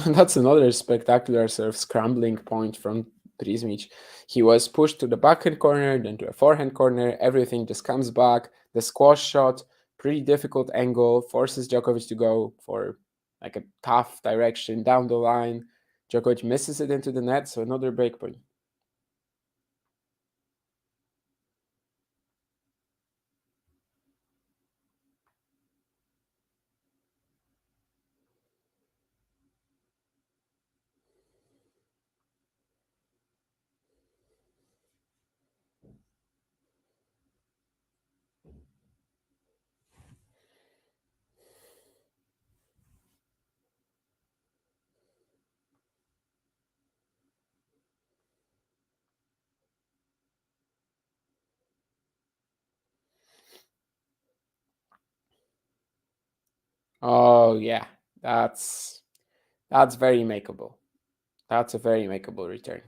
That's another spectacular sort of scrambling point from Prismic. He was pushed to the backhand corner, then to a forehand corner. Everything just comes back. The squash shot, pretty difficult angle, forces Djokovic to go for like a tough direction down the line. Djokovic misses it into the net, so another break point. Oh yeah, that's very makeable. That's a very makeable return.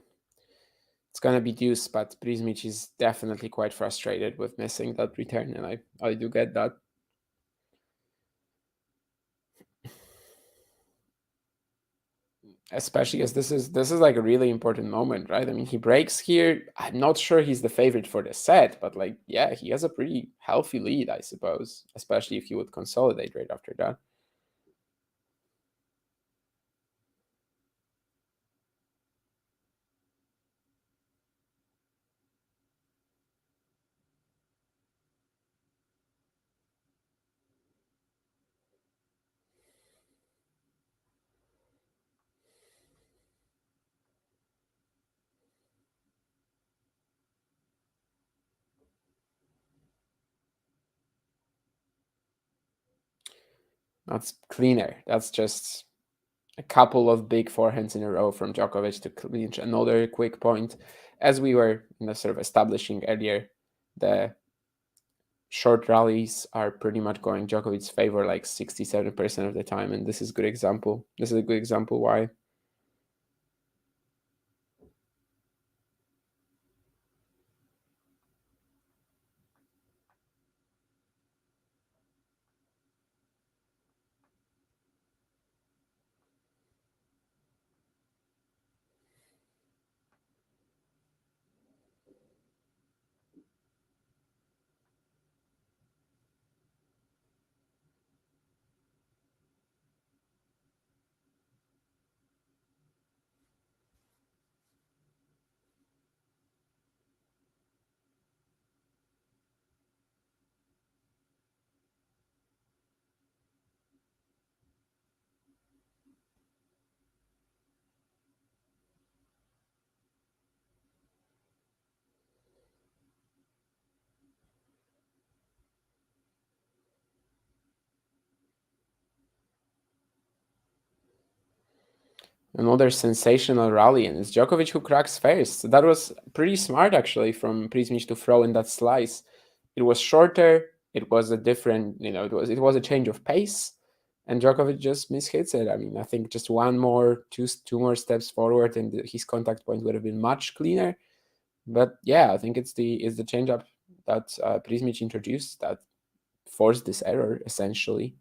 It's gonna be deuce, but Prismic is definitely quite frustrated with missing that return, and I do get that. Especially as this is like a really important moment, right? I mean, he breaks here. I'm not sure he's the favorite for the set, but like, yeah, he has a pretty healthy lead, I suppose, especially if he would consolidate right after that. That's cleaner. That's just a couple of big forehands in a row from Djokovic to clinch another quick point. As we were sort of establishing earlier, the short rallies are pretty much going Djokovic's favor like 67% of the time, and this is a good example. This is a good example why. Another sensational rally, and it's Djokovic who cracks first. That was pretty smart actually from Prismic to throw in that slice. It was shorter. It was a different, it was a change of pace, and Djokovic just mishits it. I mean, I think just two more steps forward, and his contact point would have been much cleaner. But yeah, I think it's the change up that Prismic introduced that forced this error essentially.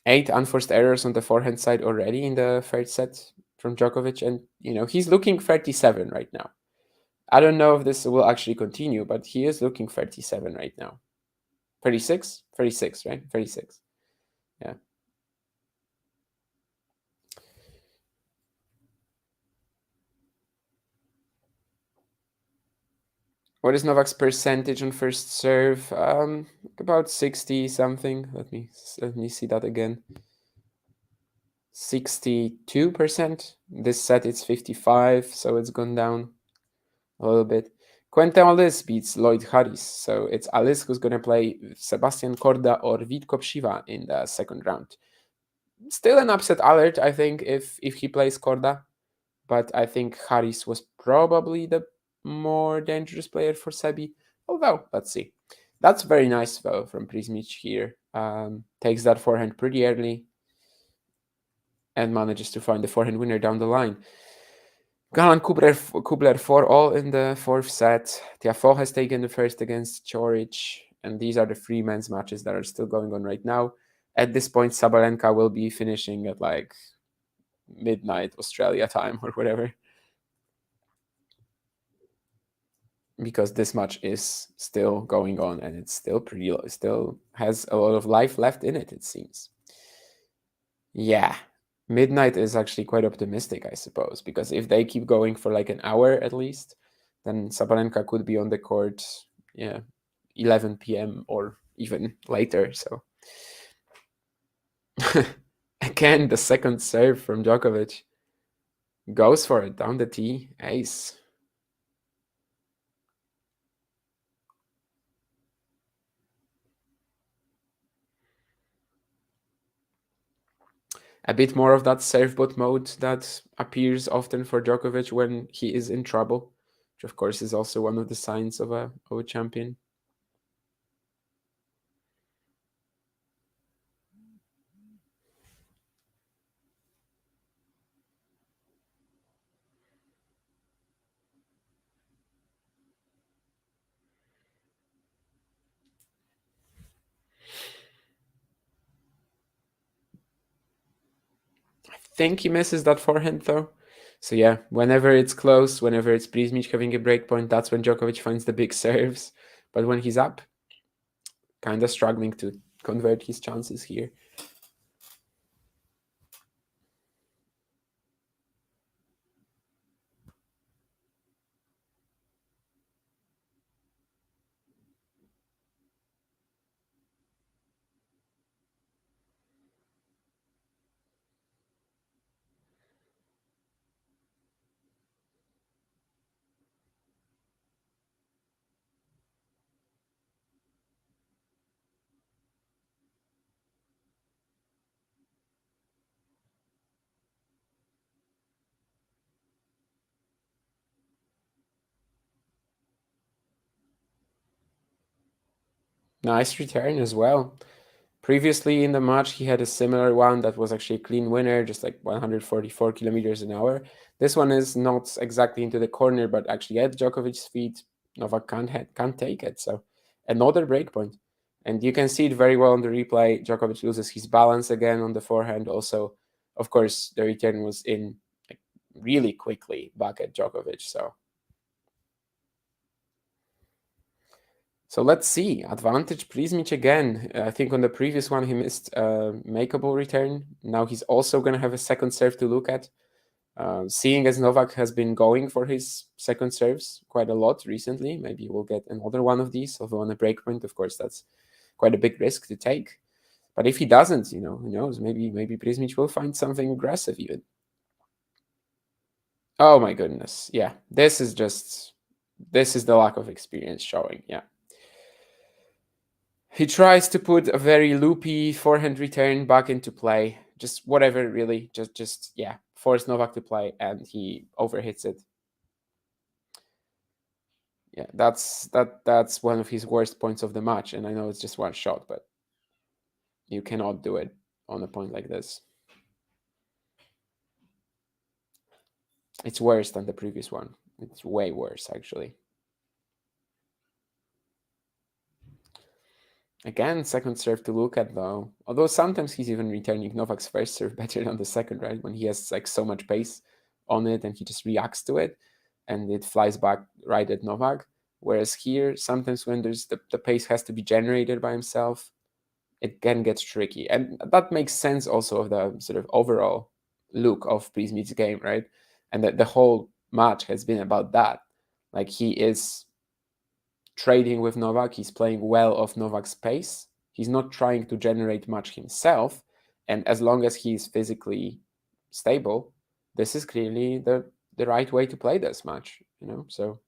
8 unforced errors on the forehand side already in the third set from Djokovic, and he's looking 37 right now. I don't know if this will actually continue, but he is looking 37 right now. 36? 36, right? 36. Yeah. What is Novak's percentage on first serve? About 60 something. Let me see that again. 62%. This set it's 55, so it's gone down a little bit. Quentin Alice beats Lloyd Harris, so it's Alice who's going to play Sebastian Korda or Vitko Pšiva in the second round. Still an upset alert, I think, if he plays Korda, but I think Harris was probably the more dangerous player for Sebi. Although, let's see. That's very nice, though, from Prismic here. Takes that forehand pretty early and manages to find the forehand winner down the line. Galan Kubler 4-all in the fourth set. Tiafoe has taken the first against Chorich, and these are the three men's matches that are still going on right now. At this point, Sabalenka will be finishing at like midnight Australia time or whatever, because this match is still going on and it's still still has a lot of life left in it, it seems. Yeah, midnight is actually quite optimistic, I suppose, because if they keep going for like an hour at least, then Sabalenka could be on the court, 11 p.m. or even later. So again, the second serve from Djokovic goes for it down the tee, ace. A bit more of that surfboat mode that appears often for Djokovic when he is in trouble, which of course is also one of the signs of a champion. I think he misses that forehand though. So yeah, whenever it's close, whenever it's Prismic having a break point, that's when Djokovic finds the big serves. But when he's up, kind of struggling to convert his chances here. Nice return as well. Previously in the match, he had a similar one that was actually a clean winner, just like 144 kilometers an hour. This one is not exactly into the corner, but actually at Djokovic's feet. Novak can't take it. So another breakpoint. And you can see it very well on the replay. Djokovic loses his balance again on the forehand. Also, of course, the return was in like, really quickly back at Djokovic. So let's see. Advantage Prismic again. I think on the previous one he missed a makeable return. Now he's also going to have a second serve to look at. Seeing as Novak has been going for his second serves quite a lot recently, maybe we'll get another one of these. Although on a breakpoint, of course, that's quite a big risk to take. But if he doesn't, who knows? Maybe Prismic will find something aggressive even. Oh my goodness. Yeah, this is the lack of experience showing. Yeah. He tries to put a very loopy forehand return back into play. Just whatever, really. Just yeah, force Novak to play, and he overhits it. Yeah, that's one of his worst points of the match, and I know it's just one shot, but you cannot do it on a point like this. It's worse than the previous one. It's way worse, actually. Again, second serve to look at though. Although sometimes he's even returning Novak's first serve better than the second, right? When he has like so much pace on it and he just reacts to it and it flies back right at Novak. Whereas here, sometimes when there's the pace has to be generated by himself, it can get tricky. And that makes sense also of the sort of overall look of Prismic's game, right? And that the whole match has been about that. Like he is trading with Novak. He's playing well off Novak's pace. He's not trying to generate much himself. And as long as he's physically stable, this is clearly the right way to play this match, So,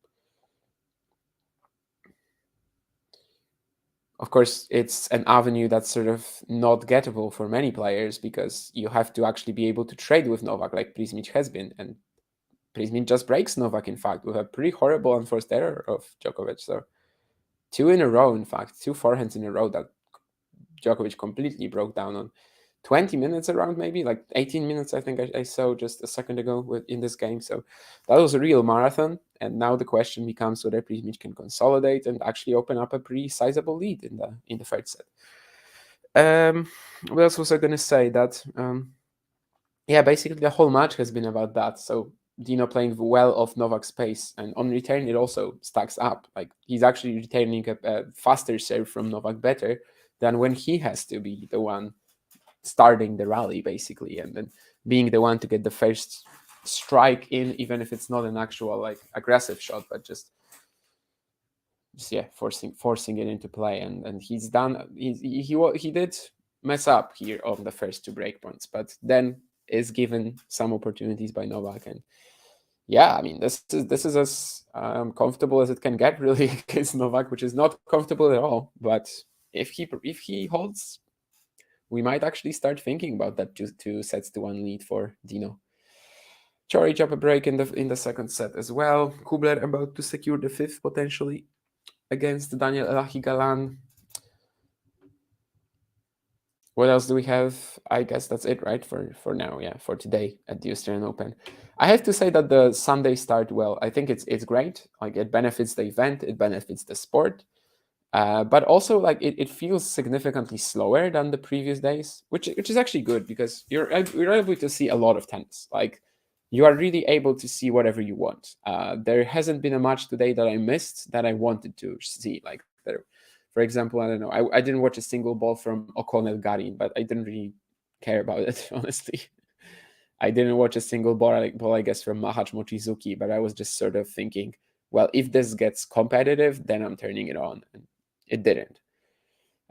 of course, it's an avenue that's sort of not gettable for many players because you have to actually be able to trade with Novak like Prismic has been. And Prismic just breaks Novak, in fact, with a pretty horrible unforced error of Djokovic. So, two in a row, in fact, two forehands in a row that Djokovic completely broke down on 20 minutes around, maybe like 18 minutes, I think I saw just a second ago in this game. So that was a real marathon. And now the question becomes whether Prismic can consolidate and actually open up a pretty sizable lead in the third set. What else was I going to say? That, yeah, basically the whole match has been about that. So Dino playing well off Novak's pace, and on return it also stacks up. Like he's actually returning a faster serve from Novak better than when he has to be the one starting the rally, basically, and then being the one to get the first strike in, even if it's not an actual like aggressive shot, but just yeah, forcing it into play. And he's done. He did mess up here on the first two breakpoints, but then is given some opportunities by Novak, and yeah, I mean this is as comfortable as it can get really against Novak, which is not comfortable at all. But if he holds, we might actually start thinking about that 2-1 lead for Dino. Chorich up a break in the second set as well. Kubler about to secure the fifth potentially against Daniel Elahi Galan. What else do we have? I guess that's it, right? For now, yeah, for today at the Australian Open. I have to say that the Sunday start, well, I think it's great. Like it benefits the event, it benefits the sport. But also, like it feels significantly slower than the previous days, which is actually good because you're able to see a lot of tennis. Like you are really able to see whatever you want. There hasn't been a match today that I missed that I wanted to see. Like there, for example, I don't know. I didn't watch a single ball from O'Connell Garin, but I didn't really care about it honestly. I didn't watch a single ball, I guess, from Mahac Mochizuki, but I was just sort of thinking, well, if this gets competitive, then I'm turning it on. And it didn't,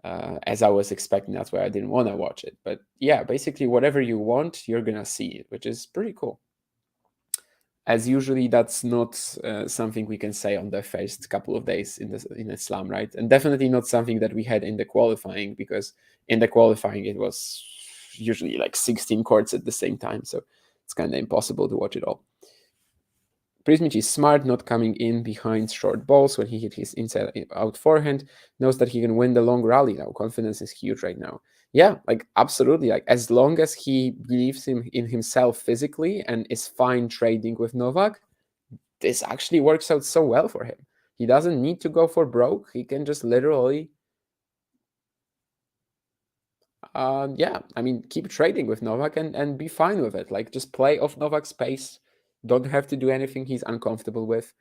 as I was expecting. That's why I didn't want to watch it. But yeah, basically, whatever you want, you're going to see it, which is pretty cool. As usually, that's not something we can say on the first couple of days in the slam, right? And definitely not something that we had in the qualifying, because in the qualifying, it was usually like 16 courts at the same time. So it's kind of impossible to watch it all. Prismic is smart, not coming in behind short balls when he hit his inside-out forehand, knows that he can win the long rally now. Confidence is huge right now. Yeah, like absolutely. Like as long as he believes in himself physically and is fine trading with Novak, this actually works out so well for him. He doesn't need to go for broke. He can just literally yeah, I mean, keep trading with Novak and be fine with it. Like, just play off Novak's pace. Don't have to do anything he's uncomfortable with.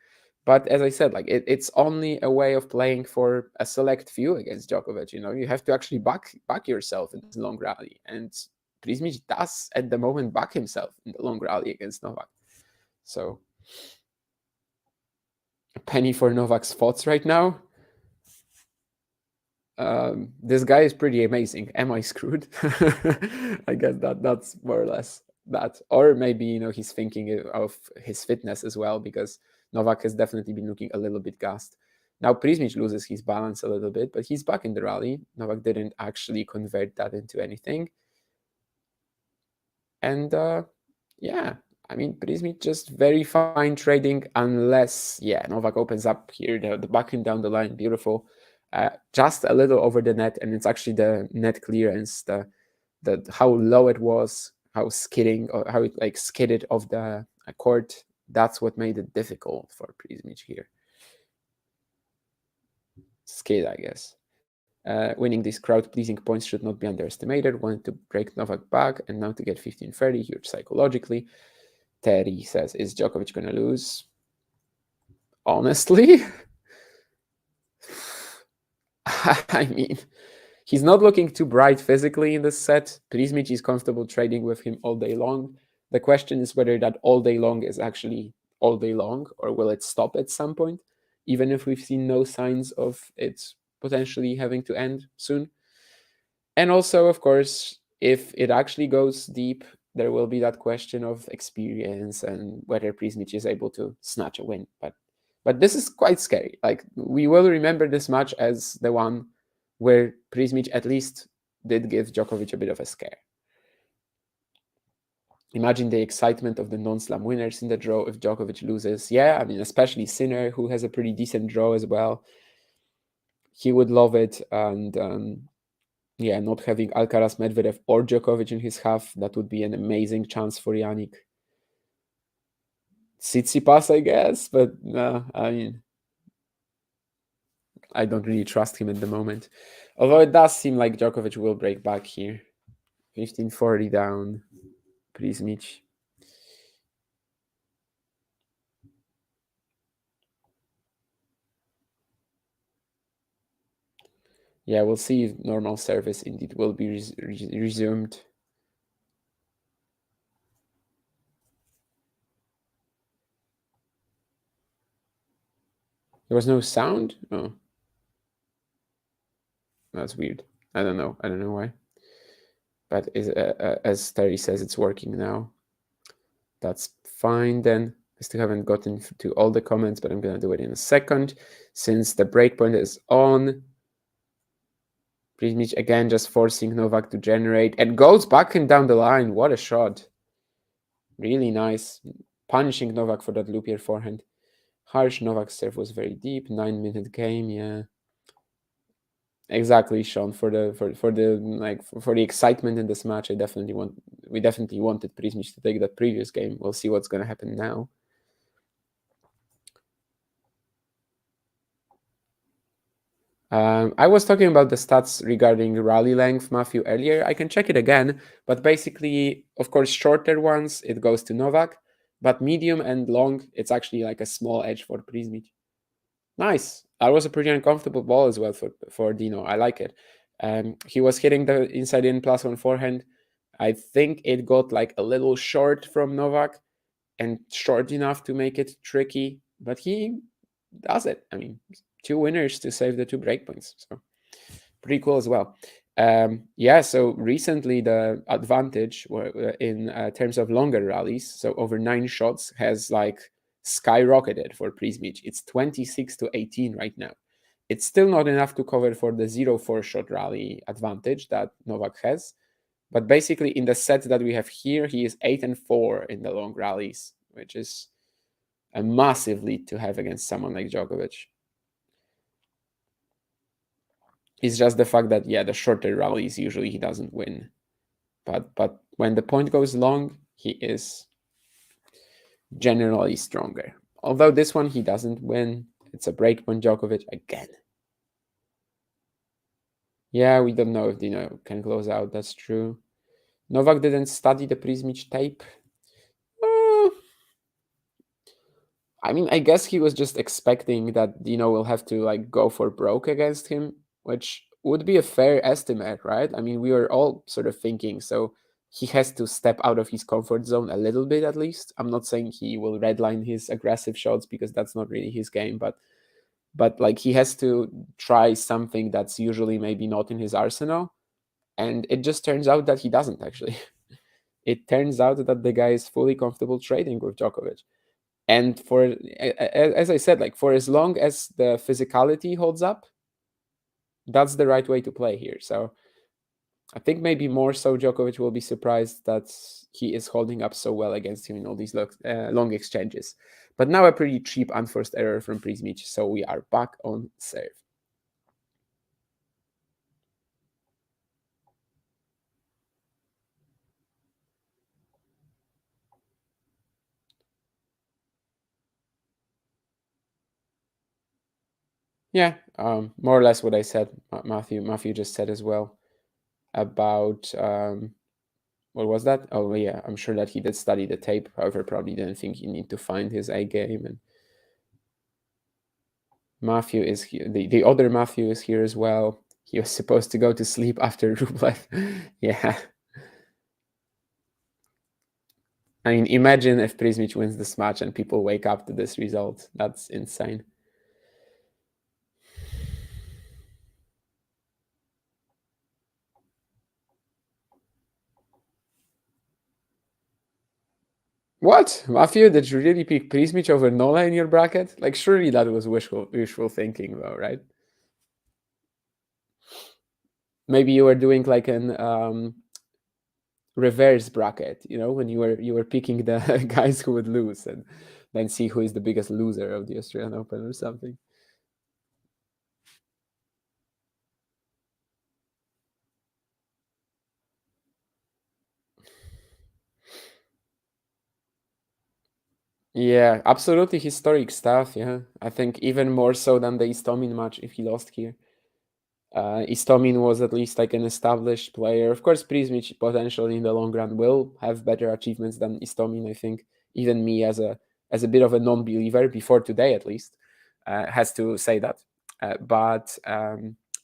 But as I said, like it's only a way of playing for a select few against Djokovic. You know, you have to actually back yourself in this long rally, and Prismic does at the moment back himself in the long rally against Novak. So, a penny for Novak's thoughts right now. This guy is pretty amazing. Am I screwed? I guess that's more or less that. Or maybe, you know, he's thinking of his fitness as well, because Novak has definitely been looking a little bit gassed. Now Prismic loses his balance a little bit, but he's back in the rally. Novak didn't actually convert that into anything. And yeah, I mean, Prismic just very fine trading, unless, yeah, Novak opens up here, the backhand down the line, beautiful. Just a little over the net, and it's actually the net clearance, the how low it was, how skidding, or how it like skidded off the court. That's what made it difficult for Prismic here. Skid, I guess. Winning these crowd-pleasing points should not be underestimated. Wanted to break Novak back, and now to get 15-30, huge psychologically. Terry says, is Djokovic going to lose? Honestly, I mean, he's not looking too bright physically in this set. Prismic is comfortable trading with him all day long. The question is whether that all day long is actually all day long, or will it stop at some point, even if we've seen no signs of it potentially having to end soon. And also, of course, if it actually goes deep, there will be that question of experience and whether Prismic is able to snatch a win. But this is quite scary. Like, we will remember this match as the one where Prismic at least did give Djokovic a bit of a scare. Imagine the excitement of the non-slam winners in the draw if Djokovic loses. Yeah, I mean, especially Sinner, who has a pretty decent draw as well. He would love it. And yeah, not having Alcaraz, Medvedev, or Djokovic in his half, that would be an amazing chance for Yannick. Tsitsipas, I guess, but I mean, I don't really trust him at the moment. Although it does seem like Djokovic will break back here. 15-40 down. Prismic. Yeah, we'll see if normal service indeed will be resumed. There was no sound? Oh. That's weird. I don't know. I don't know why. But as Terry says, it's working now. That's fine then. I still haven't gotten to all the comments, but I'm going to do it in a second. Since the breakpoint is on, Prismic again just forcing Novak to generate, and goes back and down the line. What a shot. Really nice. Punishing Novak for that loopier forehand. Harsh. Novak's serve was very deep. 9-minute game, yeah. Exactly, Sean. For the excitement in this match, we definitely wanted Prismic to take that previous game. We'll see what's going to happen now. I was talking about the stats regarding rally length, Matthew, earlier. I can check it again, but basically, of course, shorter ones, it goes to Novak, but medium and long, it's actually like a small edge for Prismic. Nice. That was a pretty uncomfortable ball as well for Dino. I like it. He was hitting the inside in +1 forehand. I think it got like a little short from Novak and short enough to make it tricky, but he does it. I mean, 2 winners to save the 2 breakpoints. So pretty cool as well. Yeah, so recently the advantage in terms of longer rallies, so over 9 shots, has like skyrocketed for Prismic. It's 26-18 right now. It's still not enough to cover for the 0-4 shot rally advantage that Novak has. But basically, in the set that we have here, he is 8-4 in the long rallies, which is a massive lead to have against someone like Djokovic. It's just the fact that, the shorter rallies usually he doesn't win. But when the point goes long, he is generally stronger. Although this one he doesn't win. It's a breakpoint Djokovic again. Yeah, we don't know if Dino can close out. That's true. Novak didn't study the Prismic tape. I mean, I guess he was just expecting that Dino will have to like go for broke against him, which would be a fair estimate, right? I mean, we were all sort of thinking so. He has to step out of his comfort zone a little bit, at least. I'm not saying he will redline his aggressive shots because that's not really his game, but like he has to try something that's usually maybe not in his arsenal, and it just turns out that he doesn't actually. It turns out that the guy is fully comfortable trading with Djokovic. And for, as I said, like for as long as the physicality holds up, that's the right way to play here. So I think maybe more so Djokovic will be surprised that he is holding up so well against him in all these long exchanges. But now a pretty cheap unforced error from Prismic, so we are back on serve. Yeah, more or less what I said. Matthew just said as well about what was that? Oh yeah, I'm sure that he did study the tape. However, probably didn't think he need to find his A game. And Matthew is here. The other Matthew is here as well. He was supposed to go to sleep after Rublev. Yeah. I mean, imagine if Prismic wins this match and people wake up to this result. That's insane. What? Matthew, did you really pick Prismic over Nola in your bracket? Like, surely that was wishful thinking, though, right? Maybe you were doing like an reverse bracket, when you were picking the guys who would lose and then see who is the biggest loser of the Australian Open or something. Yeah, absolutely historic stuff. Yeah, I think even more so than the Istomin match if he lost here. Istomin was at least like an established player. Of course, Prismic potentially in the long run will have better achievements than Istomin. I think even me as a bit of a non-believer before today at least has to say that. But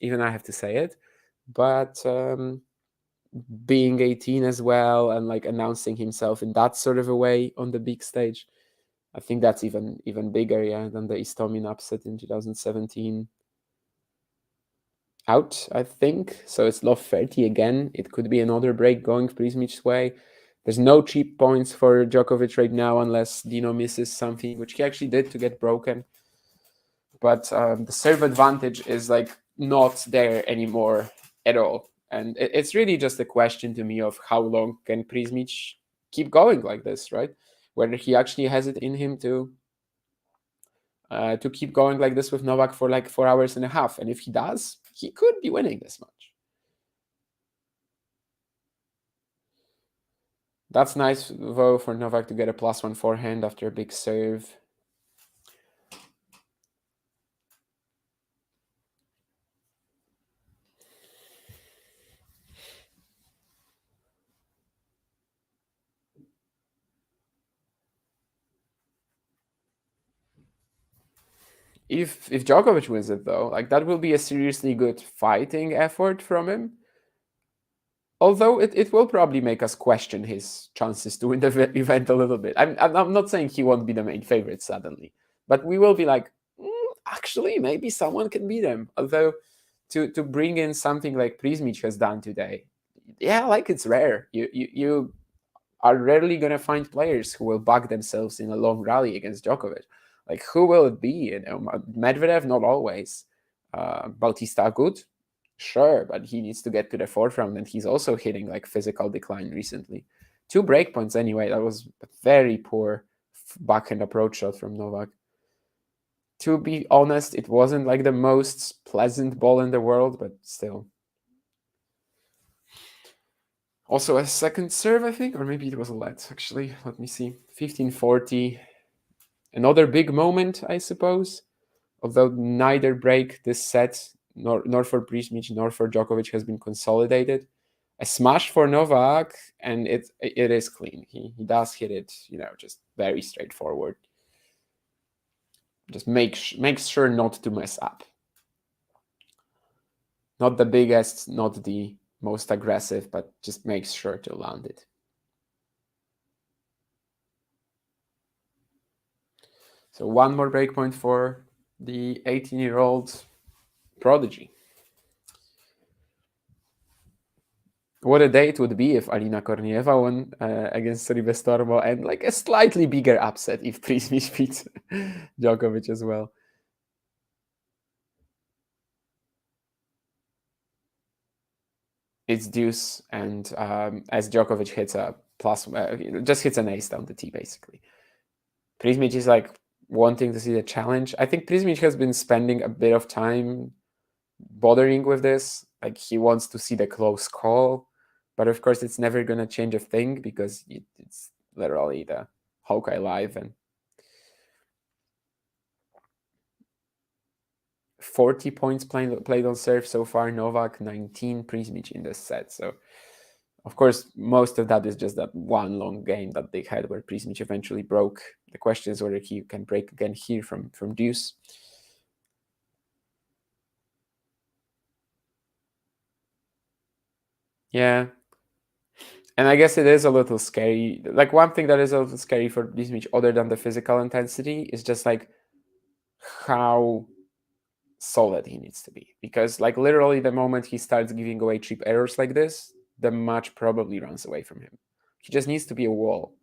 even I have to say it. But being 18 as well and like announcing himself in that sort of a way on the big stage, I think that's even bigger, than the Istomin upset in 2017. Out, I think. So it's love 30 again. It could be another break going Prismic's way. There's no cheap points for Djokovic right now unless Dino misses something, which he actually did to get broken. But the serve advantage is like not there anymore at all. And it's really just a question to me of how long can Prismic keep going like this, right? Whether he actually has it in him to keep going like this with Novak for like 4 hours and a half. And if he does, he could be winning this match. That's nice, though, for Novak to get a +1 forehand after a big serve. If Djokovic wins it, though, like that will be a seriously good fighting effort from him. Although it will probably make us question his chances to win the event a little bit. I'm not saying he won't be the main favorite suddenly, but we will be like, actually, maybe someone can beat him. Although to bring in something like Prismic has done today, like it's rare. You are rarely going to find players who will back themselves in a long rally against Djokovic. Like, who will it be? Medvedev, not always. Bautista, good, sure, but he needs to get to the fourth round, and he's also hitting like physical decline recently. 2 breakpoints anyway. That was a very poor backhand approach shot from Novak. To be honest, it wasn't like the most pleasant ball in the world, but still. Also a second serve, I think, or maybe it was a let, actually. Let me see. 15-40. Another big moment, I suppose. Although neither break this set, nor for Prismic nor for Djokovic, has been consolidated. A smash for Novak, and it is clean. He does hit it, just very straightforward. Just makes sure not to mess up. Not the biggest, not the most aggressive, but just makes sure to land it. So one more breakpoint for the 18-year-old prodigy. What a day it would be if Alina Kornieva won against Ribestormo, and like a slightly bigger upset if Prismic beats Djokovic as well. It's deuce, and as Djokovic hits a plus, just hits an ace down the tee, basically. Prismic is like wanting to see the challenge. I think Prismic has been spending a bit of time bothering with this. Like, he wants to see the close call, but of course it's never going to change a thing because it's literally the Hawkeye Live, and 40 points played on serve so far. Novak 19, Prismic in this set. So of course most of that is just that one long game that they had where Prismic eventually broke. The question is whether he can break again here from deuce. Yeah. And I guess it is a little scary. Like, one thing that is a little scary for Prismic, other than the physical intensity, is just like how solid he needs to be. Because like literally the moment he starts giving away cheap errors like this, the match probably runs away from him. He just needs to be a wall.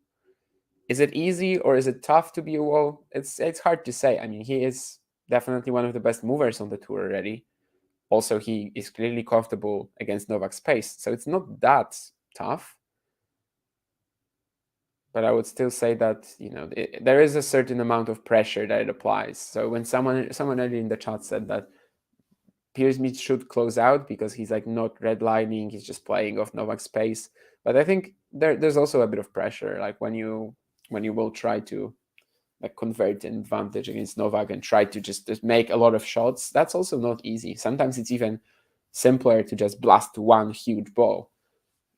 Is it easy or is it tough to be a wall? It's hard to say. I mean, he is definitely one of the best movers on the tour already. Also, he is clearly comfortable against Novak's pace, so it's not that tough. But I would still say that there is a certain amount of pressure that it applies. So when someone earlier in the chat said that Prismic should close out because he's like not redlining, he's just playing off Novak's pace. But I think there's also a bit of pressure, like when you will try to like convert an advantage against Novak and try to just make a lot of shots. That's also not easy. Sometimes it's even simpler to just blast one huge ball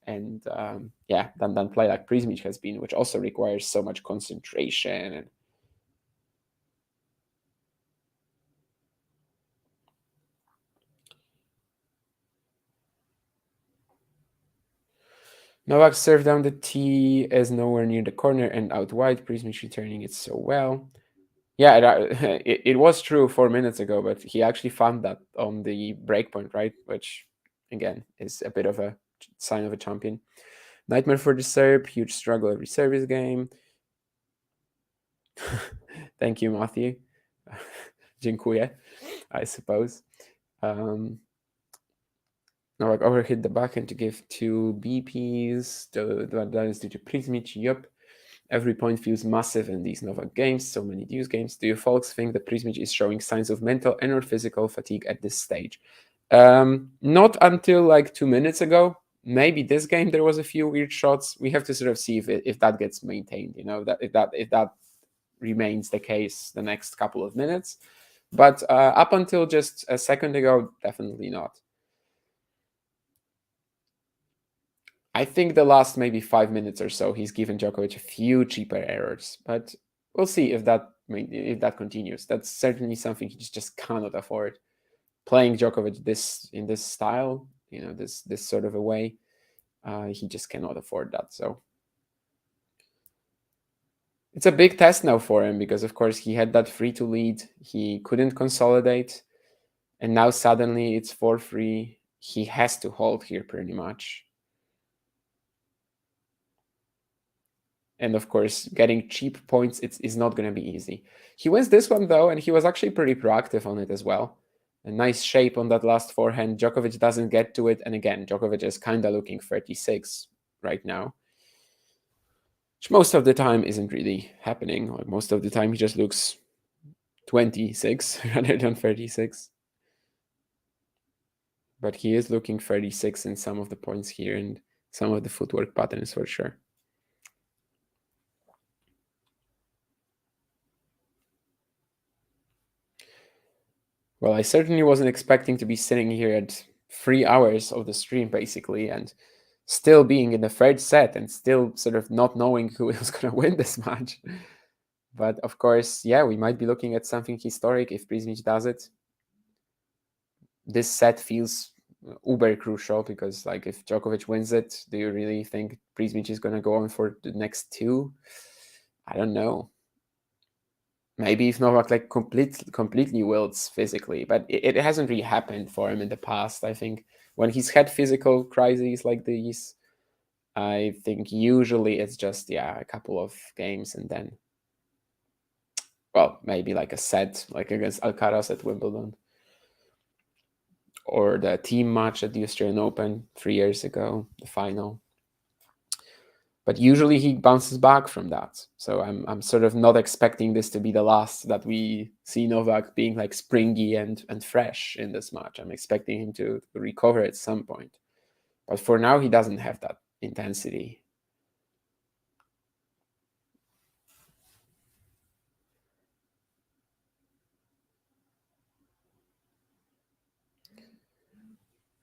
and than play like Prismic has been, which also requires so much concentration. And Novak serve down the tee is nowhere near the corner and out wide. Prismic returning it so well. Yeah, it was true 4 minutes ago, but he actually found that on the breakpoint, right? Which, again, is a bit of a sign of a champion. Nightmare for the serve, huge struggle every service game. Thank you, Matthew. Dziękuję, I suppose. Novak overhit the backhand to give 2 BPs. That is due to Prismic. Yup. Every point feels massive in these Novak games, so many deuce games. Do you folks think that Prismic is showing signs of mental and or physical fatigue at this stage? Not until like 2 minutes ago. Maybe this game there was a few weird shots. We have to sort of see if that gets maintained, that if that remains the case the next couple of minutes. But up until just a second ago, definitely not. I think the last maybe 5 minutes or so, he's given Djokovic a few cheaper errors, but we'll see if that continues. That's certainly something he just cannot afford. Playing Djokovic in this style, this sort of a way, he just cannot afford that. So it's a big test now for him because, of course, he had that 3-2 lead. He couldn't consolidate, and now suddenly it's 4-3. He has to hold here pretty much. And of course, getting cheap points is not going to be easy. He wins this one, though, and he was actually pretty proactive on it as well. A nice shape on that last forehand. Djokovic doesn't get to it. And again, Djokovic is kind of looking 36 right now. which most of the time isn't really happening. Like most of the time, he just looks 26 rather than 36. But he is looking 36 in some of the points here and some of the footwork patterns for sure. Well, I certainly wasn't expecting to be sitting here at 3 hours of the stream, basically, and still being in the third set and still sort of not knowing who was going to win this match. But of course, yeah, we might be looking at something historic if Prismic does it. This set feels uber crucial because, like, if Djokovic wins it, do you really think Prismic is going to go on for the next two? I don't know. Maybe if Novak like completely wilts physically, but it hasn't really happened for him in the past. I think when he's had physical crises like these, I think usually it's just a couple of games and then, well, maybe like a set like against Alcaraz at Wimbledon or the team match at the Australian Open 3 years ago, the final. But usually he bounces back from that. So I'm sort of not expecting this to be the last that we see Novak being like springy and fresh in this match. I'm expecting him to recover at some point. But for now, he doesn't have that intensity.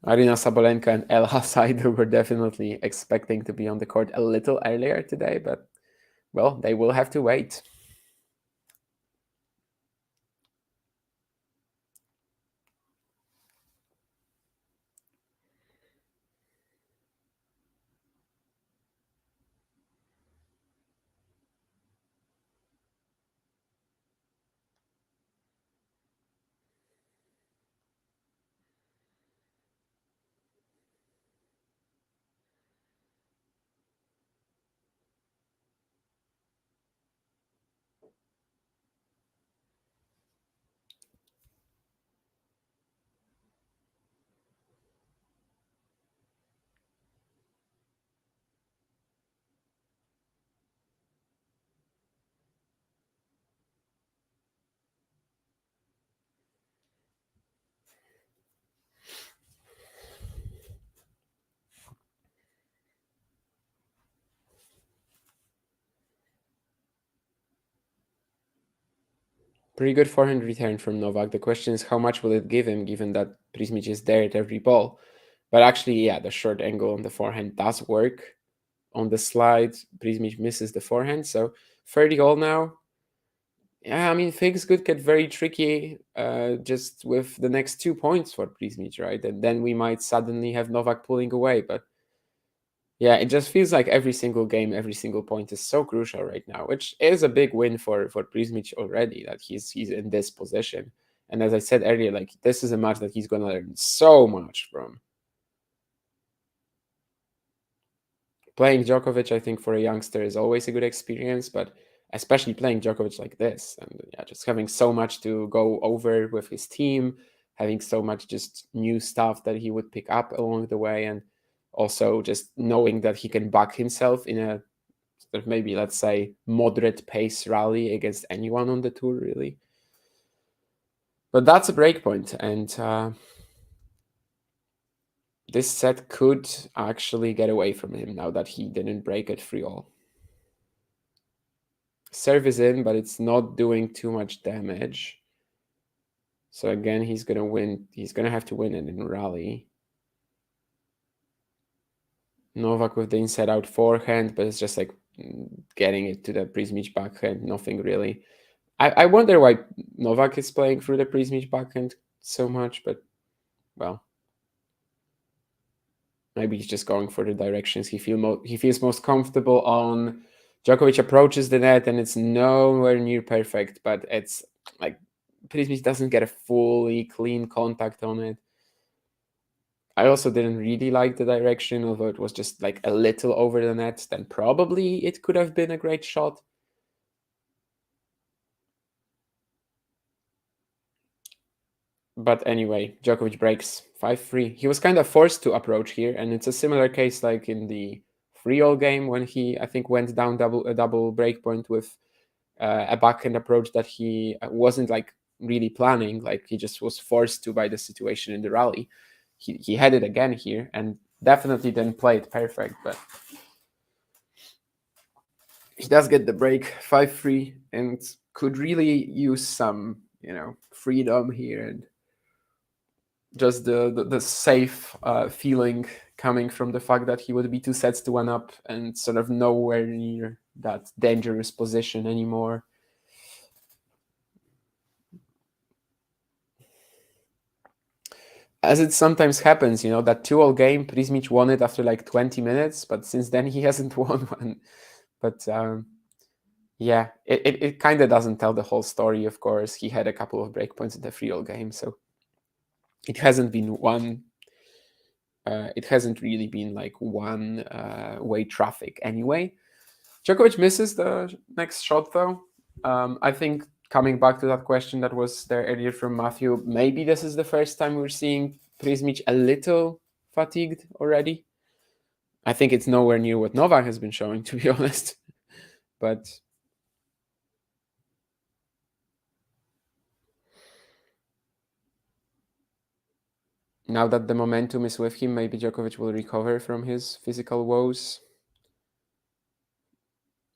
Arina Sabalenka and Elha Saidu were definitely expecting to be on the court a little earlier today, but, well, they will have to wait. Pretty good forehand return from Novak. The question is how much will it give him, given that Prismic is there at every ball. But actually, yeah, the short angle on the forehand does work. On the slide, Prismic misses the forehand. So 30 all now. Yeah, I mean, things could get very tricky just with the next 2 points for Prismic, right? And then we might suddenly have Novak pulling away. But yeah, it just feels like every single game, every single point is so crucial right now, which is a big win for Prismic already that he's in this position. And as I said earlier, like this is a match that he's gonna learn so much from. Playing Djokovic, I think for a youngster is always a good experience, but especially playing Djokovic like this, and yeah, just having so much to go over with his team, having so much just new stuff that he would pick up along the way, and also just knowing that he can back himself in a sort of maybe, let's say, moderate pace rally against anyone on the tour, really. But that's a breakpoint, and this set could actually get away from him now that he didn't break at 3-all. Serve is in, but it's not doing too much damage. So again, he's going to win. He's going to have to win it in rally. Novak with the inside out forehand, but it's just like getting it to the Prismic backhand. Nothing really. I wonder why Novak is playing through the Prismic backhand so much, but, well, maybe he's just going for the directions he feels most comfortable on. Djokovic approaches the net, and it's nowhere near perfect, but it's like Prismic doesn't get a fully clean contact on it. I also didn't really like the direction, although it was just like a little over the net, then probably it could have been a great shot. But anyway, Djokovic breaks 5-3. He was kind of forced to approach here, and it's a similar case like in the 3-all game when he, I think, went down a double breakpoint with a backhand approach that he wasn't like really planning. Like he just was forced to by the situation in the rally. He had it again here and definitely didn't play it perfect, but he does get the break 5-3 and could really use some, freedom here and just the safe feeling coming from the fact that he would be 2-1 up and sort of nowhere near that dangerous position anymore. As it sometimes happens, that 2-all game, Prismic won it after like 20 minutes, but since then he hasn't won one. But yeah, it kind of doesn't tell the whole story, of course. He had a couple of breakpoints in the 3-all game, so it hasn't been one. It hasn't really been like one-way traffic anyway. Djokovic misses the next shot, though. I think coming back to that question that was there earlier from Matthew, maybe this is the first time we're seeing Prismic a little fatigued already. I think it's nowhere near what Novak has been showing, to be honest. But now that the momentum is with him, maybe Djokovic will recover from his physical woes.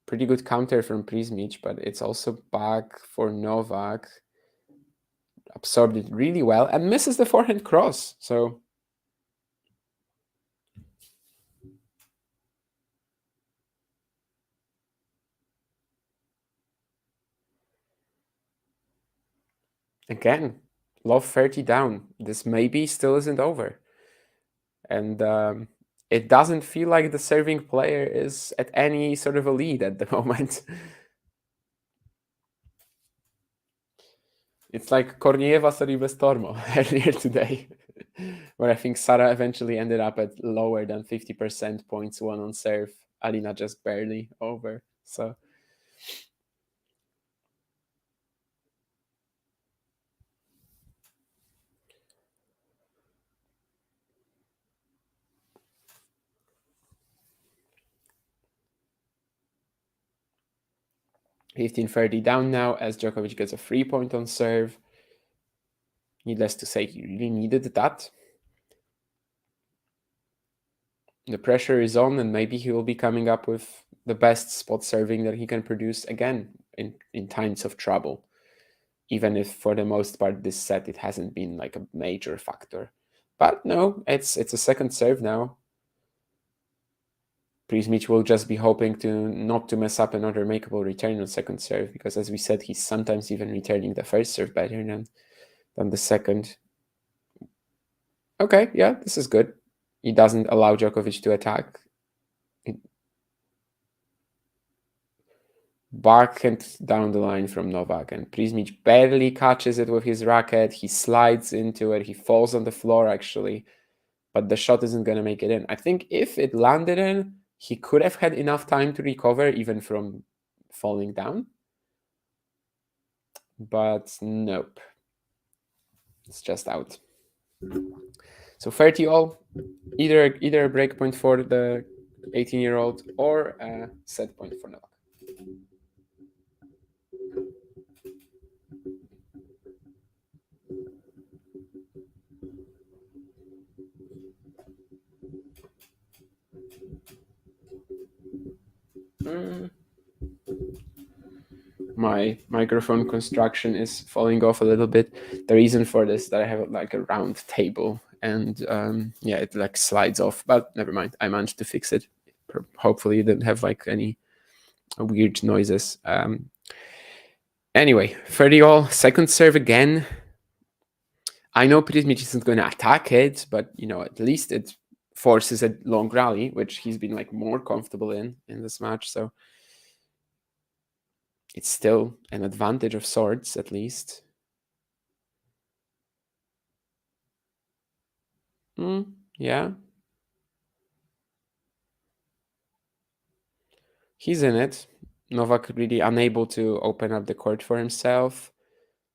Pretty good counter from Prismic, but it's also back for Novak. Absorbed it really well and misses the forehand cross. So again, love 30 down. This maybe still isn't over. And it doesn't feel like the serving player is at any sort of a lead at the moment. It's like Kornieva Soribes Tormo earlier today, where I think Sara eventually ended up at lower than 50% points won on serve. Alina just barely over. So 15-30 down now as Djokovic gets a 3-point on serve. Needless to say, he really needed that. The pressure is on, and maybe he will be coming up with the best spot serving that he can produce again in times of trouble. Even if for the most part this set it hasn't been like a major factor. But no, it's a second serve now. Prismic will just be hoping not to mess up another makeable return on second serve, because as we said, he's sometimes even returning the first serve better than the second. Okay, yeah, this is good. He doesn't allow Djokovic to attack. Backhand down the line from Novak, and Prismic barely catches it with his racket. He slides into it. He falls on the floor, actually, but the shot isn't going to make it in. I think if it landed in, he could have had enough time to recover even from falling down. But nope. It's just out. So 30-all, either a breakpoint for the 18-year-old or a set point for Novak. My microphone construction is falling off a little bit. The reason for this is that I have like a round table and yeah, it like slides off, but never mind. I managed to fix it. Hopefully it didn't have like any weird noises. Anyway, 30-all, second serve again. I know Prismic isn't going to attack it, but at least it forces a long rally, which he's been like more comfortable in this match. So it's still an advantage of sorts, at least. Yeah. He's in it. Novak really unable to open up the court for himself.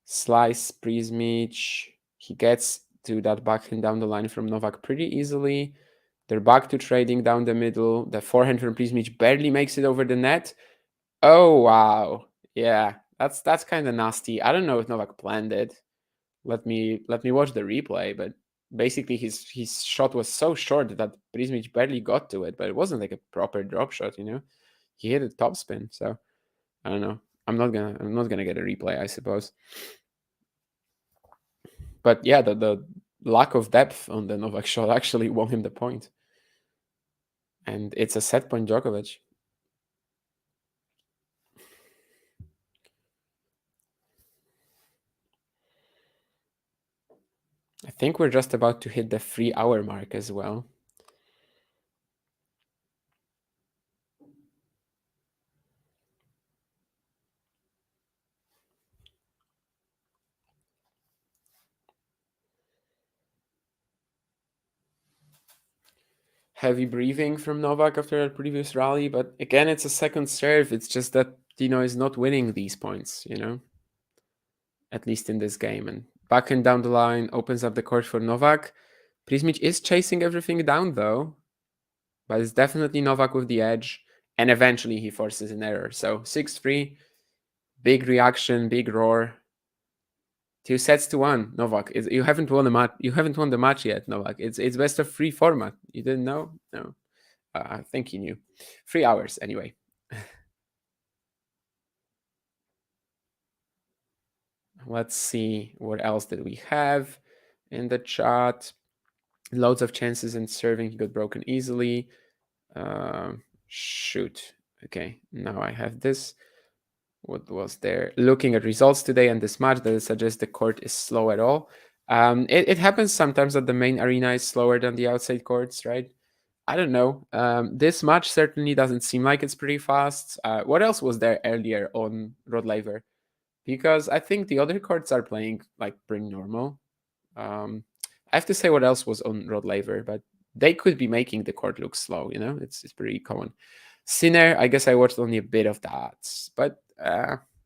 Slice Prismic. He gets to that backhand down the line from Novak pretty easily. They're back to trading down the middle. The forehand from Prismic barely makes it over the net. Oh wow. Yeah, that's kind of nasty. I don't know if Novak planned it. Let me watch the replay, but basically his shot was so short that Prismic barely got to it, but it wasn't like a proper drop shot, you know. He hit a topspin, so I don't know. I'm not gonna get a replay, I suppose. But yeah, the lack of depth on the Novak shot actually won him the point. And it's a set point Djokovic. I think we're just about to hit the 3-hour mark as well. Heavy breathing from Novak after that previous rally, but again, it's a second serve. It's just that Dino is not winning these points, you know, at least in this game. And backhand down the line opens up the court for Novak. Prismic is chasing everything down though, but it's definitely Novak with the edge. And eventually he forces an error. So 6-3, big reaction, big roar. 2-1, Novak. You haven't won the match. You haven't won the match yet, Novak. It's best of 3 format. You didn't know? No. I think he knew. 3 hours anyway. Let's see what else did we have in the chat. Loads of chances in serving. He got broken easily. Shoot. Okay, now I have this. What was there? Looking at results today and this match, that suggests the court is slow at all. It happens sometimes that the main arena is slower than the outside courts, right? I don't know. This match certainly doesn't seem like it's pretty fast. What else was there earlier on Rod Laver? Because I think the other courts are playing like pretty normal. I have to say what else was on Rod Laver, but they could be making the court look slow. You know, it's pretty common. Sinner, I guess I watched only a bit of that, but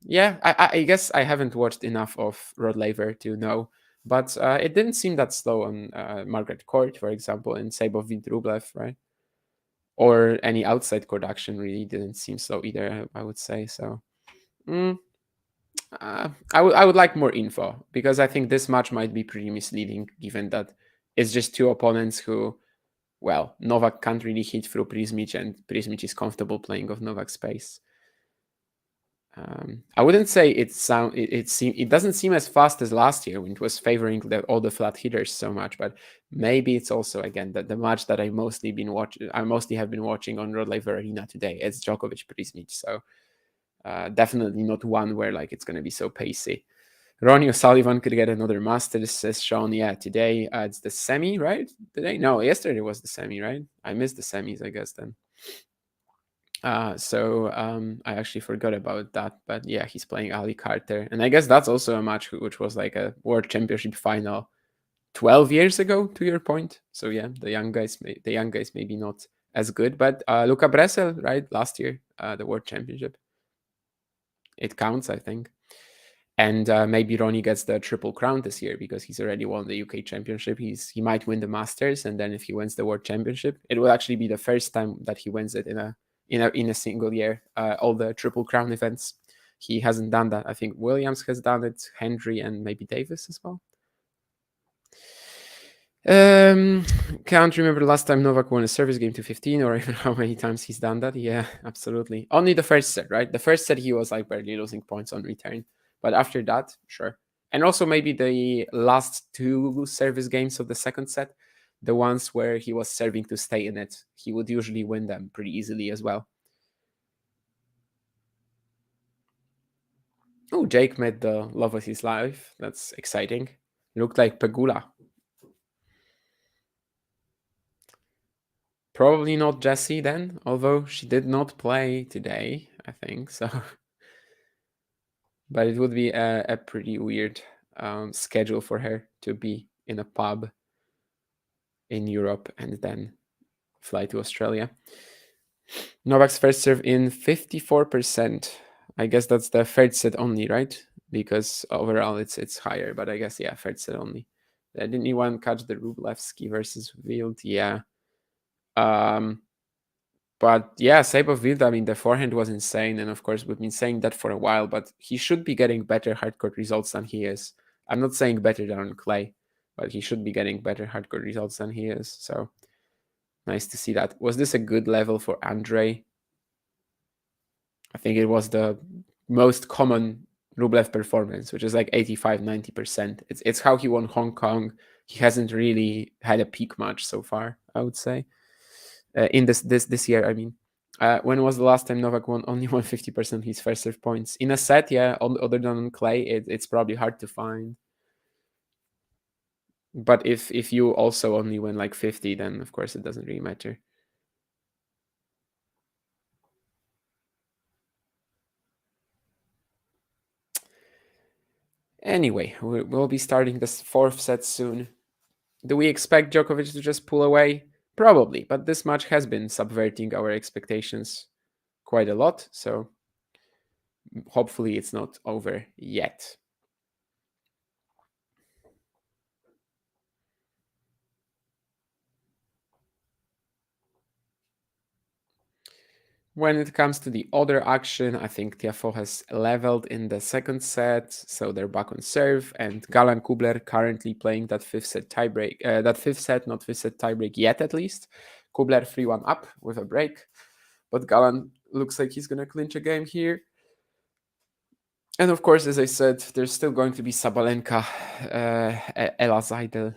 yeah, I guess I haven't watched enough of Rod Laver to know. But it didn't seem that slow on Margaret Court, for example, in Sabov v Rublev, right? Or any outside court action really didn't seem slow either, I would say. So I would like more info, because I think this match might be pretty misleading, given that it's just two opponents who, well, Novak can't really hit through Prismic, and Prismic is comfortable playing off Novak's space. I wouldn't say it doesn't seem as fast as last year when it was favoring all the flat hitters so much, but maybe it's also again that the match that I mostly have been watching on Rod Laver Arena today. It's Djokovic Prismic, so definitely not one where like it's going to be so pacey. Ronnie O'Sullivan could get another Masters, says Sean. Yeah, today it's the semi, right? Today? No, yesterday was the semi, right? I missed the semis, I guess then. So I actually forgot about that, but yeah, he's playing Ali Carter, and I guess that's also a match which was like a World Championship final 12 years ago. To your point, so yeah, the young guys maybe not as good, but Luca Brecel, right? Last year, the World Championship, it counts, I think. And maybe Ronnie gets the triple crown this year because he's already won the UK Championship. He might win the Masters, and then if he wins the World Championship, it will actually be the first time that he wins it in a single year. All the triple crown events, he hasn't done that. I think Williams has done it, Hendry, and maybe Davis as well. Can't remember the last time Novak won a service game to 15, or even how many times he's done that. Yeah, absolutely. Only the first set, right? The first set he was like barely losing points on return, but after that, sure. And also maybe the last two service games of the second set, the ones where he was serving to stay in it, he would usually win them pretty easily as well. Oh, Jake met the love of his life. That's exciting. Looked like Pegula. Probably not Jessie then, although she did not play today, I think so. But it would be a pretty weird schedule for her to be in a pub in Europe and then fly to Australia. Novak's first serve in 54%. I guess that's the third set only, right? Because overall it's higher, but I guess, yeah, third set only. Didn't anyone catch the Rublevsky versus Wild? Yeah. But yeah, Sabov Vilda, I mean, the forehand was insane. And of course, we've been saying that for a while, but he should be getting better hardcourt results than he is. I'm not saying better than on clay, but he should be getting better hardcourt results than he is. So nice to see that. Was this a good level for Andre? I think it was the most common Rublev performance, which is like 85, 90%. It's how he won Hong Kong. He hasn't really had a peak match so far, I would say. In this year, I mean. When was the last time Novak won only 150% his first serve points? In a set, yeah, other than on clay, it's probably hard to find. But if you also only win like 50, then of course it doesn't really matter. Anyway, we'll be starting this fourth set soon. Do we expect Djokovic to just pull away? Probably, but this match has been subverting our expectations quite a lot, so hopefully it's not over yet. When it comes to the other action, I think Tiafoe has leveled in the second set, so they're back on serve. And Galan Kubler currently playing that fifth set tiebreak. That fifth set, not fifth set tiebreak yet, at least. Kubler 3-1 up with a break, but Galan looks like he's gonna clinch a game here. And of course, as I said, there's still going to be Sabalenka, Ella Seidel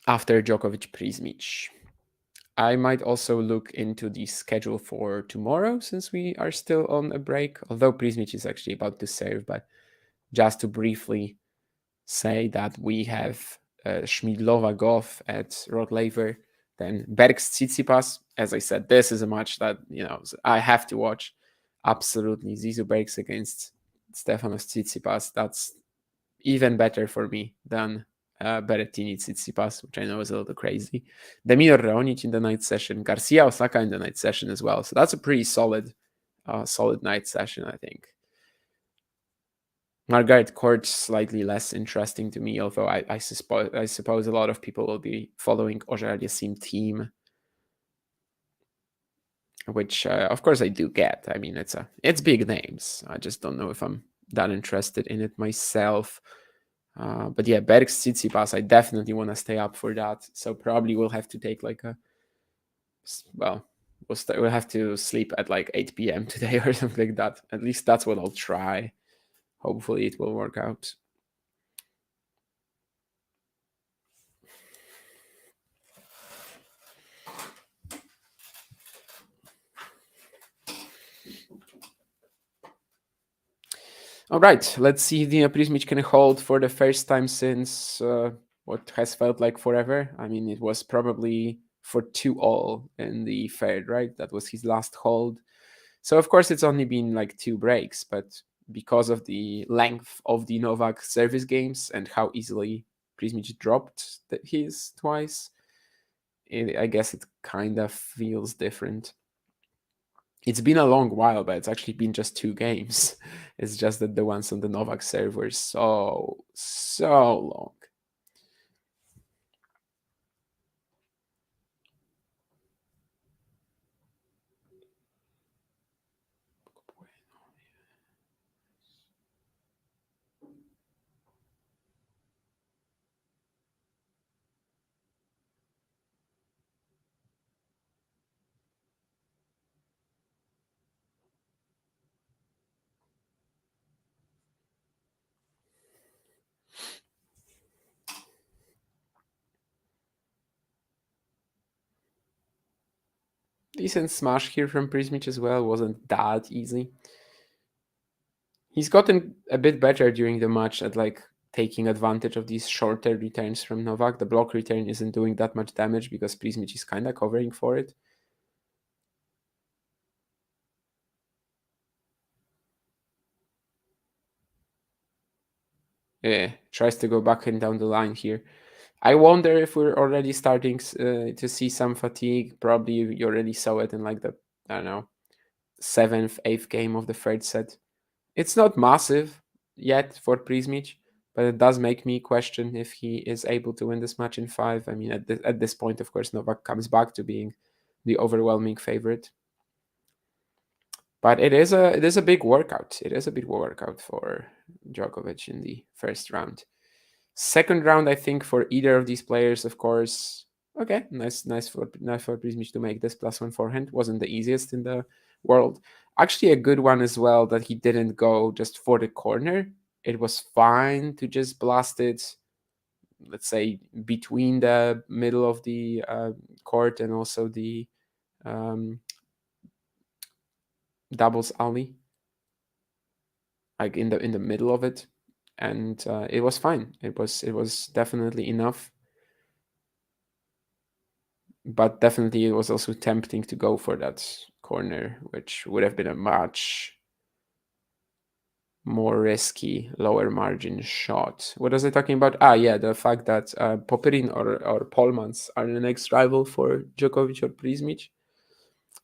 after Djokovic Prismic. I might also look into the schedule for tomorrow since we are still on a break, although Prismic is actually about to serve. But just to briefly say that we have Schmidlova Goff at Rod Laver, then Bergs Tsitsipas. As I said, this is a match that I have to watch. Absolutely, Zizou Bergs against Stefanos Tsitsipas. That's even better for me than Berrettini Tsitsipas, which I know is a little crazy. Demir Raonic in the night session, Garcia Osaka in the night session as well. So that's a pretty solid night session, I think. Margaret Court slightly less interesting to me, although I suppose a lot of people will be following Auger-Aliassime team, which of course I do get. I mean, it's big names. I just don't know if I'm that interested in it myself. But yeah, Bergs Tsitsipas, I definitely want to stay up for that. So probably we'll have to take we'll have to sleep at like 8 p.m. today or something like that. At least that's what I'll try. Hopefully it will work out. All right, let's see if Dino Prismic can hold for the first time since what has felt like forever. I mean, it was probably for 2-all in the third, right? That was his last hold. So of course it's only been like 2 breaks, but because of the length of the Novak service games and how easily Prismic dropped his twice, I guess it kind of feels different. It's been a long while, but it's actually been just 2 games. It's just that the ones on the Novak serve were so long. Decent smash here from Prismic as well. Wasn't that easy. He's gotten a bit better during the match at like taking advantage of these shorter returns from Novak. The block return isn't doing that much damage because Prismic is kind of covering for it. Yeah, tries to go back and down the line here. I wonder if we're already starting to see some fatigue. Probably you already saw it in like the, I don't know, 7th, 8th game of the third set. It's not massive yet for Prismic, but it does make me question if he is able to win this match in 5. I mean, at this point, of course, Novak comes back to being the overwhelming favorite. But it is a big workout. It is a big workout for Djokovic in the first round. Second round, I think for either of these players, of course. Okay, nice for Prismic to make this +1 forehand. Wasn't the easiest in the world. Actually, a good one as well that he didn't go just for the corner. It was fine to just blast it, let's say, between the middle of the court and also the doubles alley, like in the middle of it, and it was fine. It was definitely enough, but definitely it was also tempting to go for that corner, which would have been a much more risky, lower margin shot. What was I talking about? Yeah, the fact that Popyrin or Polmans are the next rival for Djokovic or Prismic.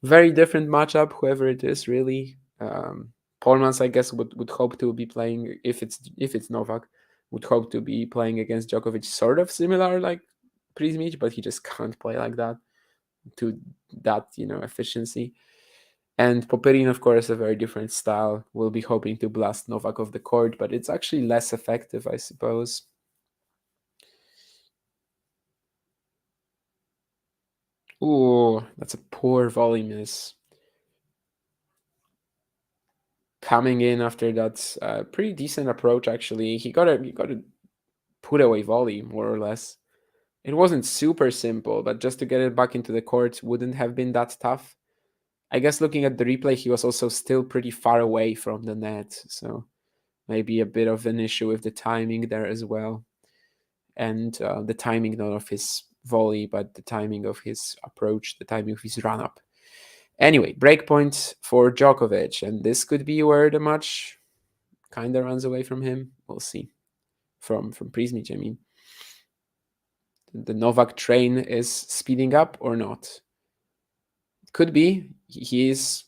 Very different matchup, whoever it is, really. Polmans, I guess, would hope to be playing, if it's Novak, would hope to be playing against Djokovic, sort of similar like Prismic, but he just can't play like that to that efficiency. And Popyrin, of course, a very different style. Will be hoping to blast Novak off the court, but it's actually less effective, I suppose. Ooh, that's a poor volley miss. Coming in after that pretty decent approach, actually. He got a put away volley, more or less. It wasn't super simple, but just to get it back into the court wouldn't have been that tough. I guess looking at the replay, he was also still pretty far away from the net, so maybe a bit of an issue with the timing there as well. And the timing not of his volley, but the timing of his approach, the timing of his run up. Anyway, breakpoint for Djokovic, and this could be where the match kind of runs away from him. We'll see. From Prismic, I mean. The Novak train is speeding up or not? Could be. He is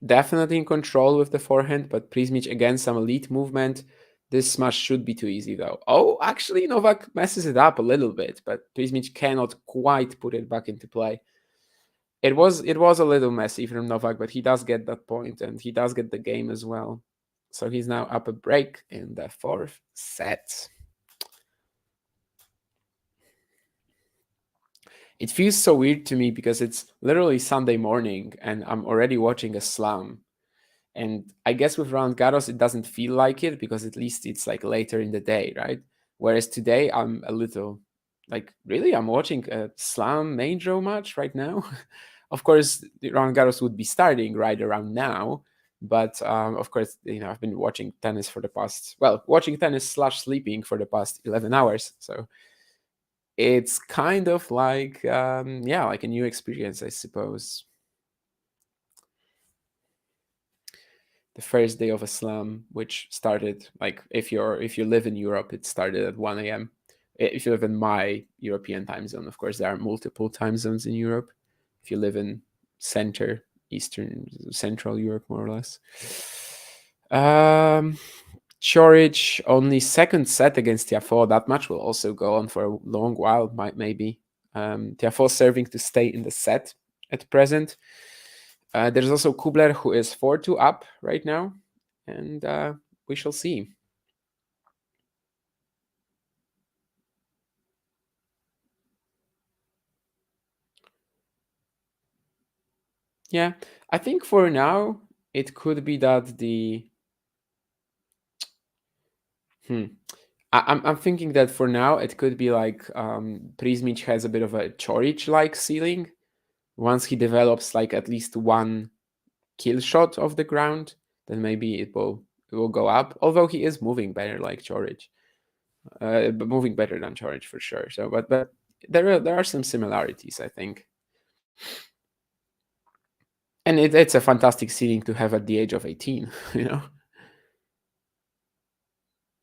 definitely in control with the forehand, but Prismic, again, some elite movement. This smash should be too easy, though. Oh, actually, Novak messes it up a little bit, but Prismic cannot quite put it back into play. It was a little messy from Novak, but he does get that point, and he does get the game as well. So he's now up a break in the fourth set. It feels so weird to me because it's literally Sunday morning and I'm already watching a slam. And I guess with Roland Garros, it doesn't feel like it because at least it's like later in the day, right? Whereas today, I'm a little like, really? I'm watching a slam main draw match right now? Of course, the Roland Garros would be starting right around now. But of course, I've been watching tennis for the past, watching tennis / sleeping for the past 11 hours. So it's kind of like, like a new experience, I suppose. The first day of a slam, which started like if you live in Europe, it started at 1 a.m. If you live in my European time zone, of course, there are multiple time zones in Europe. If you live in Central Europe, more or less. Coric only second set against Tiafoe. That match will also go on for a long while, maybe. Tiafoe serving to stay in the set at present. There's also Kubler, who is 4-2 up right now, and we shall see. Yeah, I think for now, it could be that I'm thinking that for now, it could be like Prismic has a bit of a Coric-like ceiling. Once he develops like at least one kill shot off the ground, then maybe it will go up. Although he is moving better like Coric, but moving better than Coric for sure. So, but there are some similarities, I think. And it's a fantastic ceiling to have at the age of 18,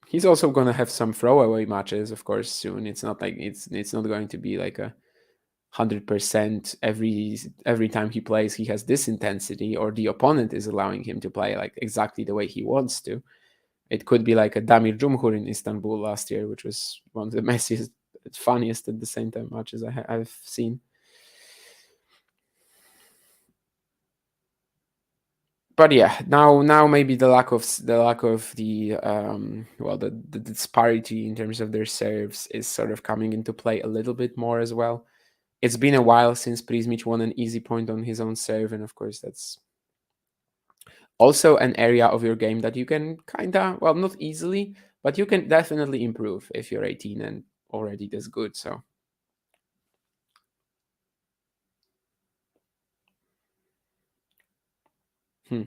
He's also going to have some throwaway matches, of course, soon. It's not like it's not going to be like 100% every time he plays he has this intensity, or the opponent is allowing him to play like exactly the way he wants to. It could be like a Damir Jumhur in Istanbul last year, which was one of the messiest, funniest at the same time matches I've seen. But yeah, now maybe the disparity in terms of their serves is sort of coming into play a little bit more as well. It's been a while since Prismic won an easy point on his own serve, and of course that's also an area of your game that you can kinda, well, not easily, but you can definitely improve if you're 18 and already this good. So hmm.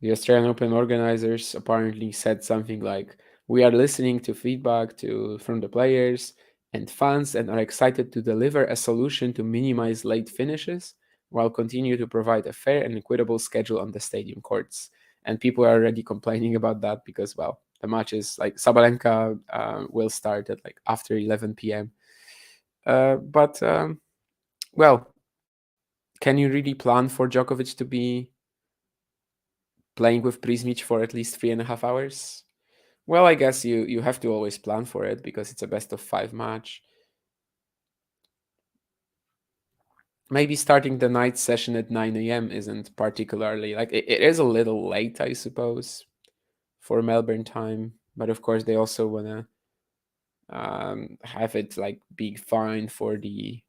The Australian Open organizers apparently said something like, "We are listening to feedback from the players and fans and are excited to deliver a solution to minimize late finishes while continue to provide a fair and equitable schedule on the stadium courts." And people are already complaining about that because, well, the matches like Sabalenka will start at like after 11 p.m. But well, can you really plan for Djokovic to be playing with Prismic for at least 3.5 hours? Well, I guess you have to always plan for it because it's a best of 5 match. Maybe starting the night session at 9 a.m. isn't particularly like it is a little late, I suppose, for Melbourne time. But of course, they also wanna have it like be fine for the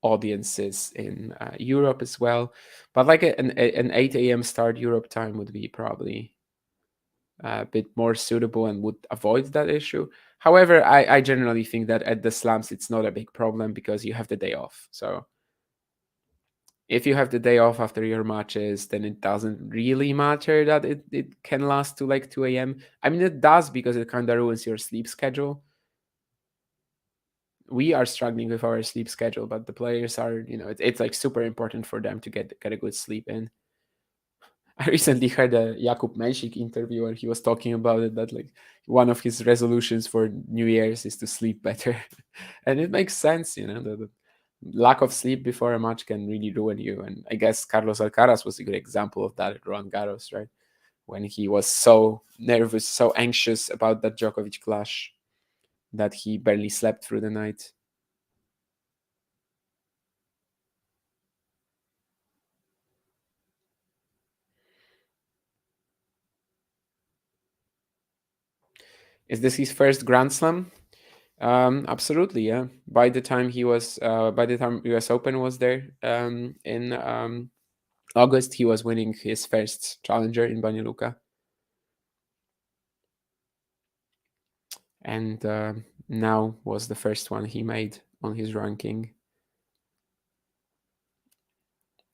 audiences in Europe as well. But like an 8 a.m. start Europe time would be probably a bit more suitable and would avoid that issue. However, I generally think that at the slams it's not a big problem because you have the day off. So if you have the day off after your matches, then it doesn't really matter that it can last to like 2 a.m. I mean, it does because it kind of ruins your sleep schedule. We are struggling with our sleep schedule, but the players are, it's like super important for them to get a good sleep in. I recently heard a Jakub Menšik interview where he was talking about it that like one of his resolutions for New Year's is to sleep better, and it makes sense. The lack of sleep before a match can really ruin you. And I guess Carlos Alcaraz was a good example of that at Roland Garros, right? When he was so nervous, so anxious about that Djokovic clash that he barely slept through the night. Is this his first Grand Slam? Absolutely, yeah. By the time U.S. Open was there in August, he was winning his first challenger in Banja Luka, and now was the first one he made on his ranking.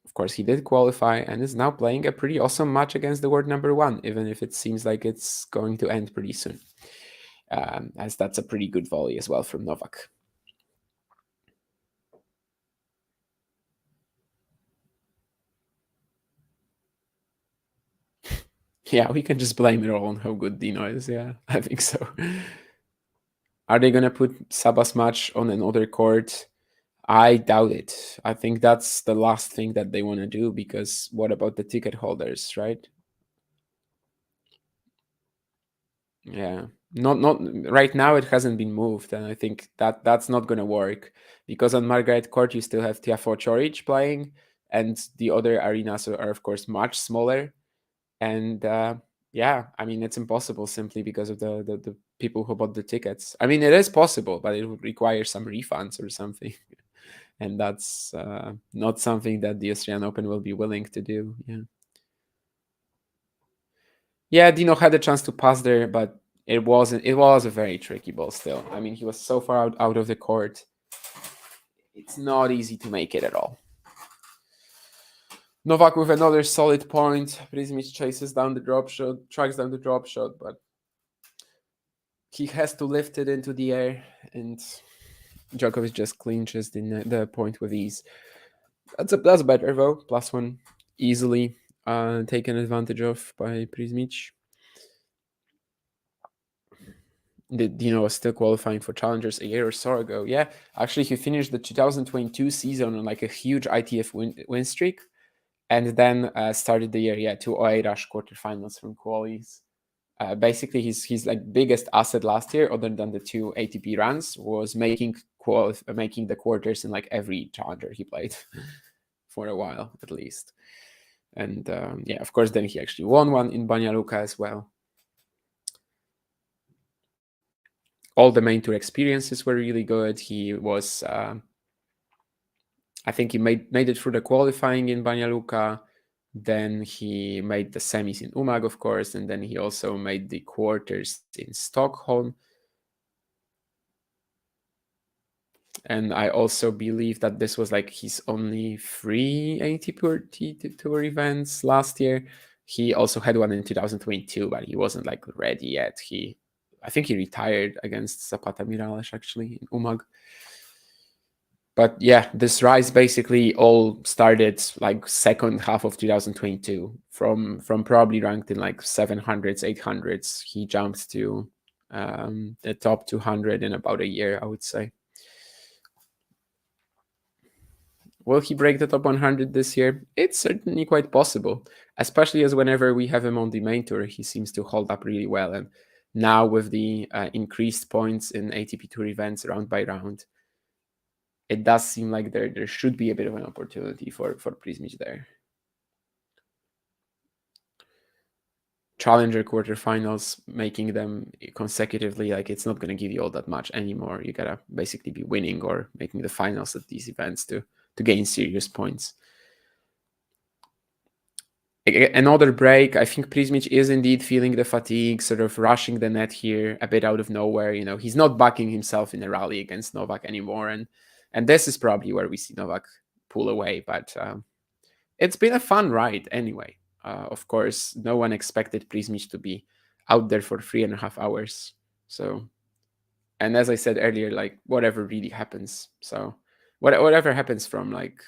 Of course, he did qualify and is now playing a pretty awesome match against the world number one, even if it seems like it's going to end pretty soon, as that's a pretty good volley as well from Novak. Yeah, we can just blame it all on how good Dino is. Yeah, I think so. Are they gonna put Sabas match on another court? I doubt it. I think that's the last thing that they want to do because what about the ticket holders, right? Yeah. Not right now it hasn't been moved, and I think that's not gonna work because on Margaret Court you still have Tiafo Choric playing, and the other arenas are of course much smaller. And yeah, I mean it's impossible simply because of the people who bought the tickets. I mean it is possible, but it would require some refunds or something. And that's not something that the Australian Open will be willing to do. Yeah, yeah. Dino had a chance to pass there, but it wasn't. It was a very tricky ball. Still, I mean, he was so far out of the court. It's not easy to make it at all. Novak with another solid point. Prismic chases down the drop shot, tracks down the drop shot, but he has to lift it into the air, and Djokovic just clinches the point with ease. That's better though. Plus one easily taken advantage of by Prismic. Dino was still qualifying for challengers a year or so ago. Yeah, actually, he finished the 2022 season on like a huge ITF win streak, and then started the year 208 Rush quarterfinals from qualies. Basically, his like biggest asset last year, other than the 2 ATP runs, was making the quarters in like every challenger he played for a while at least. And of course, then he actually won one in Banja Luka as well. All the main tour experiences were really good. He was, I think he made it through the qualifying in Banja Luka. Then he made the semis in Umag, of course, and then he also made the quarters in Stockholm. And I also believe that this was like his only 3 ATP Tour events last year. He also had one in 2022, but he wasn't like ready yet. I think he retired against Zapata Miralles actually in Umag. But yeah, this rise basically all started like second half of 2022. From probably ranked in like 700s, 800s, he jumped to the top 200 in about a year, I would say. Will he break the top 100 this year? It's certainly quite possible, especially as whenever we have him on the main tour, he seems to hold up really well. And now with the increased points in ATP Tour events round by round, it does seem like there should be a bit of an opportunity for Prismic there. Challenger quarterfinals, making them consecutively, like it's not going to give you all that much anymore. You gotta basically be winning or making the finals at these events to gain serious points. Another break. I think Prismic is indeed feeling the fatigue, sort of rushing the net here a bit out of nowhere. He's not backing himself in a rally against Novak anymore, and this is probably where we see Novak pull away. But it's been a fun ride anyway. Of course, no one expected Prismic to be out there for 3.5 hours. So, and as I said earlier, like whatever really happens. So, whatever happens from like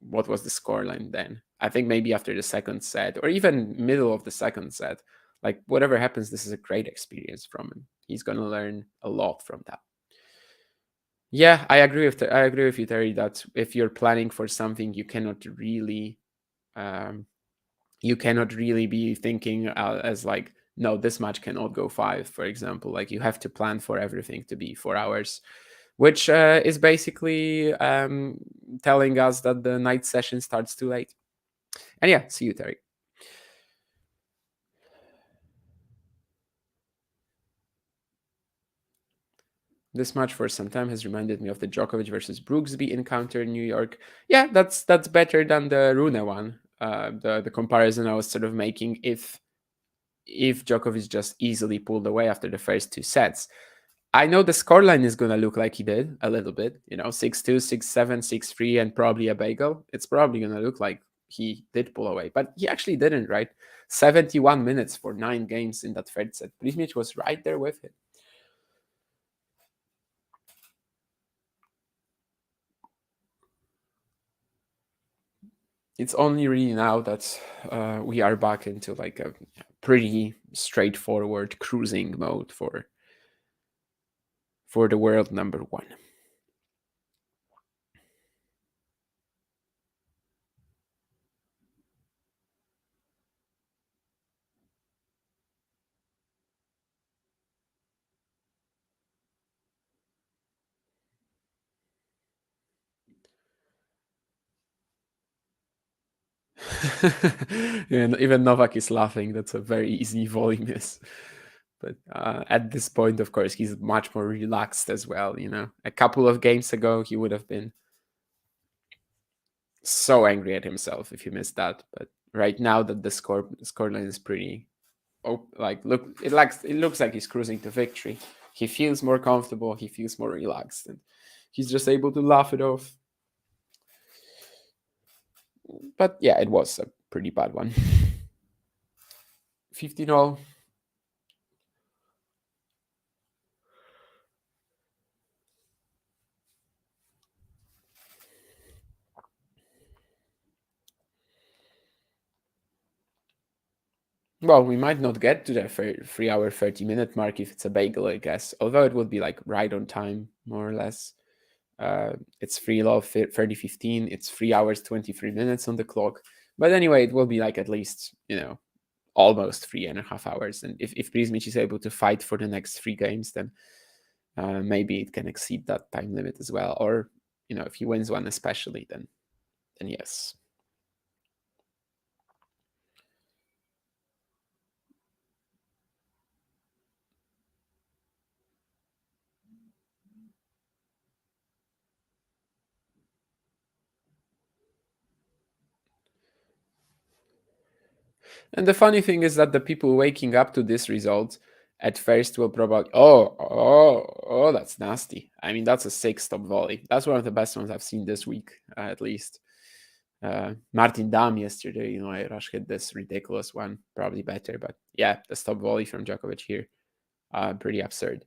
what was the scoreline then? I think maybe after the second set or even middle of the second set, like whatever happens, this is a great experience from him. He's gonna learn a lot from that. Yeah, I agree with you, Terry, that if you're planning for something, you cannot really be thinking as like, no, this match cannot go 5, for example. Like you have to plan for everything to be 4 hours, which is basically telling us that the night session starts too late. And yeah, see you, Terry. This match for some time has reminded me of the Djokovic versus Brooksby encounter in New York. Yeah, that's better than the Rune one. The comparison I was sort of making, if Djokovic just easily pulled away after the first 2 sets. I know the scoreline is going to look like he did a little bit, 6-2, 6-7, 6-3, and probably a bagel. It's probably going to look like he did pull away, but he actually didn't, right? 71 minutes for 9 games in that third set. Prismic was right there with him. It's only really now that we are back into like a pretty straightforward cruising mode for the world number 1. And even Novak is laughing. That's a very easy volley miss. But at this point, of course, he's much more relaxed as well. A couple of games ago, he would have been so angry at himself if he missed that. But right now that the scoreline is pretty, it looks like he's cruising to victory. He feels more comfortable. He feels more relaxed, and he's just able to laugh it off. But yeah, it was a pretty bad one. 15-all. Well, we might not get to the 3 hour 30 minute mark if it's a bagel, I guess. Although it would be like right on time, more or less. It's 30:15. It's 3 hours 23 minutes on the clock. But anyway, it will be like at least almost 3.5 hours. And if Prismic is able to fight for the next three games, then maybe it can exceed that time limit as well. Or if he wins one especially, then yes. And the funny thing is that the people waking up to this result at first will probably, oh, that's nasty. I mean, that's a six stop volley. That's one of the best ones I've seen this week, at least. Martin Dam yesterday, I rush hit this ridiculous one, probably better, but yeah, the stop volley from Djokovic here, pretty absurd.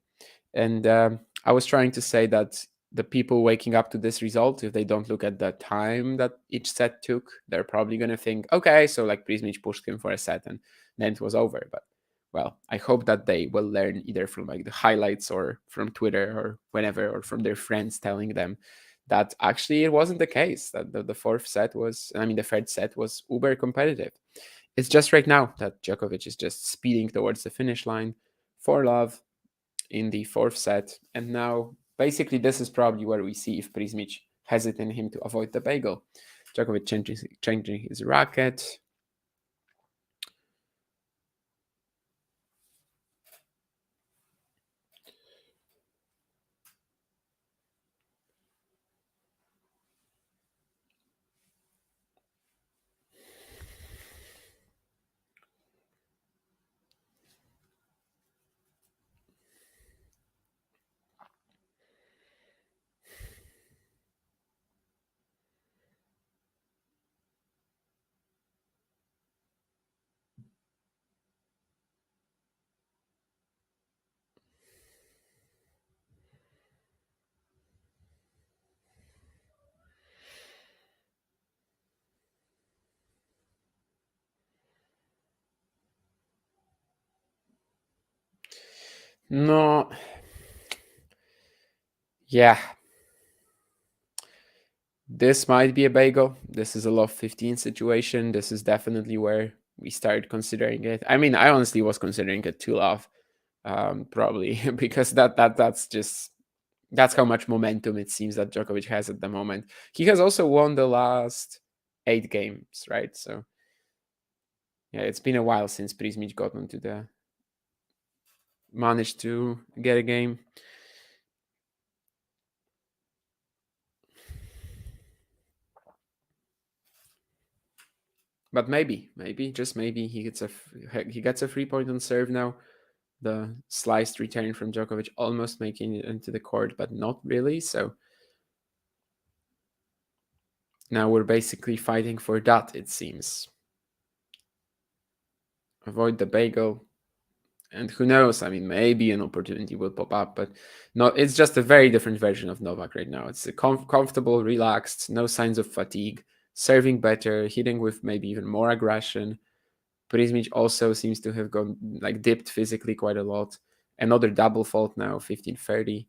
And I was trying to say that the people waking up to this result, if they don't look at the time that each set took, they're probably going to think, okay, so like Prismic pushed him for a set and then it was over. But well, I hope that they will learn either from like the highlights or from Twitter or whenever, or from their friends telling them that actually it wasn't the case, that the third set was uber competitive. It's just right now that Djokovic is just speeding towards the finish line for love in the fourth set. And now, basically, this is probably where we see if Prismic has it in him to avoid the bagel. Djokovic changing his racket. No, yeah, this might be a bagel. This is a love 15 situation. This is definitely where we started considering it. I mean, I honestly was considering it too love, probably because that's how much momentum it seems that Djokovic has at the moment. He has also won the last 8 games, right? So yeah, it's been a while since Prismic got onto the managed to get a game. But maybe just maybe he gets a 3 point on serve now. The sliced return from Djokovic almost making it into the court, but not really. So now we're basically fighting for that, it seems. Avoid the bagel. And who knows? I mean, maybe an opportunity will pop up, but no, it's just a very different version of Novak right now. It's a comfortable, relaxed, no signs of fatigue, serving better, hitting with maybe even more aggression. Prismic also seems to have gone like dipped physically quite a lot. Another double fault now, 15:30.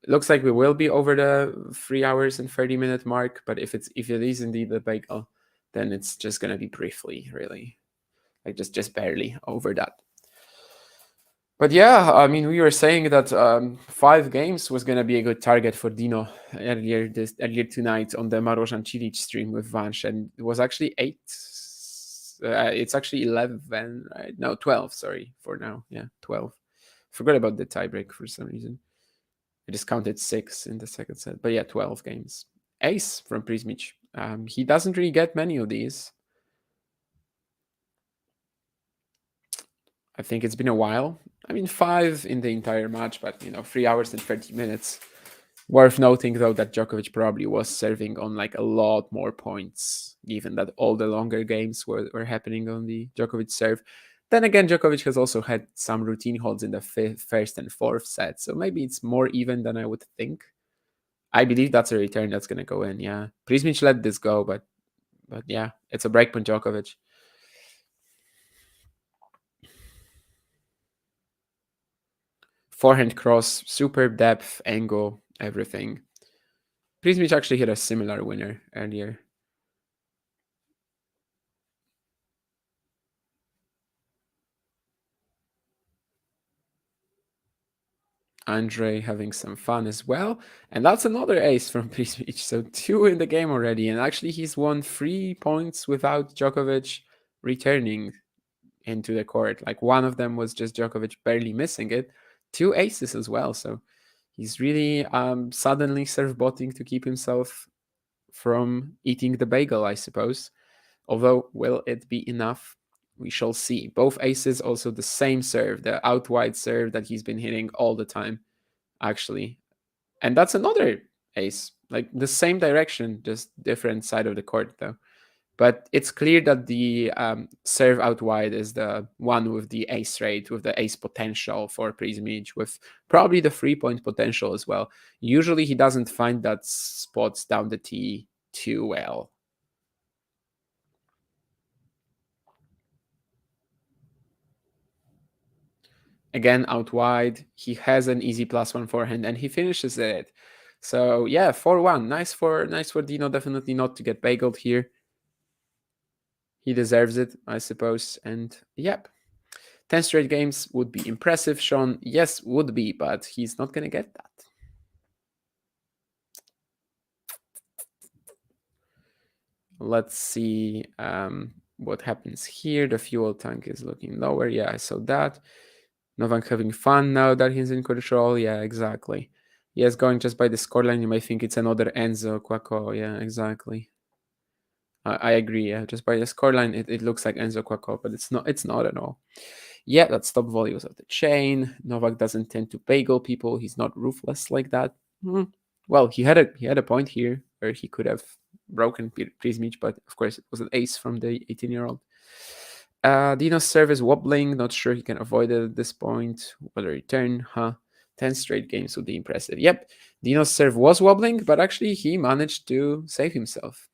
It looks like we will be over the 3 hours and 30 minute mark, but if it is indeed the bagel, then it's just gonna be briefly, really, like just barely over that. But yeah, I mean, we were saying that 5 games was gonna be a good target for Dino earlier tonight on the Marojan Cilic stream with Vansh, and it was actually 8. It's actually 11, right? No, 12. Sorry for now. Yeah, 12. Forgot about the tiebreak for some reason. I just counted 6 in the second set, but yeah, 12 games. Ace from Prismic. He doesn't really get many of these. I think it's been a while. I mean, 5 in the entire match, but 3 hours and 30 minutes. Worth noting though that Djokovic probably was serving on like a lot more points, given that all the longer games were happening on the Djokovic serve. Then again, Djokovic has also had some routine holds in the first and fourth set, so maybe it's more even than I would think. I believe that's a return that's gonna go in. Yeah, Prismic let this go, but yeah, it's a breakpoint Djokovic. Forehand cross, superb depth, angle, everything. Prismic actually hit a similar winner earlier. Andre having some fun as well. And that's another ace from Prismic. So 2 in the game already. And actually, he's won 3 points without Djokovic returning into the court. Like one of them was just Djokovic barely missing it. 2 aces as well. So he's really suddenly serve botting to keep himself from eating the bagel, I suppose. Although, will it be enough? We shall see. Both aces also the same serve, the out wide serve that he's been hitting all the time, actually. And that's another ace, like the same direction, just different side of the court, though. But it's clear that the serve out wide is the one with the ace rate, with the ace potential for Prismic, with probably the 3-point potential as well. Usually he doesn't find that spots down the tee too well. Again, out wide, he has an easy +1 forehand and he finishes it. So yeah, 4-1. Nice for Dino. Definitely not to get bageled here. He deserves it, I suppose. And yep, 10 straight games would be impressive, Sean. Yes, would be, but he's not going to get that. Let's see what happens here. The fuel tank is looking lower. Yeah, I saw that. Novak having fun now that he's in control. Yeah, exactly. Yes, going just by the scoreline, you might think it's another Enzo Quaco. Yeah, exactly. I agree. Yeah, just by the scoreline, it looks like Enzo Quaco, but it's not. It's not at all. Yeah, that's top volumes of the chain. Novak doesn't tend to bagel people. He's not ruthless like that. Well, he had a point here where he could have broken Prismic, but of course it was an ace from the 18-year-old. Dino's serve is wobbling. Not sure he can avoid it at this point. Will return, huh? 10 straight games would be impressive. Yep, Dino's serve was wobbling, but actually he managed to save himself.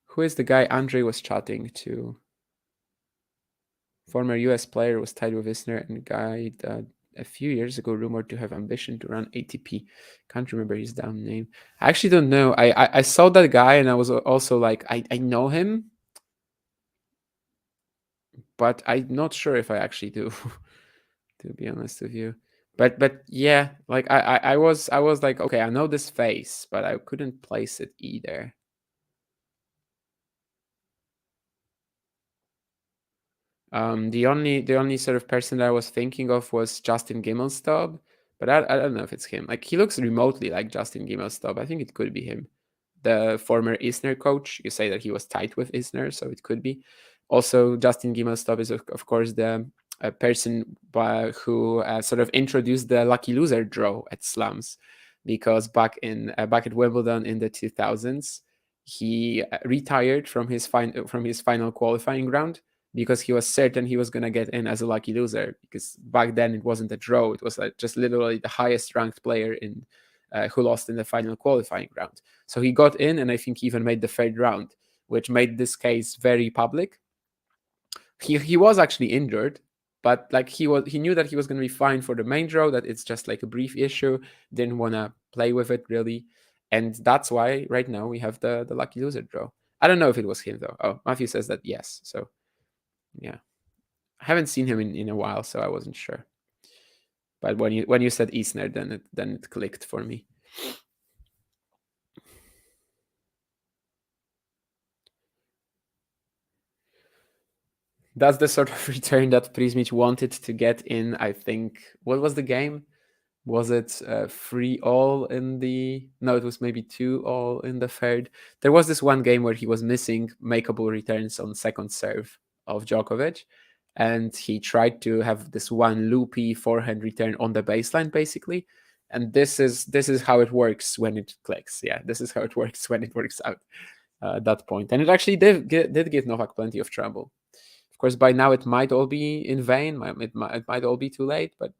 Who is the guy Andre was chatting to? Former US player was tied with Isner and guy that a few years ago rumored to have ambition to run ATP. Can't remember his damn name. I actually don't know. I saw that guy and I was also like, I know him, but I'm not sure if I actually do, to be honest with you. But yeah, like I was like, okay, I know this face, but I couldn't place it either. The only sort of person that I was thinking of was Justin Gimelstob, but I don't know if it's him. Like he looks remotely like Justin Gimelstob. I think it could be him. The former Isner coach. You say that he was tight with Isner, so it could be. Also, Justin Gimelstob is of course the person who sort of introduced the lucky loser draw at slams, because back at Wimbledon in the 2000s, he retired from his final qualifying round because he was certain he was going to get in as a lucky loser, because back then it wasn't a draw, it was like just literally the highest ranked player in who lost in the final qualifying round. So he got in, and I think he even made the third round, which made this case very public. He was actually injured, but like he knew that he was going to be fine for the main draw, that it's just like a brief issue, didn't want to play with it really, and that's why right now we have the lucky loser draw. I don't know if it was him though. Oh, Matthew says that yes. So yeah, I haven't seen him in a while, so I wasn't sure. But when you said Isner, then it clicked for me. That's the sort of return that Prismic wanted to get in. I think, what was the game? Was it 3-all in the? No, it was maybe 2-all in the third. There was this one game where he was missing makeable returns on second serve of Djokovic, and he tried to have this one loopy forehand return on the baseline, basically. And this is how it works when it clicks. Yeah, this is how it works when it works out at that point. And it actually did give Novak plenty of trouble. Of course, by now it might all be in vain. It might all be too late, but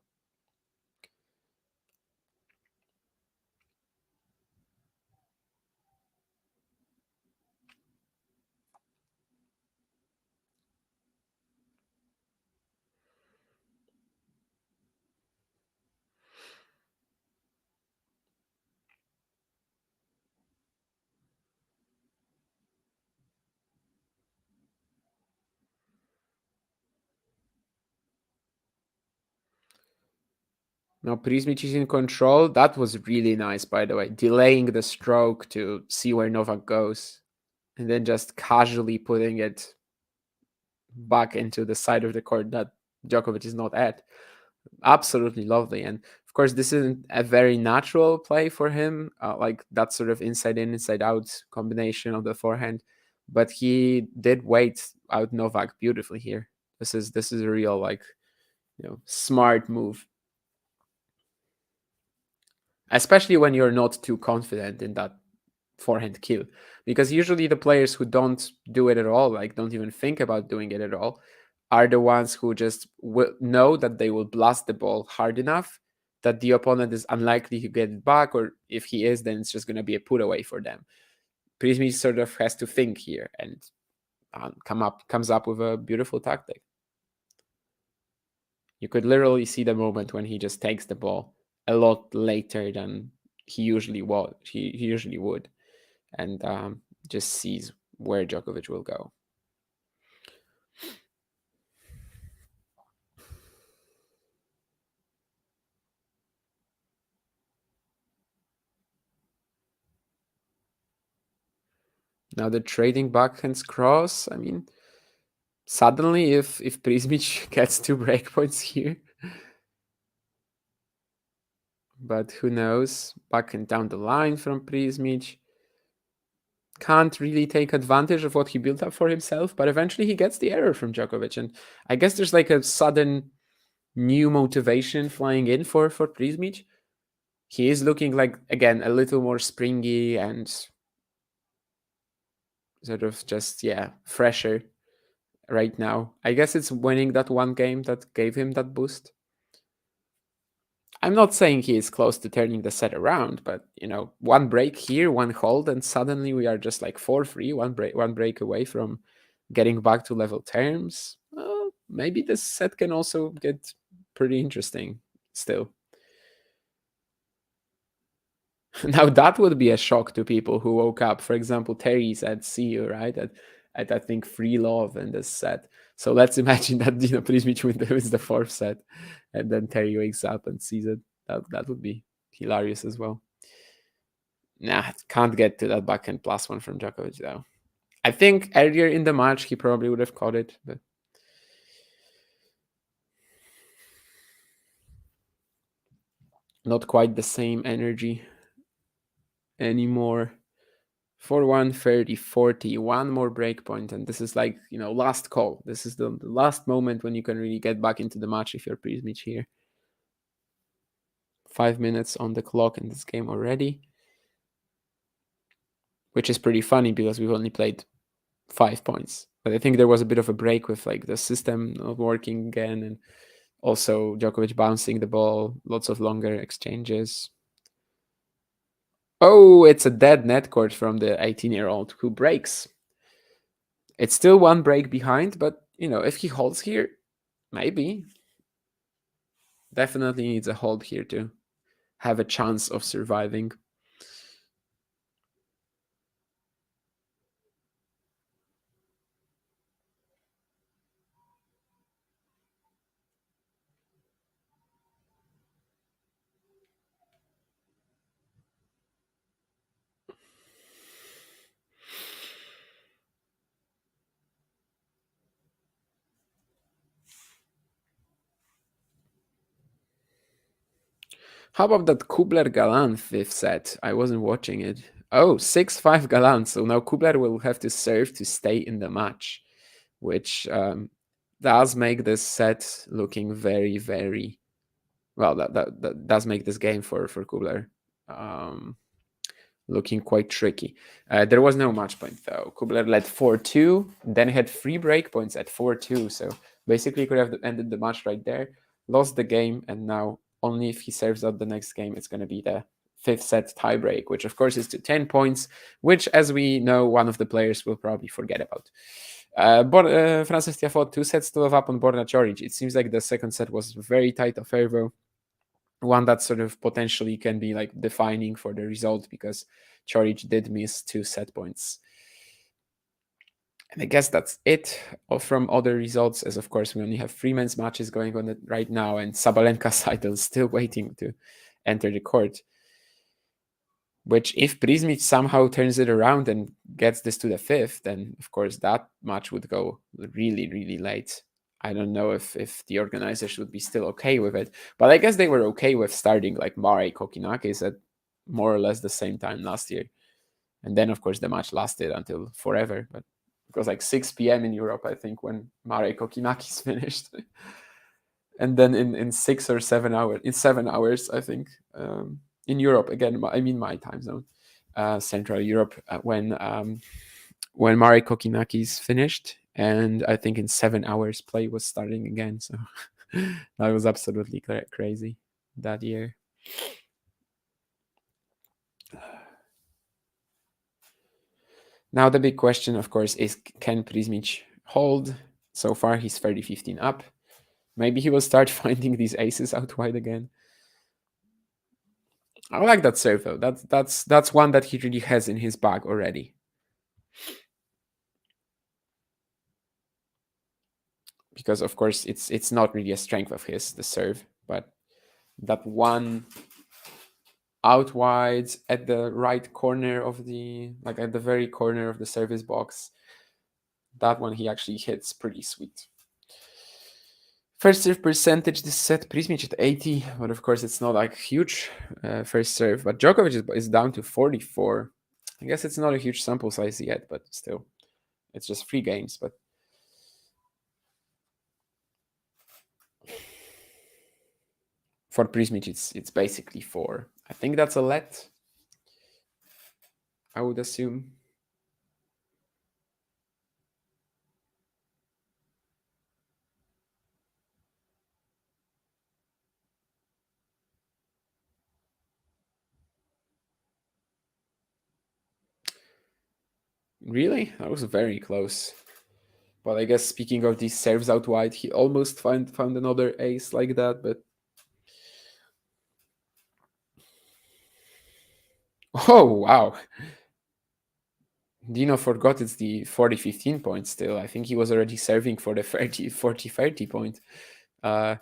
Now Prismic is in control. That was really nice, by the way. Delaying the stroke to see where Novak goes, and then just casually putting it back into the side of the court that Djokovic is not at. Absolutely lovely. And of course, this isn't a very natural play for him, like that sort of inside in, inside out combination of the forehand. But he did wait out Novak beautifully here. This is a real, like, smart move, especially when you're not too confident in that forehand kill, because usually the players who don't do it at all, like don't even think about doing it at all, are the ones who just know that they will blast the ball hard enough that the opponent is unlikely to get it back, or if he is, then it's just going to be a put away for them. Prismic sort of has to think here and comes up with a beautiful tactic. You could literally see the moment when he just takes the ball a lot later than he usually would, and just sees where Djokovic will go. Now the trading backhands cross. I mean, suddenly, if Prismic gets 2 breakpoints here, but who knows? Backhand down the line from Prismic. Can't really take advantage of what he built up for himself, but eventually he gets the error from Djokovic, and I guess there's like a sudden new motivation flying in for Prismic. He is looking like, again, a little more springy and sort of just, fresher right now. I guess it's winning that one game that gave him that boost. I'm not saying he is close to turning the set around, but one break here, one hold, and suddenly we are just like 4-3, one break away from getting back to level terms. Maybe this set can also get pretty interesting still. Now that would be a shock to people who woke up. For example, Terry's at CU, right? At I think 3-love in this set. So let's imagine that Prismic wins the 4th set, and then Terry wakes up and sees it. That would be hilarious as well. Nah, can't get to that backhand +1 from Djokovic though. I think earlier in the match he probably would have caught it, but not quite the same energy anymore. 4-1, 30, 40, one more breakpoint, and this is like, last call. This is the last moment when you can really get back into the match if you're Prismic here. 5 minutes on the clock in this game already, which is pretty funny because we've only played 5 points. But I think there was a bit of a break with like the system not working again, and also Djokovic bouncing the ball, lots of longer exchanges. Oh, it's a dead net court from the 18-year-old who breaks. It's still one break behind, but if he holds here, maybe. Definitely needs a hold here to have a chance of surviving. How about that Kubler-Galan 5th set? I wasn't watching it. Oh, 6-5 Galan. So now Kubler will have to serve to stay in the match, which does make this set looking very, very well. That does make this game for Kubler looking quite tricky. There was no match point though. Kubler led 4-2, then had 3 breakpoints at 4-2. So basically could have ended the match right there. Lost the game, and now only if he serves out the next game, it's going to be the 5th set tiebreak, which of course is to 10 points, which, as we know, one of the players will probably forget about. Frances Tiafoe 2 sets to love up on Borna Coric. It seems like the second set was very tight of Fervo, one that sort of potentially can be like defining for the result, because Coric did miss 2 set points. And I guess that's it from other results, as of course we only have 3 men's matches going on right now, and Sabalenka's idol is still waiting to enter the court. Which, if Prismic somehow turns it around and gets this to the 5th, then of course that match would go really, really late. I don't know if the organizers would be still okay with it, but I guess they were okay with starting like Mare Kokinakis at more or less the same time last year. And then, of course, the match lasted until forever, but it was like 6 p.m. in Europe, I think, when Mare Kokinakis finished. And then in 6 or 7 hours, in 7 hours, I think, in Europe, again, I mean my time zone, Central Europe, when Mare Kokinakis finished, and I think in 7 hours play was starting again. So that was absolutely crazy that year. Now the big question, of course, is can Prismic hold? So far, he's 30-15 up. Maybe he will start finding these aces out wide again. I like that serve though. That's one that he really has in his bag already. Because of course it's not really a strength of his, the serve, but that one out wide at the right corner of the, like at the very corner of the service box, that one he actually hits pretty sweet. First serve percentage this set, Prismic at 80, but of course it's not like huge first serve. But Djokovic is down to 44. I guess it's not a huge sample size yet, but still, it's just 3 games. But for Prismic, it's basically 4. I think that's a let, I would assume. Really? That was very close. But I guess speaking of these serves out wide, he almost found another ace like that, but oh wow. Dino forgot it's the 40-15 point still. I think he was already serving for the 40-30 point.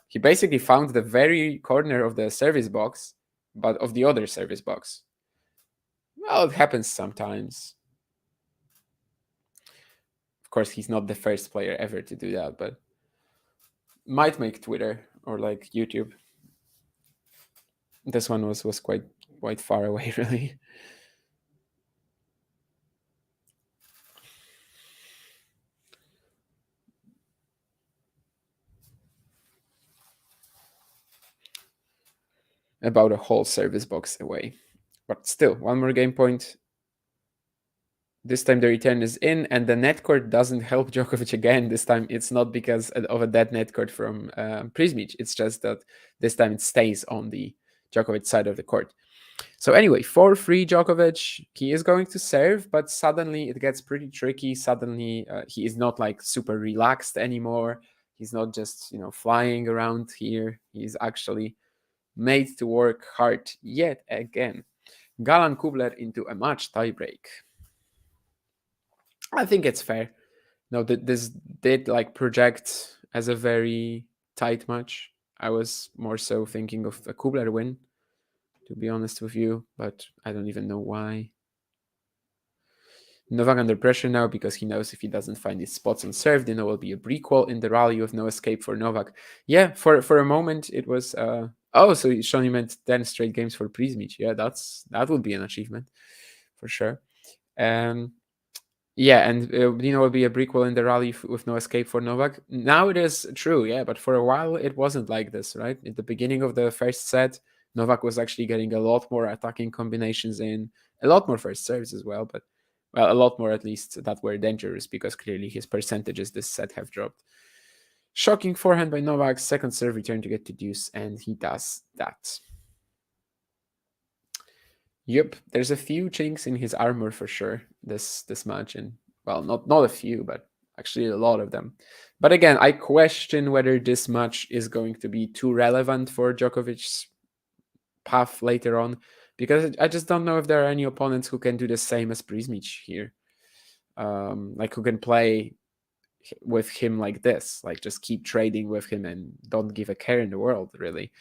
He basically found the very corner of the service box, but of the other service box. Well, it happens sometimes. Of course, he's not the first player ever to do that, but might make Twitter or like YouTube. This one was quite far away, really. About a whole service box away. But still, one more game point. This time the return is in, and the net court doesn't help Djokovic again. This time it's not because of a dead net court from Prismic. It's just that this time it stays on the Djokovic side of the court. So anyway, 4-3 Djokovic. He is going to serve, but suddenly it gets pretty tricky. Suddenly he is not like super relaxed anymore. He's not just, flying around here. He's actually made to work hard yet again. Galan Kubler into a match tiebreak. I think it's fair. No, this did like project as a very tight match. I was more so thinking of a Kubler win, to be honest with you, but I don't even know why. Novak under pressure now because he knows if he doesn't find his spots on serve, Dino will be a prequel in the rally with no escape for Novak. Yeah, for a moment it was. So Shoni meant 10 straight games for Prismic. Yeah, that would be an achievement for sure. Yeah, and Dino will be a prequel in the rally with no escape for Novak. Now it is true, yeah, but for a while it wasn't like this, right? At the beginning of the first set, Novak was actually getting a lot more attacking combinations in, a lot more first serves as well, but well, a lot more at least that were dangerous because clearly his percentages this set have dropped. Shocking forehand by Novak, second serve return to get to deuce, and he does that. Yep, there's a few chinks in his armor for sure this match, and well, not a few, but actually a lot of them. But again, I question whether this match is going to be too relevant for Djokovic's path later on, because I just don't know if there are any opponents who can do the same as Prismic here. like who can play with him like this, like just keep trading with him and don't give a care in the world, really.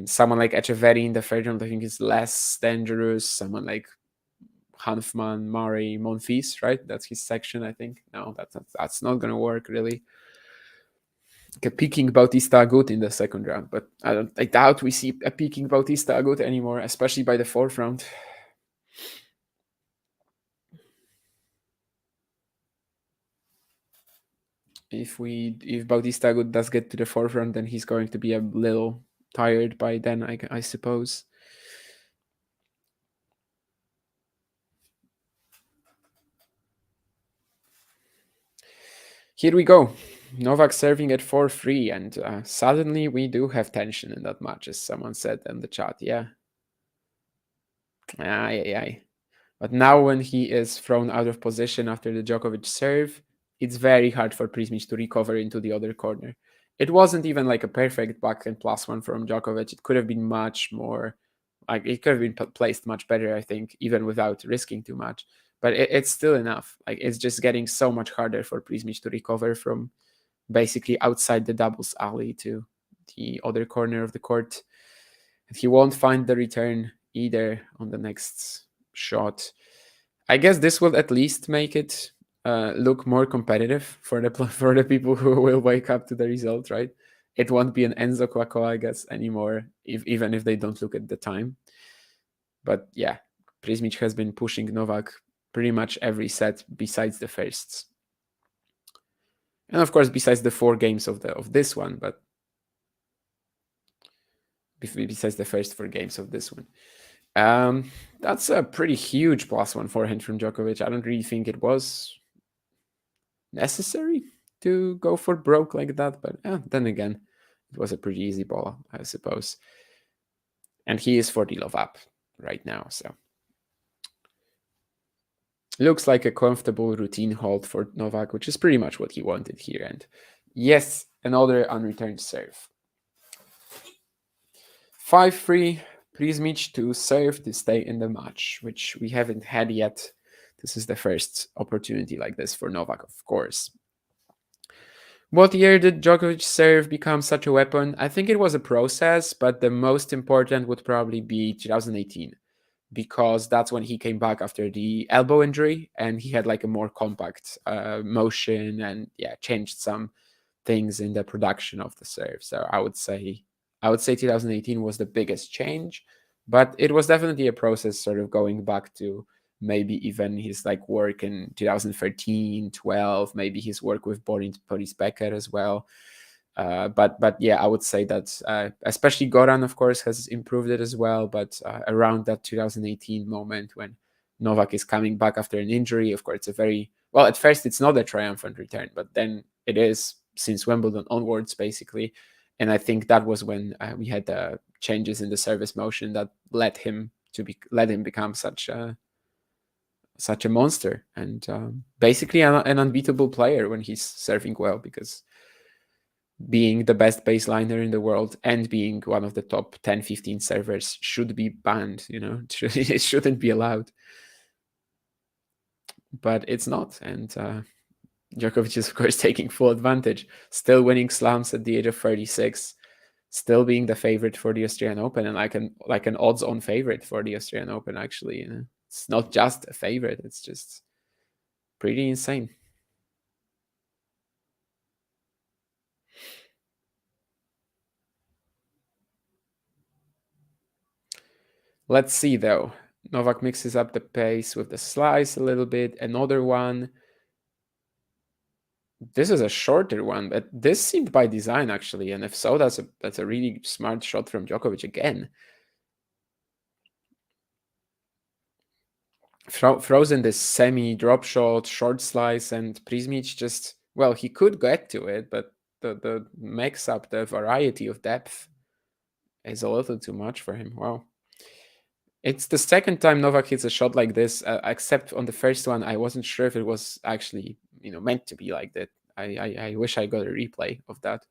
Someone like Echeverry in the third round, I think, is less dangerous. Someone like Hanfman, Murray, Monfils, right? That's his section, I think. No, that's not going to work, really. A peaking Bautista Agut in the second round, but I doubt we see a peaking Bautista Agut anymore, especially by the fourth round. If Bautista Agut does get to the fourth round, then he's going to be a little tired by then, I suppose. Here we go. Novak serving at 4-3, and suddenly we do have tension in that match, as someone said in the chat. Yeah. Aye. But now when he is thrown out of position after the Djokovic serve, it's very hard for Prismic to recover into the other corner. It wasn't even like a perfect backhand +1 from Djokovic. It could have been much more, like it could have been placed much better, I think, even without risking too much. But it's still enough. Like it's just getting so much harder for Prismic to recover from basically outside the doubles alley to the other corner of the court. And he won't find the return either on the next shot. I guess this will at least make it look more competitive for the people who will wake up to the result, right? It won't be an Enzo Quaco, I guess, anymore, even if they don't look at the time. But yeah, Prismic has been pushing Novak pretty much every set besides the firsts. And of course, besides the 4 games of this one, but besides the first 4 games of this one. That's a pretty huge +1 forehand from Djokovic. I don't really think it was necessary to go for broke like that, but then again, it was a pretty easy ball, I suppose. And he is 40 love up right now, so looks like a comfortable routine hold for Novak, which is pretty much what he wanted here. And yes, another unreturned serve. 5-3, Prismic to serve to stay in the match, which we haven't had yet. This is the first opportunity like this for Novak, of course. What year did Djokovic serve become such a weapon? I think it was a process, but the most important would probably be 2018, because that's when he came back after the elbow injury and he had like a more compact motion and changed some things in the production of the serve. So I would say 2018 was the biggest change, but it was definitely a process, sort of going back to maybe even his like work in 2013, 12, maybe his work with Boris Becker as well. But yeah, I would say that especially Goran, of course, has improved it as well. But around that 2018 moment when Novak is coming back after an injury, of course, it's a very, well, at first it's not a triumphant return, but then it is since Wimbledon onwards, basically. And I think that was when we had changes in the service motion that let him become such a monster and basically an unbeatable player when he's serving well, because being the best baseliner in the world and being one of the top 10, 15 servers should be banned, it shouldn't be allowed. But it's not, and Djokovic is, of course, taking full advantage, still winning slams at the age of 36, still being the favorite for the Australian Open, and like an odds-on favorite for the Australian Open, actually. It's not just a favorite, it's just pretty insane. Let's see, though. Novak mixes up the pace with the slice a little bit. Another one. This is a shorter one, but this seemed by design, actually. And if so, that's a really smart shot from Djokovic again. Throws in this semi-drop shot, short slice, and Prismic just, well, he could get to it, but the mix-up, the variety of depth is a little too much for him. Wow. It's the second time Novak hits a shot like this, except on the first one, I wasn't sure if it was actually, meant to be like that. I wish I got a replay of that.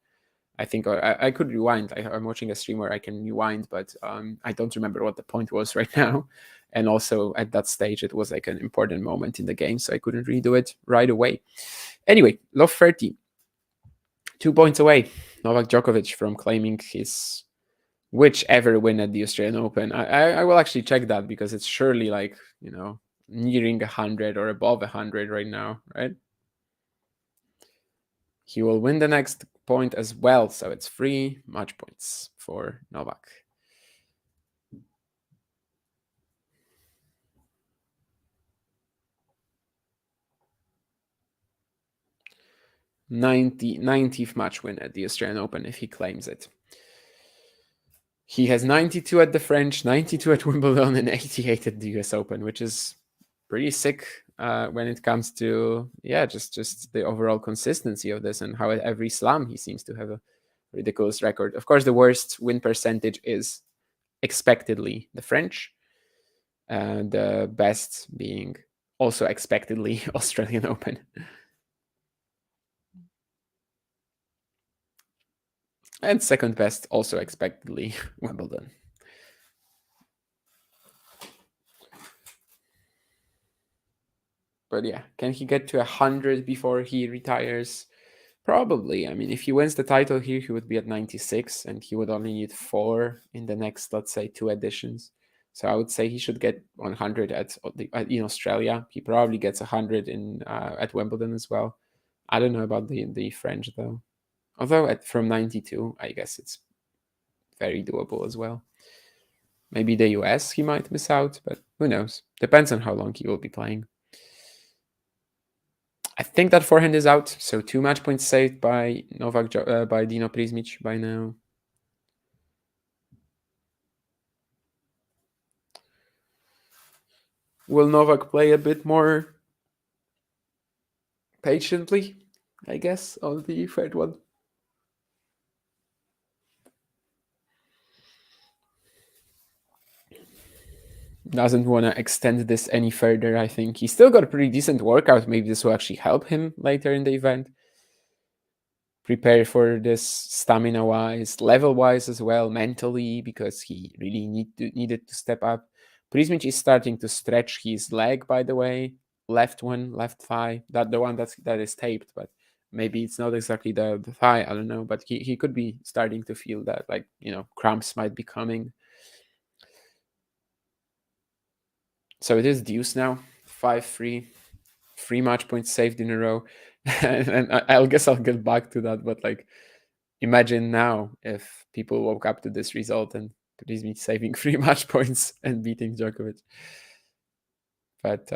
I think I could rewind. I'm watching a stream where I can rewind, but I don't remember what the point was right now. And also at that stage, it was like an important moment in the game, so I couldn't redo it right away. Anyway, love 30. 2 points away, Novak Djokovic from claiming his whichever win at the Australian Open. I will actually check that because it's surely like, nearing 100 or above 100 right now, right? He will win the next point as well, so it's 3 match points for Novak. Ninetieth match win at the Australian Open if he claims it. He has 92 at the French, 92 at Wimbledon, and 88 at the US Open, which is pretty sick when it comes to just the overall consistency of this and how at every slam he seems to have a ridiculous record. Of course, the worst win percentage is expectedly the French, and the best being also expectedly Australian Open. And second best, also expectedly, Wimbledon. But yeah, can he get to 100 before he retires? Probably. I mean, if he wins the title here, he would be at 96, and he would only need 4 in the next, let's say, 2 editions. So I would say he should get 100 in Australia. He probably gets 100 at Wimbledon as well. I don't know about the French though. Although from 92, I guess it's very doable as well. Maybe the US he might miss out, but who knows? Depends on how long he will be playing. I think that forehand is out, so 2 match points saved by by Dino Prismic by now. Will Novak play a bit more patiently, I guess, on the third one? Doesn't want to extend this any further, I think. He still got a pretty decent workout. Maybe this will actually help him later in the event. Prepare for this stamina-wise, level-wise as well, mentally, because he really needed to step up. Prismic is starting to stretch his leg, by the way. Left thigh. The one that is taped, but maybe it's not exactly the thigh. I don't know, but he could be starting to feel that, like, cramps might be coming. So it is deuce now, 5-3, 3 match points saved in a row, and I'll guess I'll get back to that. But like, imagine now if people woke up to this result and Prismic saving 3 match points and beating Djokovic. But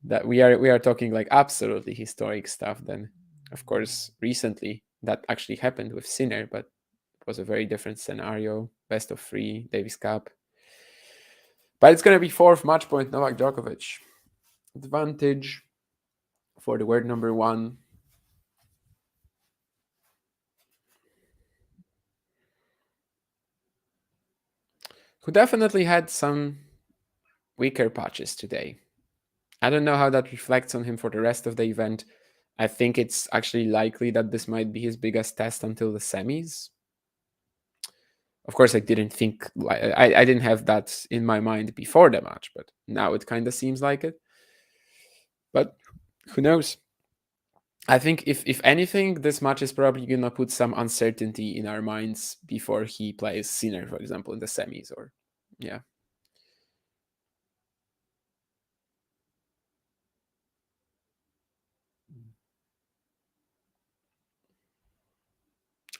that we are talking like absolutely historic stuff. Then, of course, recently that actually happened with Sinner, but it was a very different scenario. Best of 3, Davis Cup. But it's going to be 4th match point, Novak Djokovic. Advantage for the word number 1. Who definitely had some weaker patches today. I don't know how that reflects on him for the rest of the event. I think it's actually likely that this might be his biggest test until the semis. Of course, I didn't think, I didn't have that in my mind before the match, but now it kind of seems like it. But who knows? I think if anything, this match is probably gonna put some uncertainty in our minds before he plays Sinner, for example, in the semis, or yeah.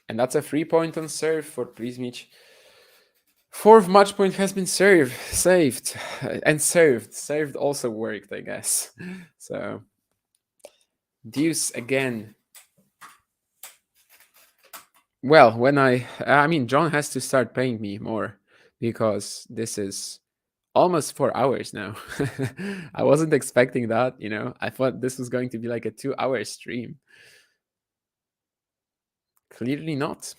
And that's a 3 point on serve for Prismic. 4th match point has been saved, and served also worked, I guess. So deuce again. Well, I mean, John has to start paying me more because this is almost 4 hours now. I wasn't expecting that, I thought this was going to be like a 2-hour stream. Clearly not.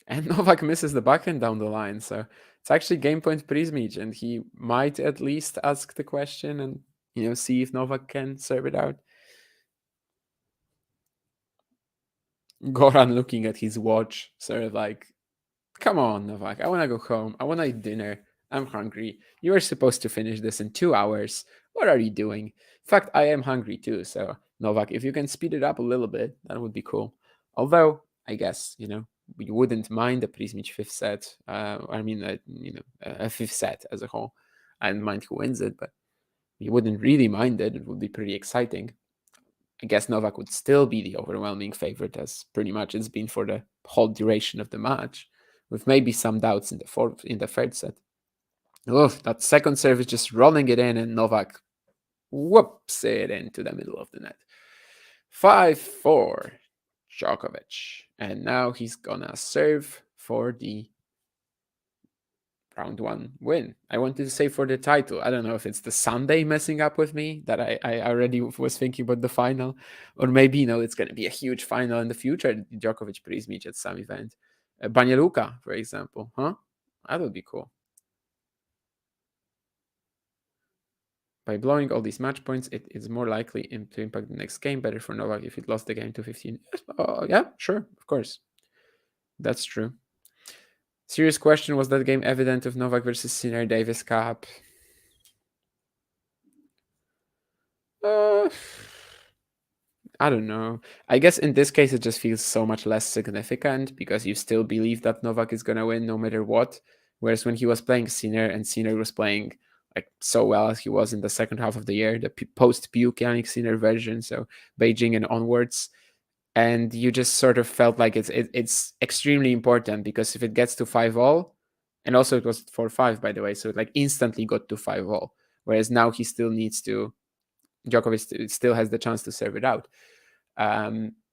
And Novak misses the backhand down the line, so it's actually game point Prismic, and he might at least ask the question and see if Novak can serve it out. Goran looking at his watch, sort of like, come on, Novak, I want to go home. I want to eat dinner. I'm hungry. You are supposed to finish this in 2 hours. What are you doing? In fact, I am hungry too, so Novak, if you can speed it up a little bit, that would be cool. Although, I guess, we wouldn't mind a Prismic fifth set. I mean, a fifth set as a whole. I don't mind who wins it, but we wouldn't really mind it. It would be pretty exciting. I guess Novak would still be the overwhelming favorite, as pretty much it's been for the whole duration of the match, with maybe some doubts in the third set. Oof, that second serve is just rolling it in, and Novak whoops it into the middle of the net. 5-4, Djokovic. And now he's gonna serve for the round one win. I wanted to say for the title. I don't know if it's the Sunday messing up with me that I already was thinking about the final, or maybe it's going to be a huge final in the future. Djokovic Prismic at some event, Banja Luka, for example, huh? That would be cool. By blowing all these match points, it is more likely to impact the next game. Better for Novak if it lost the game to 15. Yeah, sure, of course. That's true. Serious question, was that game evident of Novak versus Sinner Davis Cup? I don't know. I guess in this case, it just feels so much less significant because you still believe that Novak is going to win no matter what. Whereas when he was playing Sinner and Sinner was playing like so well as he was in the second half of the year, the post-Buchanan Sinner version, so Beijing and onwards, and you just sort of felt like it's extremely important because if it gets to 5-all, and also it was 4-5 by the way, so it like instantly got to 5-all. Whereas now he still needs to. Djokovic still has the chance to serve it out.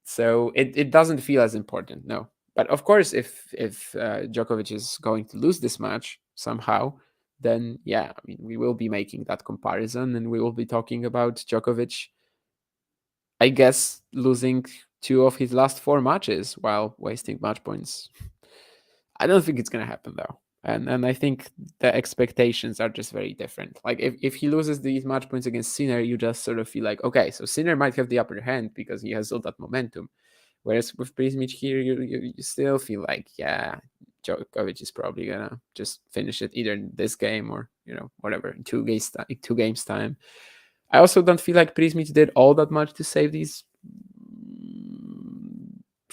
So it doesn't feel as important, no. But of course, if Djokovic is going to lose this match somehow, then yeah, I mean, we will be making that comparison, and we will be talking about Djokovic, I guess, losing 2 of his last 4 matches while wasting match points. I don't think it's gonna happen though. And I think the expectations are just very different. Like if he loses these match points against Sinner, you just sort of feel like, okay, so Sinner might have the upper hand because he has all that momentum. Whereas with Prismic here, you still feel like, yeah, Djokovic is probably gonna just finish it either in this game or whatever in 2 games time. I also don't feel like Prismic did all that much to save these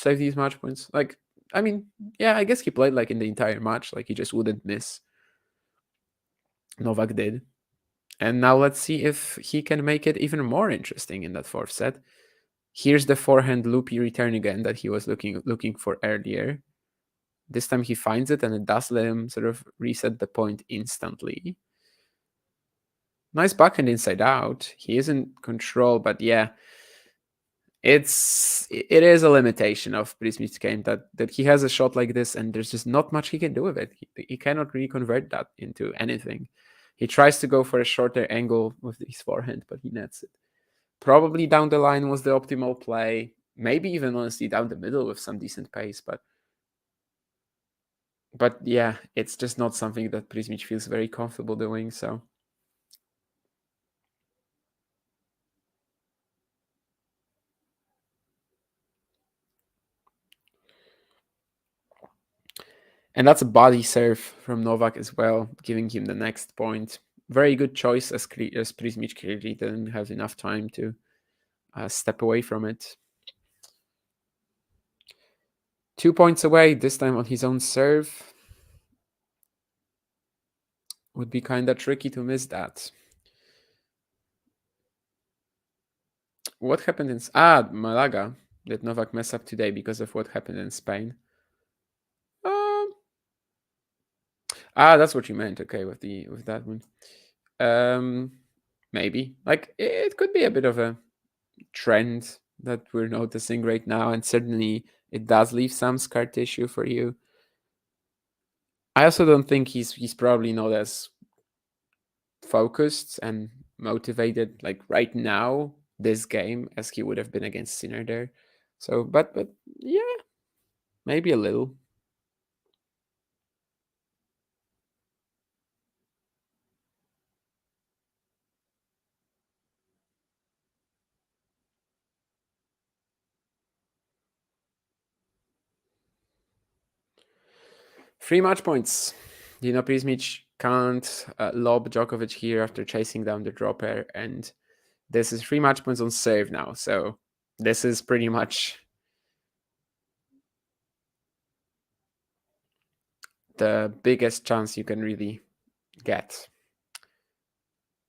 match points. Like, I mean, yeah, I guess he played like in the entire match, like he just wouldn't miss. Novak did. And now let's see if he can make it even more interesting in that fourth set. Here's the forehand loopy return again that he was looking for earlier. This time he finds it, and it does let him sort of reset the point instantly. Nice backhand inside out. He is in control, but yeah, it is a limitation of Prismic's game that he has a shot like this, and there's just not much he can do with it. He cannot really convert that into anything. He tries to go for a shorter angle with his forehand, but he nets it. Probably down the line was the optimal play. Maybe even honestly down the middle with some decent pace, but yeah, it's just not something that Prismic feels very comfortable doing. So and that's a body serve from Novak as well, giving him the next point. Very good choice as Prismic clearly didn't have enough time to step away from it. 2 points away, this time on his own serve. Would be kind of tricky to miss that. What happened in Malaga? Did Novak mess up today because of what happened in Spain? That's what you meant. Okay, with that one. Maybe like it could be a bit of a trend that we're noticing right now, and certainly it does leave some scar tissue for you. I also don't think he's probably not as focused and motivated like right now this game as he would have been against Sinner there. So, but yeah, maybe a little. 3 match points. Dino Prismic can't lob Djokovic here after chasing down the drop pair, and this is 3 match points on serve now. So this is pretty much the biggest chance you can really get.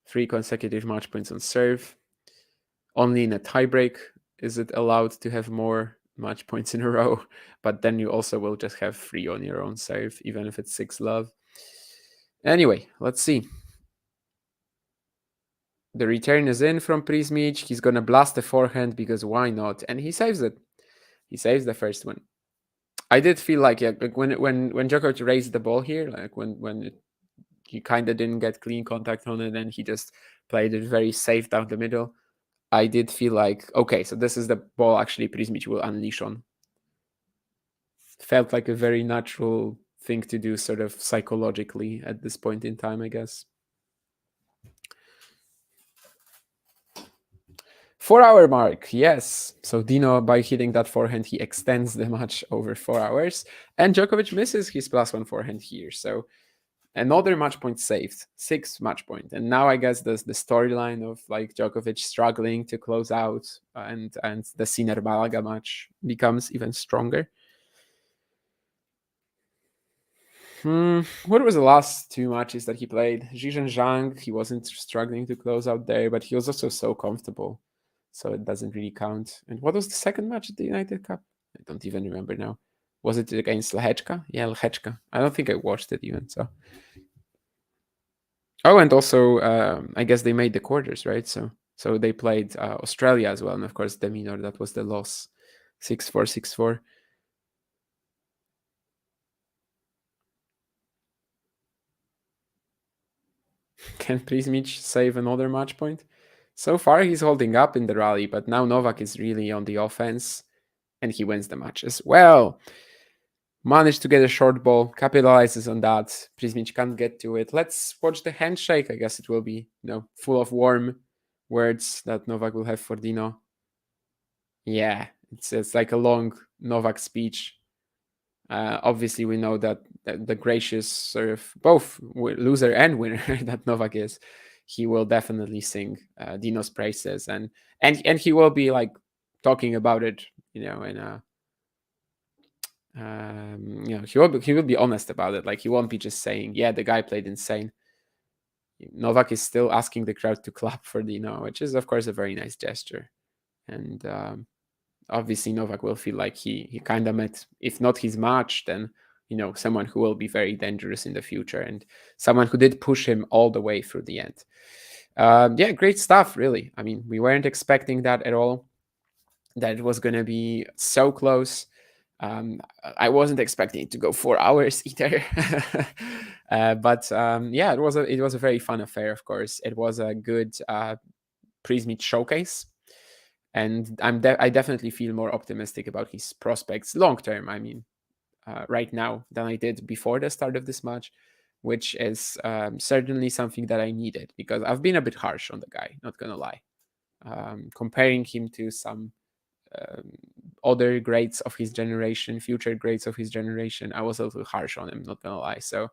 3 consecutive match points on serve. Only in a tiebreak is it allowed to have more match points in a row, but then you also will just have 3 on your own serve, even if it's 6-love. Anyway, let's see. The return is in from Prismic. He's gonna blast the forehand because why not? And he saves it. He saves the first one. I did feel like when Djokovic raised the ball here, like he kind of didn't get clean contact on it, and he just played it very safe down the middle. I did feel like, okay, so this is the ball actually Prismic will unleash on. Felt like a very natural thing to do, sort of psychologically at this point in time, I guess. 4-hour mark, yes. So Dino, by hitting that forehand, he extends the match over 4 hours, and Djokovic misses his +1 forehand here. So another match point saved, 6 match point. And now I guess the storyline of like Djokovic struggling to close out and the Sinner Malaga match becomes even stronger. What was the last 2 matches that he played? Zhang, he wasn't struggling to close out there, but he was also so comfortable, so it doesn't really count. And what was the second match at the United Cup? I don't even remember now. Was it against Lehečka? Yeah, Lehečka. I don't think I watched it even. So. Oh, and also, I guess they made the quarters, right? So they played Australia as well, and of course, the minor, that was the loss, 6-4, 6-4. Can Prismic save another match point? So far, he's holding up in the rally, but now Novak is really on the offense, and he wins the match as well. Managed to get a short ball, capitalizes on that. Prismic can't get to it. Let's watch the handshake. I guess it will be, full of warm words that Novak will have for Dino. Yeah, it's like a long Novak speech. Obviously, we know that the gracious sort of both loser and winner that Novak is, he will definitely sing Dino's praises, and he will be like talking about it, in a he will be honest about it. Like he won't be just saying, "Yeah, the guy played insane." Novak is still asking the crowd to clap for Dino, which is of course a very nice gesture, and obviously Novak will feel like he kind of met, if not his match, then someone who will be very dangerous in the future, and someone who did push him all the way through the end. Yeah, great stuff, really. I mean, we weren't expecting that at all, that it was going to be so close. I wasn't expecting it to go 4 hours either. But yeah, it was a very fun affair, of course. It was a good Prismic showcase. And I definitely feel more optimistic about his prospects long term. I mean, right now than I did before the start of this match, which is certainly something that I needed, because I've been a bit harsh on the guy, not gonna lie. Comparing him to some other greats of his generation, future greats of his generation, I was a little harsh on him, not gonna lie. So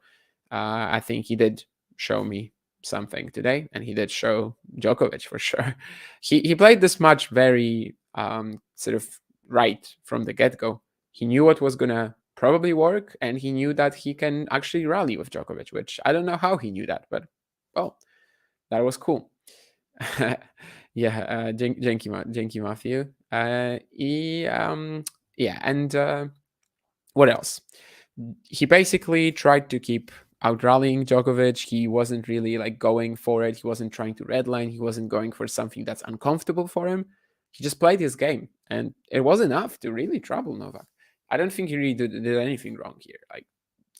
I think he did show me something today, and he did show Djokovic for sure. He played this match very sort of right from the get-go. He knew what was gonna probably work, and he knew that he can actually rally with Djokovic, which I don't know how he knew that, but well, that was cool. Yeah, Dzięki Matthew. Yeah, and what else? He basically tried to keep out rallying Djokovic. He wasn't really like going for it. He wasn't trying to redline. He wasn't going for something that's uncomfortable for him. He just played his game, and it was enough to really trouble Novak. I don't think he really did anything wrong here. Like,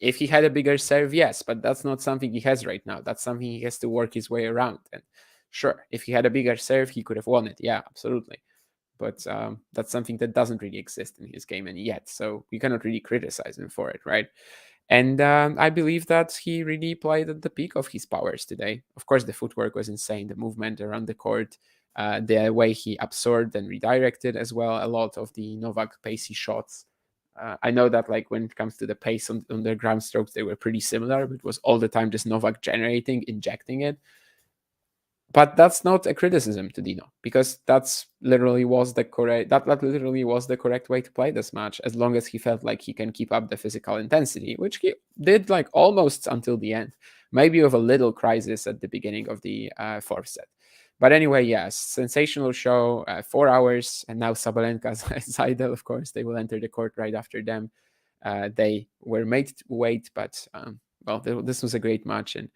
if he had a bigger serve, yes, but that's not something he has right now. That's something he has to work his way around. And sure, if he had a bigger serve, he could have won it. Yeah, absolutely. But that's something that doesn't really exist in his game and yet. So we cannot really criticize him for it, right? And I believe that he really played at the peak of his powers today. Of course, the footwork was insane, the movement around the court, the way he absorbed and redirected as well a lot of the Novak pacey shots. I know that like when it comes to the pace on their ground strokes, they were pretty similar, but it was all the time just Novak generating, injecting it. But that's not a criticism to Dino, because that literally was the correct way to play this match, as long as he felt like he can keep up the physical intensity, which he did like almost until the end, maybe with a little crisis at the beginning of the fourth set. But anyway, yes, sensational show, 4 hours, and now Sabalenka's idol, of course, they will enter the court right after them. They were made to wait, but well, this was a great match, and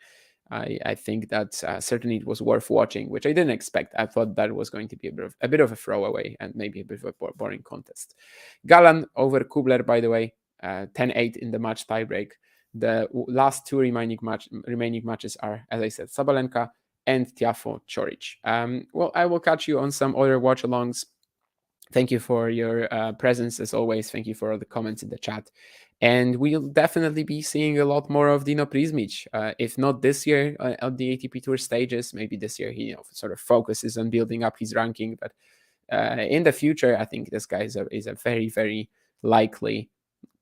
I think that certainly it was worth watching, which I didn't expect. I thought that was going to be a bit of a throwaway and maybe a bit of a boring contest. Galan over Kubler, by the way, 10-8 in the match tiebreak. The last two remaining matches are, as I said, Sabalenka and Tiafoe Chorich. Well, I will catch you on some other watch-alongs. Thank you for your presence, as always. Thank you for all the comments in the chat. And we'll definitely be seeing a lot more of Dino Prismic. If not this year on the ATP Tour stages, maybe this year he sort of focuses on building up his ranking. But in the future, I think this guy is a very, very likely,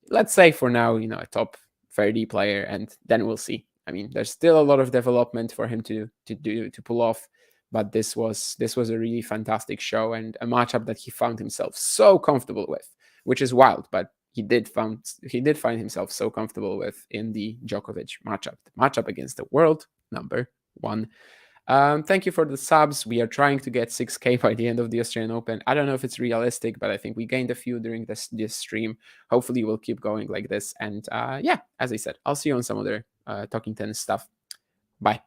let's say for now, a top 30 player, and then we'll see. I mean, there's still a lot of development for him to pull off. But this was a really fantastic show and a matchup that he found himself so comfortable with, which is wild. But he did find himself so comfortable with in the Djokovic matchup, the matchup against the world number one. Thank you for the subs. We are trying to get 6K by the end of the Australian Open. I don't know if it's realistic, but I think we gained a few during this stream. Hopefully we'll keep going like this. And yeah, as I said, I'll see you on some other Talking Tennis stuff. Bye.